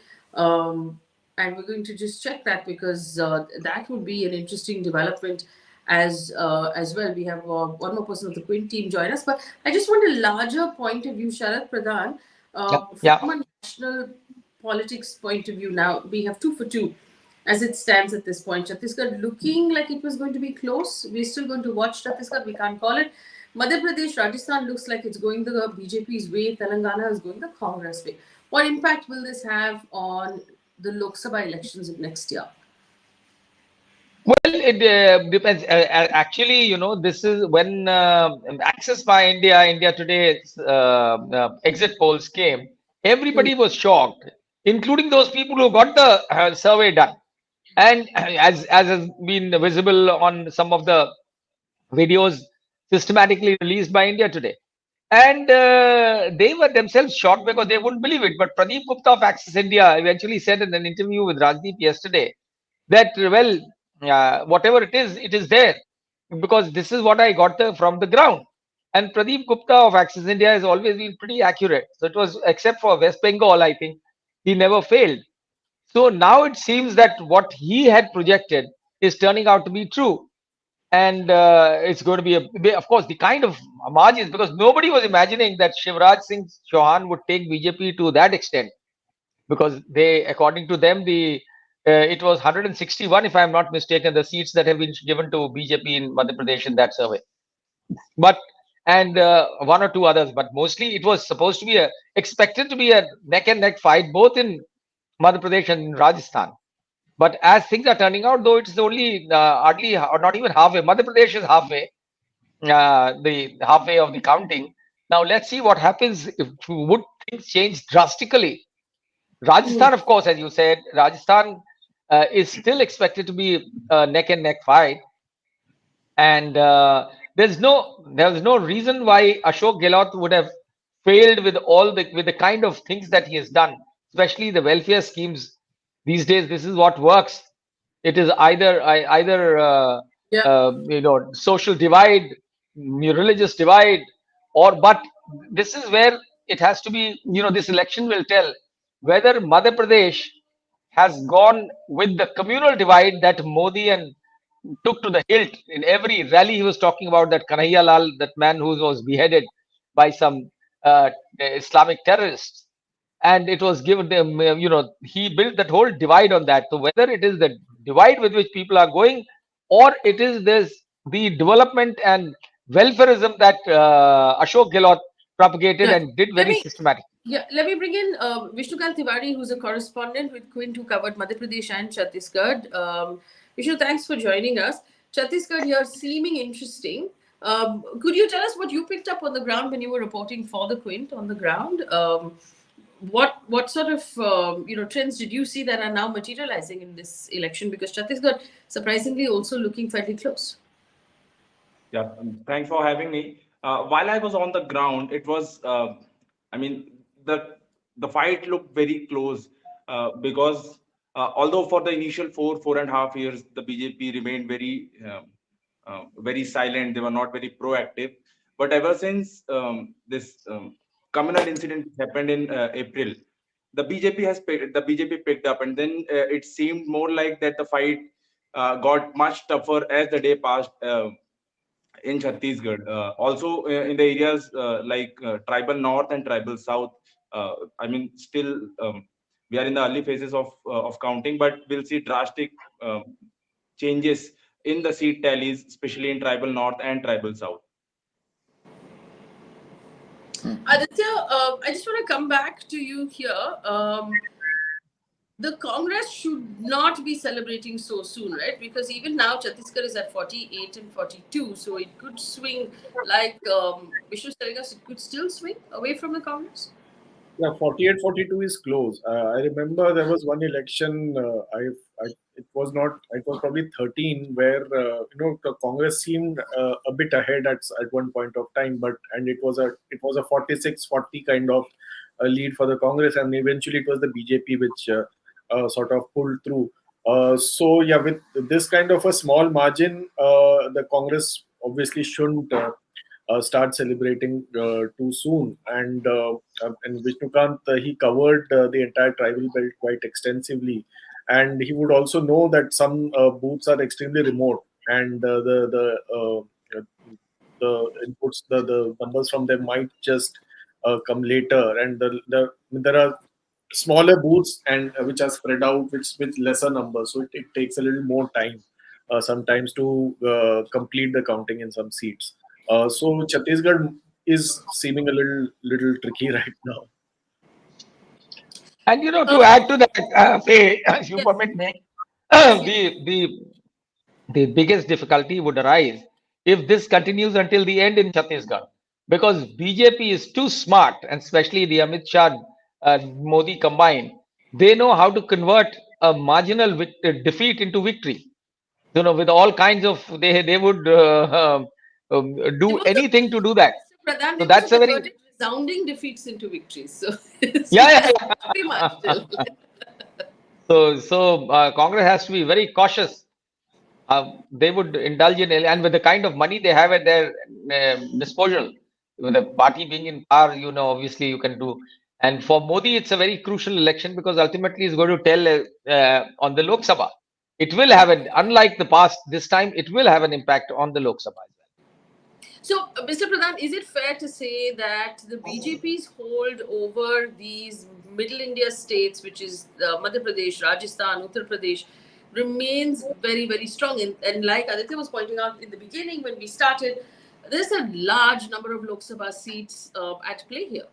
And we're going to just check that, because that would be an interesting development as well. We have one more person of the Quint team join us. But I just want a larger point of view, Sharad Pradhan, Yeah. from a national politics point of view. Now, we have 2 for 2 as it stands at this point. Chhattisgarh looking like it was going to be close. We're still going to watch Chhattisgarh. We can't call it. Madhya Pradesh, Rajasthan looks like it's going the BJP's way. Telangana is going the Congress way. What impact will this have on the Lok Sabha elections of next year? Well, it depends. Actually, this is when Access by India Today's exit polls came. Everybody was shocked, including those people who got the survey done. And as has been visible on some of the videos systematically released by India Today. And they were themselves shocked because they wouldn't believe it. But Pradeep Gupta of Access India eventually said in an interview with Rajdeep yesterday that, well, whatever it is there, because this is what I got from the ground. And Pradeep Gupta of Access India has always been pretty accurate. So it was, except for West Bengal, I think, he never failed. So now it seems that what he had projected is turning out to be true. And it's going to be of course, the kind of margins, because nobody was imagining that Shivraj Singh Chauhan would take BJP to that extent, because they, according to them, it was 161, if I'm not mistaken, the seats that have been given to BJP in Madhya Pradesh in that survey. But and one or two others, but mostly it was supposed to be expected to be a neck and neck fight both in Madhya Pradesh and Rajasthan. But as things are turning out, though, it's only hardly or not even halfway. Madhya Pradesh is halfway, the halfway of the counting. Now let's see what happens if would things change drastically. Rajasthan, of course, as you said, Rajasthan is still expected to be a neck and neck fight, and there's no reason why Ashok Gehlot would have failed with the kind of things that he has done, especially the welfare schemes. These days, this is what works. It is either social divide, religious divide, but this is where it has to be. This election will tell whether Madhya Pradesh has gone with the communal divide that Modi and took to the hilt. In every rally he was talking about that Kanhaiya Lal, that man who was beheaded by some Islamic terrorists, and it was given them, he built that whole divide on that. So whether it is the divide with which people are going, or it is the development and welfareism that Ashok Gehlot propagated and did very systematic. Yeah, let me bring in Vishnukant Tiwari, who's a correspondent with Quint, who covered Madhya Pradesh and Chhattisgarh. Vishnu, thanks for joining us. Chhattisgarh here seeming interesting. Could you tell us what you picked up on the ground when you were reporting for the Quint on the ground? what sort of trends did you see that are now materializing in this election? Because Chhattisgarh surprisingly also looking fairly close. Yeah, thanks for having me. While I was on the ground, it was, I mean, the fight looked very close because although for the initial 4.5 years, the BJP remained very silent. They were not very proactive. But ever since this communal incident happened in April, the BJP picked up, and then it seemed more like that the fight got much tougher as the day passed. In Chhattisgarh. Also, in the areas like Tribal North and Tribal South, still we are in the early phases of counting, but we'll see drastic changes in the seat tallies, especially in Tribal North and Tribal South. Aditya, I just want to come back to you here. The Congress should not be celebrating so soon, right? Because even now, Chhattisgarh is at 48 and 42, so it could swing, like Vishnu is telling us, it could still swing away from the Congress. Yeah, 48-42 is close. I remember there was one election. It was not. It was probably 13, where the Congress seemed a bit ahead at one point of time, and it was a 46-40 kind of lead for the Congress, and eventually it was the BJP which sort of pulled through. So yeah, with this kind of a small margin, the Congress obviously shouldn't start celebrating too soon. And Vishnukant, he covered the entire tribal belt quite extensively, and he would also know that some booths are extremely remote, and the inputs, the numbers from them might just come later, and there are smaller booths and which are spread out with lesser numbers, so it takes a little more time sometimes to complete the counting in some seats. So Chhattisgarh is seeming a little tricky right now. And to add to that, Faye, if you Yes, permit me, yes, yes. the biggest difficulty would arise if this continues until the end in Chhattisgarh, because BJP is too smart, and especially the Amit Shah Modi combined, they know how to convert a marginal defeat into victory. With all kinds of they would They do must have, anything to do that. Mr. Pradhan, So they must that's have a very converted resounding defeats into victories. So it's yeah, pretty much still. yeah. So Congress has to be very cautious. They would indulge in, and with the kind of money they have at their disposal, with the party being in power, obviously you can do. And for Modi, it's a very crucial election because ultimately he's going to tell on the Lok Sabha. It will have unlike the past, this time it will have an impact on the Lok Sabha as well. So, Mr. Pradhan, is it fair to say that the BJP's hold over these middle India states, which is Madhya Pradesh, Rajasthan, Uttar Pradesh, remains very, very strong? And like Aditya was pointing out in the beginning when we started, there's a large number of Lok Sabha seats at play here.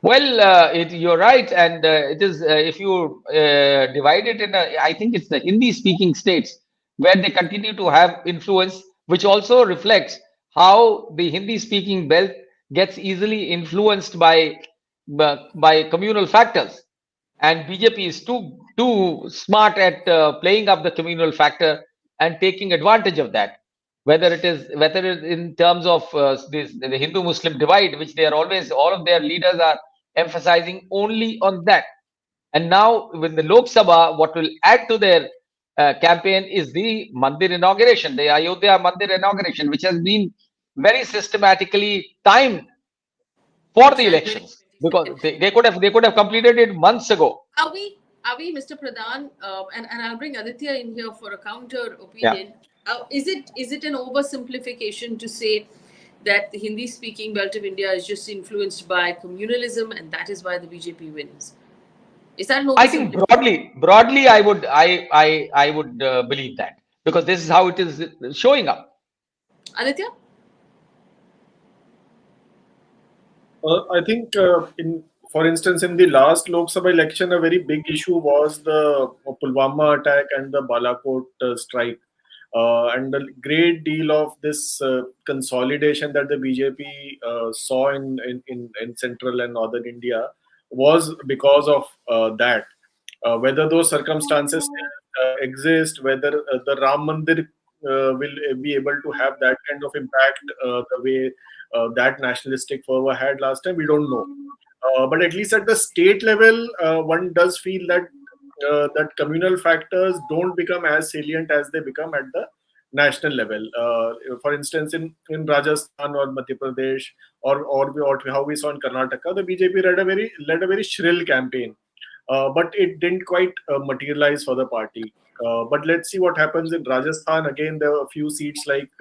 Well, you're right, and it is if you divide it I think it's the Hindi-speaking states where they continue to have influence, which also reflects how the Hindi-speaking belt gets easily influenced by communal factors, and BJP is too smart at playing up the communal factor and taking advantage of that. Whether it is in terms of the Hindu-Muslim divide, which they are always all of their leaders are emphasizing only on that. And now, with the Lok Sabha, what will add to their campaign is the Mandir inauguration, the Ayodhya Mandir inauguration, which has been very systematically timed for For the January elections, 22nd. because they could have completed it months ago. Are we, Mr. Pradhan, and I'll bring Aditya in here for a counter Yeah. opinion. Is it an oversimplification to say that the Hindi-speaking belt of India is just influenced by communalism, and that is why the BJP wins? Is that an I think oversimplification? broadly, I would believe that, because this is how it is showing up. Aditya? I think, for instance, in the last Lok Sabha election, a very big issue was the Pulwama attack and the Balakot strike. And a great deal of this consolidation that the BJP saw in central and northern India was because of that. Whether those circumstances still exist, whether the Ram Mandir will be able to have that kind of impact the way that nationalistic fervor had last time, we don't know. But at least at the state level, one does feel that that communal factors don't become as salient as they become at the national level. For instance, in Rajasthan or Madhya Pradesh, or how we saw in Karnataka, the BJP led a very shrill campaign, but it didn't quite materialize for the party. But let's see what happens in Rajasthan. Again, there are a few seats like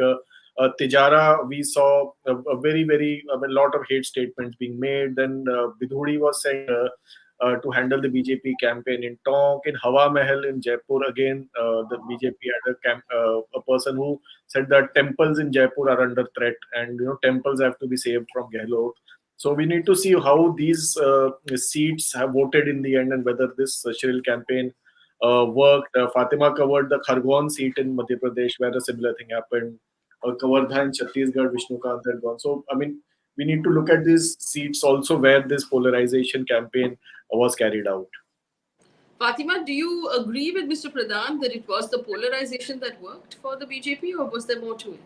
Tijara. We saw a very, a lot of hate statements being made. Then Bidhuri was sent to handle the BJP campaign in Tonk. In Hawa Mahal in Jaipur, again, the BJP had a person who said that temples in Jaipur are under threat, and temples have to be saved from Gehlot. So we need to see how these seats have voted in the end, and whether this shrill campaign worked. Fatima covered the Khargone seat in Madhya Pradesh, where a similar thing happened. Kavardha in Chhattisgarh, Vishnukant had gone. So, I mean, we need to look at these seats also where this polarization campaign was carried out. Fatima, do you agree with Mr. Pradhan that it was the polarization that worked for the BJP, or was there more to it?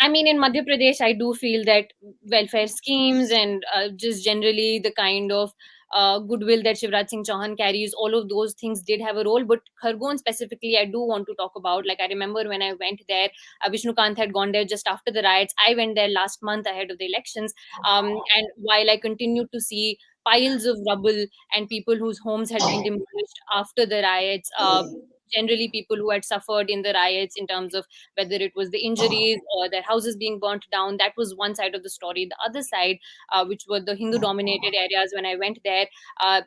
I mean, in Madhya Pradesh, I do feel that welfare schemes and just generally the kind of goodwill that Shivraj Singh Chauhan carries, all of those things did have a role. But Khargone specifically, I do want to talk about. Like, I remember when I went there, Vishnukant had gone there just after the riots. I went there last month ahead of the elections. And while I continued to see piles of rubble and people whose homes had been demolished after the riots, generally people who had suffered in the riots in terms of whether it was the injuries or their houses being burnt down. That was one side of the story. The other side, which were the Hindu dominated areas, when I went there,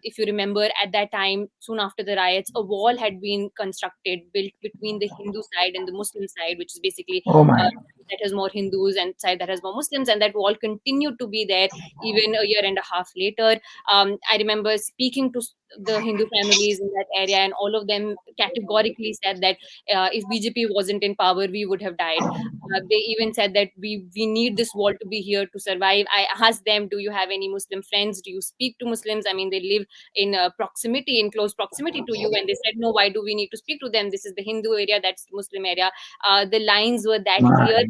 if you remember, at that time, soon after the riots, a wall had been constructed, built between the Hindu side and the Muslim side, which is basically Oh uh, my. that has more Hindus and side that has more Muslims, and that wall continued to be there even a year and a half later. I remember speaking to the Hindu families in that area, and all of them categorically said that if BJP wasn't in power, we would have died. They even said that we need this wall to be here to survive. I asked them, "Do you have any Muslim friends? Do you speak to Muslims? I mean, they live in proximity, in close proximity to you." And they said, "No, why do we need to speak to them? This is the Hindu area, that's the Muslim area." The lines were that clear.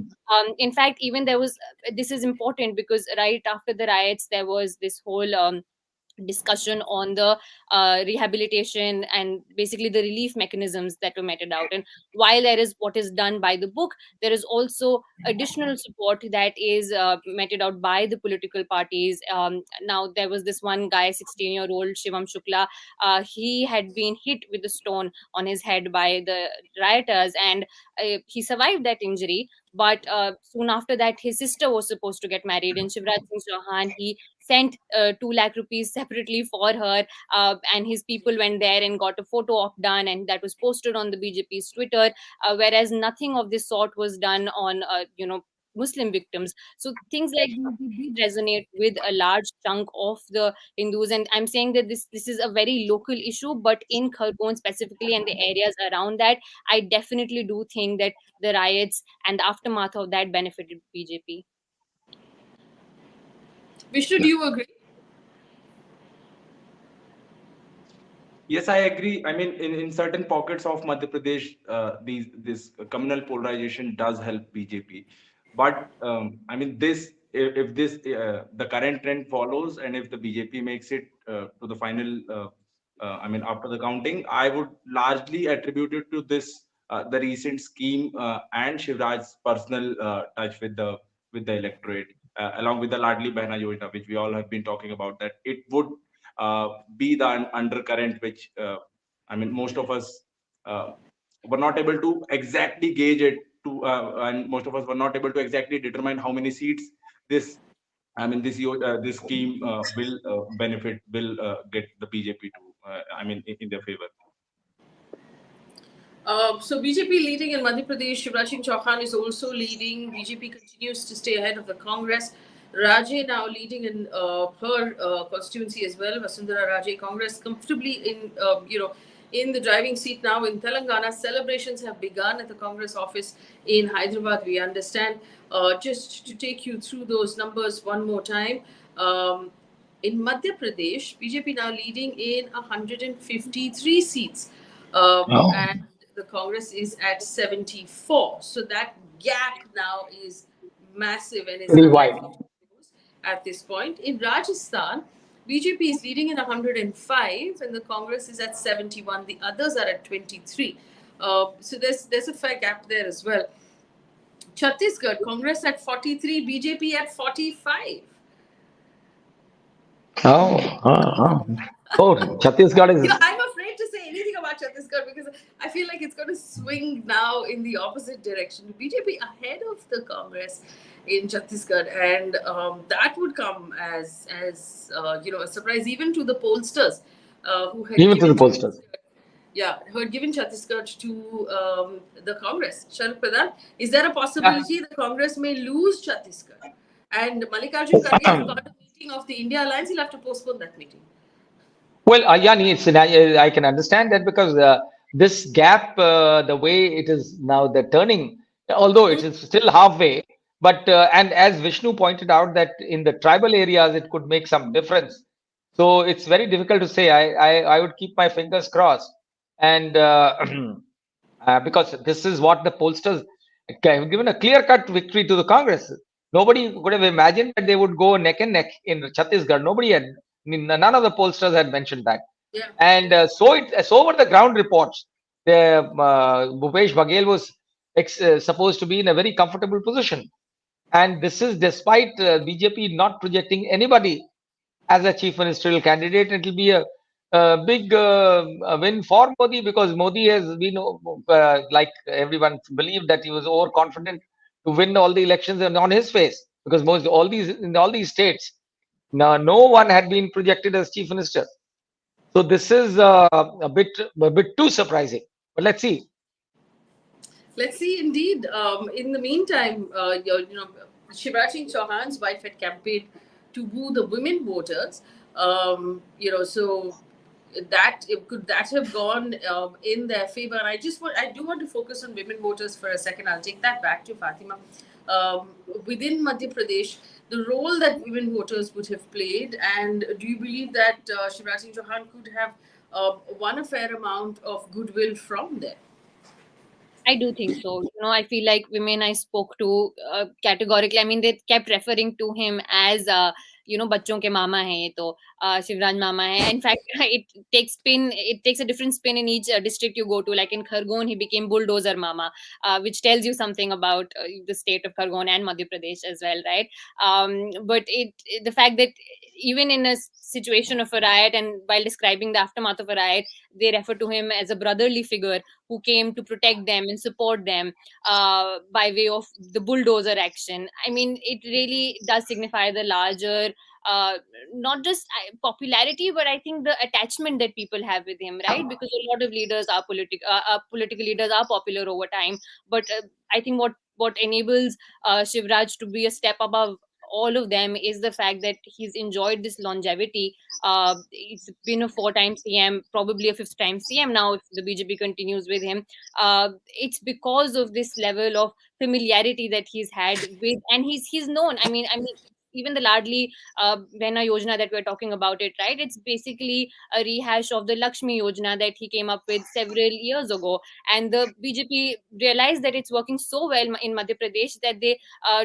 In fact, even there was this is important because right after the riots, there was this whole discussion on the rehabilitation and basically the relief mechanisms that were meted out. And while there is what is done by the book, there is also additional support that is meted out by the political parties. Now there was this one guy, 16-year-old Shivam Shukla. He had been hit with a stone on his head by the rioters, and he survived that injury. But soon after that, his sister was supposed to get married, and Shivraj Singh Chauhan, he sent 2 lakh rupees separately for her, and his people went there and got a photo op done, and that was posted on the BJP's Twitter, whereas nothing of this sort was done on Muslim victims. So things like these did resonate with a large chunk of the Hindus, and I'm saying that this is a very local issue, but in Khargone specifically and the areas around that, I definitely do think that the riots and the aftermath of that benefited BJP. Vishnu, do you agree? Yes, I agree. I mean, in certain pockets of Madhya Pradesh, this communal polarization does help BJP. But I mean, if this the current trend follows, and if the BJP makes it to the final, I mean, after the counting, I would largely attribute it to this the recent scheme and Shivraj's personal touch with the electorate, along with the Ladli Behna Yojana, which we all have been talking about. That it would be the undercurrent which I mean most of us uh, were not able to exactly gauge it and most of us were not able to exactly determine how many seats this this scheme will get the BJP to in their favor. So BJP leading in Madhya Pradesh, Shivraj Singh Chauhan is also leading. BJP continues to stay ahead of the Congress. Raje now leading in her constituency as well. Vasundhara Raje, Congress comfortably in the driving seat now in Telangana. Celebrations have begun at the Congress office in Hyderabad. We understand. Just to take you through those numbers one more time. In Madhya Pradesh, BJP now leading in 153 seats, Oh, and the Congress is at 74. So that gap now is massive and is pretty wide. unlikely to close at this point. In Rajasthan, BJP is leading in 105, and the Congress is at 71. The others are at 23. So there's a fair gap there as well. Chhattisgarh, Congress at 43, BJP at 45. Oh, oh, Chhattisgarh is. I'm afraid to say anything about Chhattisgarh because I feel like it's going to swing now in the opposite direction. BJP ahead of the Congress in Chhattisgarh, and that would come as a surprise even to the pollsters who had Even to the given pollsters. who had given Chhattisgarh to the Congress. Sharad Pradhan, is there a possibility the Congress may lose Chhattisgarh? And Mallikarjun Kharge has got a meeting of the India Alliance. He'll have to postpone that meeting. Well, Yani, I can understand that because this gap, the way it is now, the turning, although it is still halfway, but and as Vishnu pointed out, that in the tribal areas it could make some difference. So it's very difficult to say. I would keep my fingers crossed, and because this is what the pollsters have given a clear-cut victory to the Congress. Nobody would have imagined that they would go neck and neck in Chhattisgarh. Nobody had, none of the pollsters had mentioned that. Yeah. And so were the ground reports. Bhupesh Baghel was supposed to be in a very comfortable position. And this is despite BJP not projecting anybody as a chief ministerial candidate. It will be a big win for Modi because Modi has been, like everyone believed, that he was overconfident to win all the elections and on his face because in all these states, no one had been projected as chief minister. So this is a bit too surprising. But let's see. Let's see, indeed. In the meantime, Shivraj Singh Chauhan's wife had campaigned to woo the women voters. So could that have gone in their favor? And I do want to focus on women voters for a second. I'll take that back to Fatima. Within Madhya Pradesh, the role that women voters would have played, and do you believe that Shivraj Singh Chauhan could have won a fair amount of goodwill from there? I do think so. I feel like women I spoke to categorically, I mean, they kept referring to him as, बच्चों के मामा हैं ये तो, शिवराज मामा है. In fact, it takes a different spin in each district you go to. Like in Khargon, he became bulldozer mama, which tells you something about the state of Khargon and Madhya Pradesh as well, right? But the fact that even in a situation of a riot and while describing the aftermath of a riot, they refer to him as a brotherly figure who came to protect them and support them by way of the bulldozer action. I mean, it really does signify the larger, not just popularity, but I think the attachment that people have with him, right? Because a lot of leaders are political leaders are popular over time, but I think what enables Shivraj to be a step above all of them is the fact that he's enjoyed this longevity. It's been a 4-time CM, probably a 5th-time CM now if the BJP continues with him. It's because of this level of familiarity that he's had with, and he's known. I mean, even the Ladli Behna Yojana that we're talking about it, right? It's basically a rehash of the Lakshmi Yojana that he came up with several years ago. And the BJP realized that it's working so well in Madhya Pradesh that they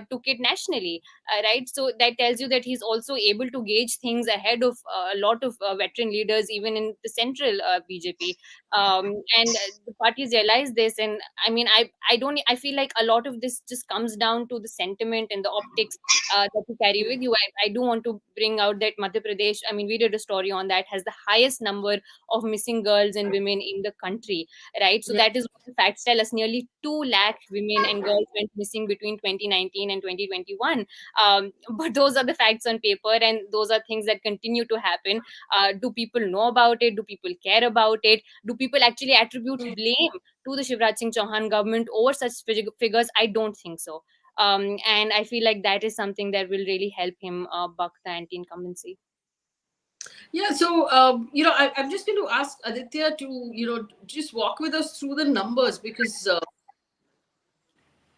took it nationally, right? So that tells you that he's also able to gauge things ahead of a lot of veteran leaders, even in the central BJP. And the parties realize this. And I mean, I feel like a lot of this just comes down to the sentiment and the optics that you carry with you. I do want to bring out that Madhya Pradesh, I mean, we did a story on that, has the highest number of missing girls and women in the country, right? So that is what the facts tell us. Nearly 2 lakh women and girls went missing between 2019 and 2021. But those are the facts on paper, and those are things that continue to happen. Do people know about it? Do people care about it? Do people actually attribute blame to the Shivraj Singh Chauhan government over such figures? I don't think so. And I feel like that is something that will really help him buck the anti-incumbency. Yeah, so I'm just going to ask Aditya to just walk with us through the numbers, because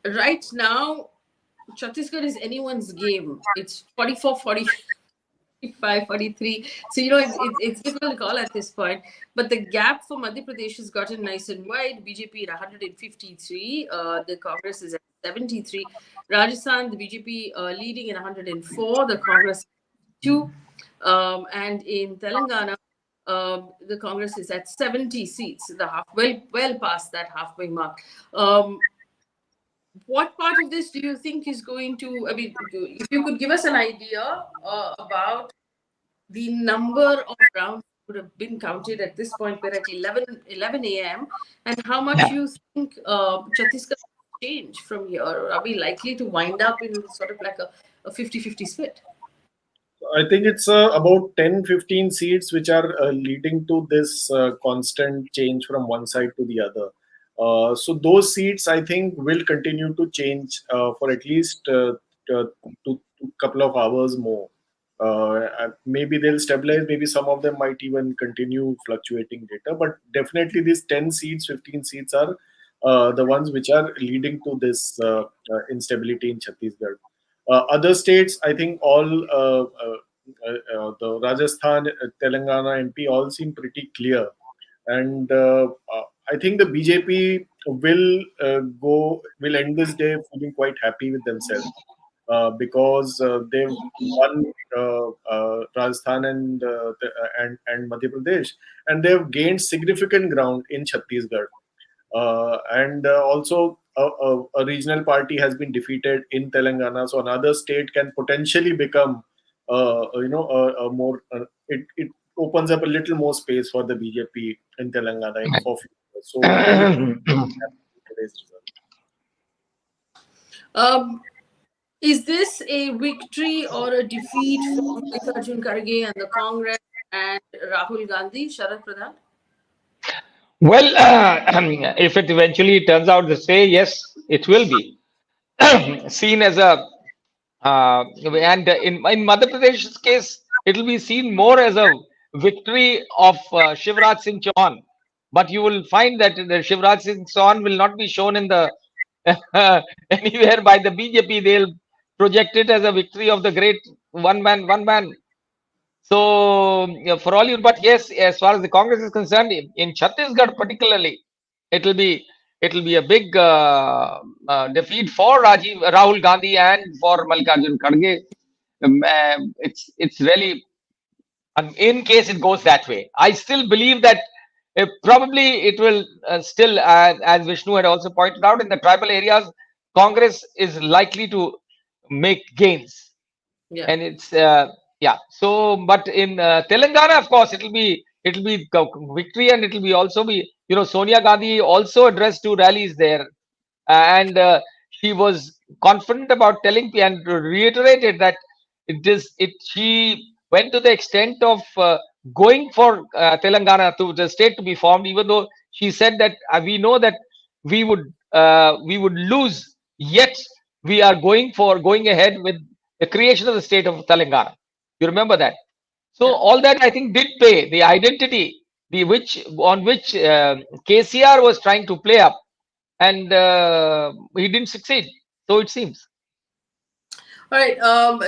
right now Chhattisgarh is anyone's game. It's 44-40. 45, 43. So, it's difficult to call at this point. But the gap for Madhya Pradesh has gotten nice and wide. BJP at 153. The Congress is at 73. Rajasthan, the BJP leading at 104. The Congress 2. And in Telangana, the Congress is at 70 seats, well past that halfway mark. What part of this do you think is going to, I mean, if you could give us an idea about the number of rounds would have been counted at this point, we're at 11 a.m., and how much you think Chhattisgarh will change from here? Are we likely to wind up in sort of like a 50-50 split? I think it's about 10-15 seats which are leading to this constant change from one side to the other. So those seats, I think, will continue to change for at least two couple of hours more. Maybe they'll stabilize. Maybe some of them might even continue fluctuating later. But definitely, these 10 seats, 15 seats are the ones which are leading to this instability in Chhattisgarh. Other states, I think the Rajasthan, Telangana, MP all seem pretty clear. And I think the BJP will end this day feeling quite happy with themselves because they've won Rajasthan and Madhya Pradesh, and they've gained significant ground in Chhattisgarh. And also a regional party has been defeated in Telangana, so another state can potentially become, a more. It opens up a little more space for the BJP in Telangana for future. So I'm happy with today's result. Is this a victory or a defeat for Mallikarjun Kharge and the Congress and Rahul Gandhi, Sharad Pradhan? Well, if it eventually turns out this way, yes, it will be seen as a and in Madhya Pradesh's case, it will be seen more as a victory of Shivraj Singh Chauhan. But you will find that the Shivraj Singh Chauhan will not be shown in the anywhere by the BJP. They'll project it as a victory of the great one man. So for all you, but yes, as far as the Congress is concerned, in Chhattisgarh particularly, it'll be a big defeat for Rahul Gandhi and for Mallikarjun Kharge. It's really, in case it goes that way, I still believe that probably it will still, as Vishnu had also pointed out, in the tribal areas, Congress is likely to make gains. Yeah. And it's so, but in Telangana, of course, it'll be victory, and it'll be also be, Sonia Gandhi also addressed 2 rallies there, and she was confident about telling and reiterated that she went to the extent of going for Telangana, to the state to be formed, even though she said that we know that we would lose, yet we are going ahead with the creation of the state of Telangana. You remember that? So all that, I think, did pay. The identity, on which KCR was trying to play up, and he didn't succeed. So it seems. All right.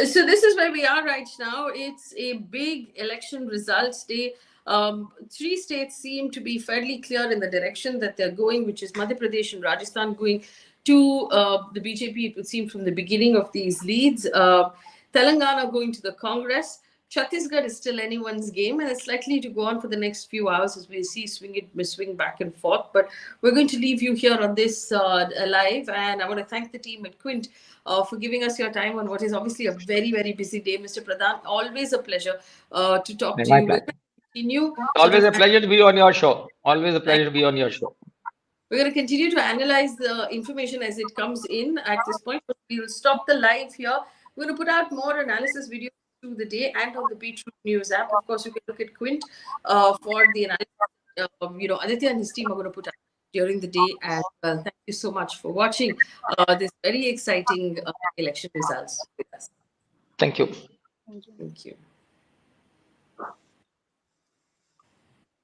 So this is where we are right now. It's a big election results day. 3 states seem to be fairly clear in the direction that they're going, which is Madhya Pradesh and Rajasthan going to the BJP, it would seem, from the beginning of these leads. Telangana going to the Congress. Chhattisgarh is still anyone's game, and it's likely to go on for the next few hours as we see swing back and forth. But we're going to leave you here on this live, and I want to thank the team at Quint for giving us your time on what is obviously a very, very busy day. Mr. Pradhan, always a pleasure to talk to you. Continue. Always a pleasure to be on your show. Always a pleasure to be on your show. We're going to continue to analyze the information as it comes in at this point. We will stop the live here. We're going to put out more analysis videos through the day and on the Beetroot News app. Of course, you can look at Quint for the analysis. Aditya and his team are going to put out during the day as well. Thank you so much for watching this very exciting election results with us. Thank you. Thank you.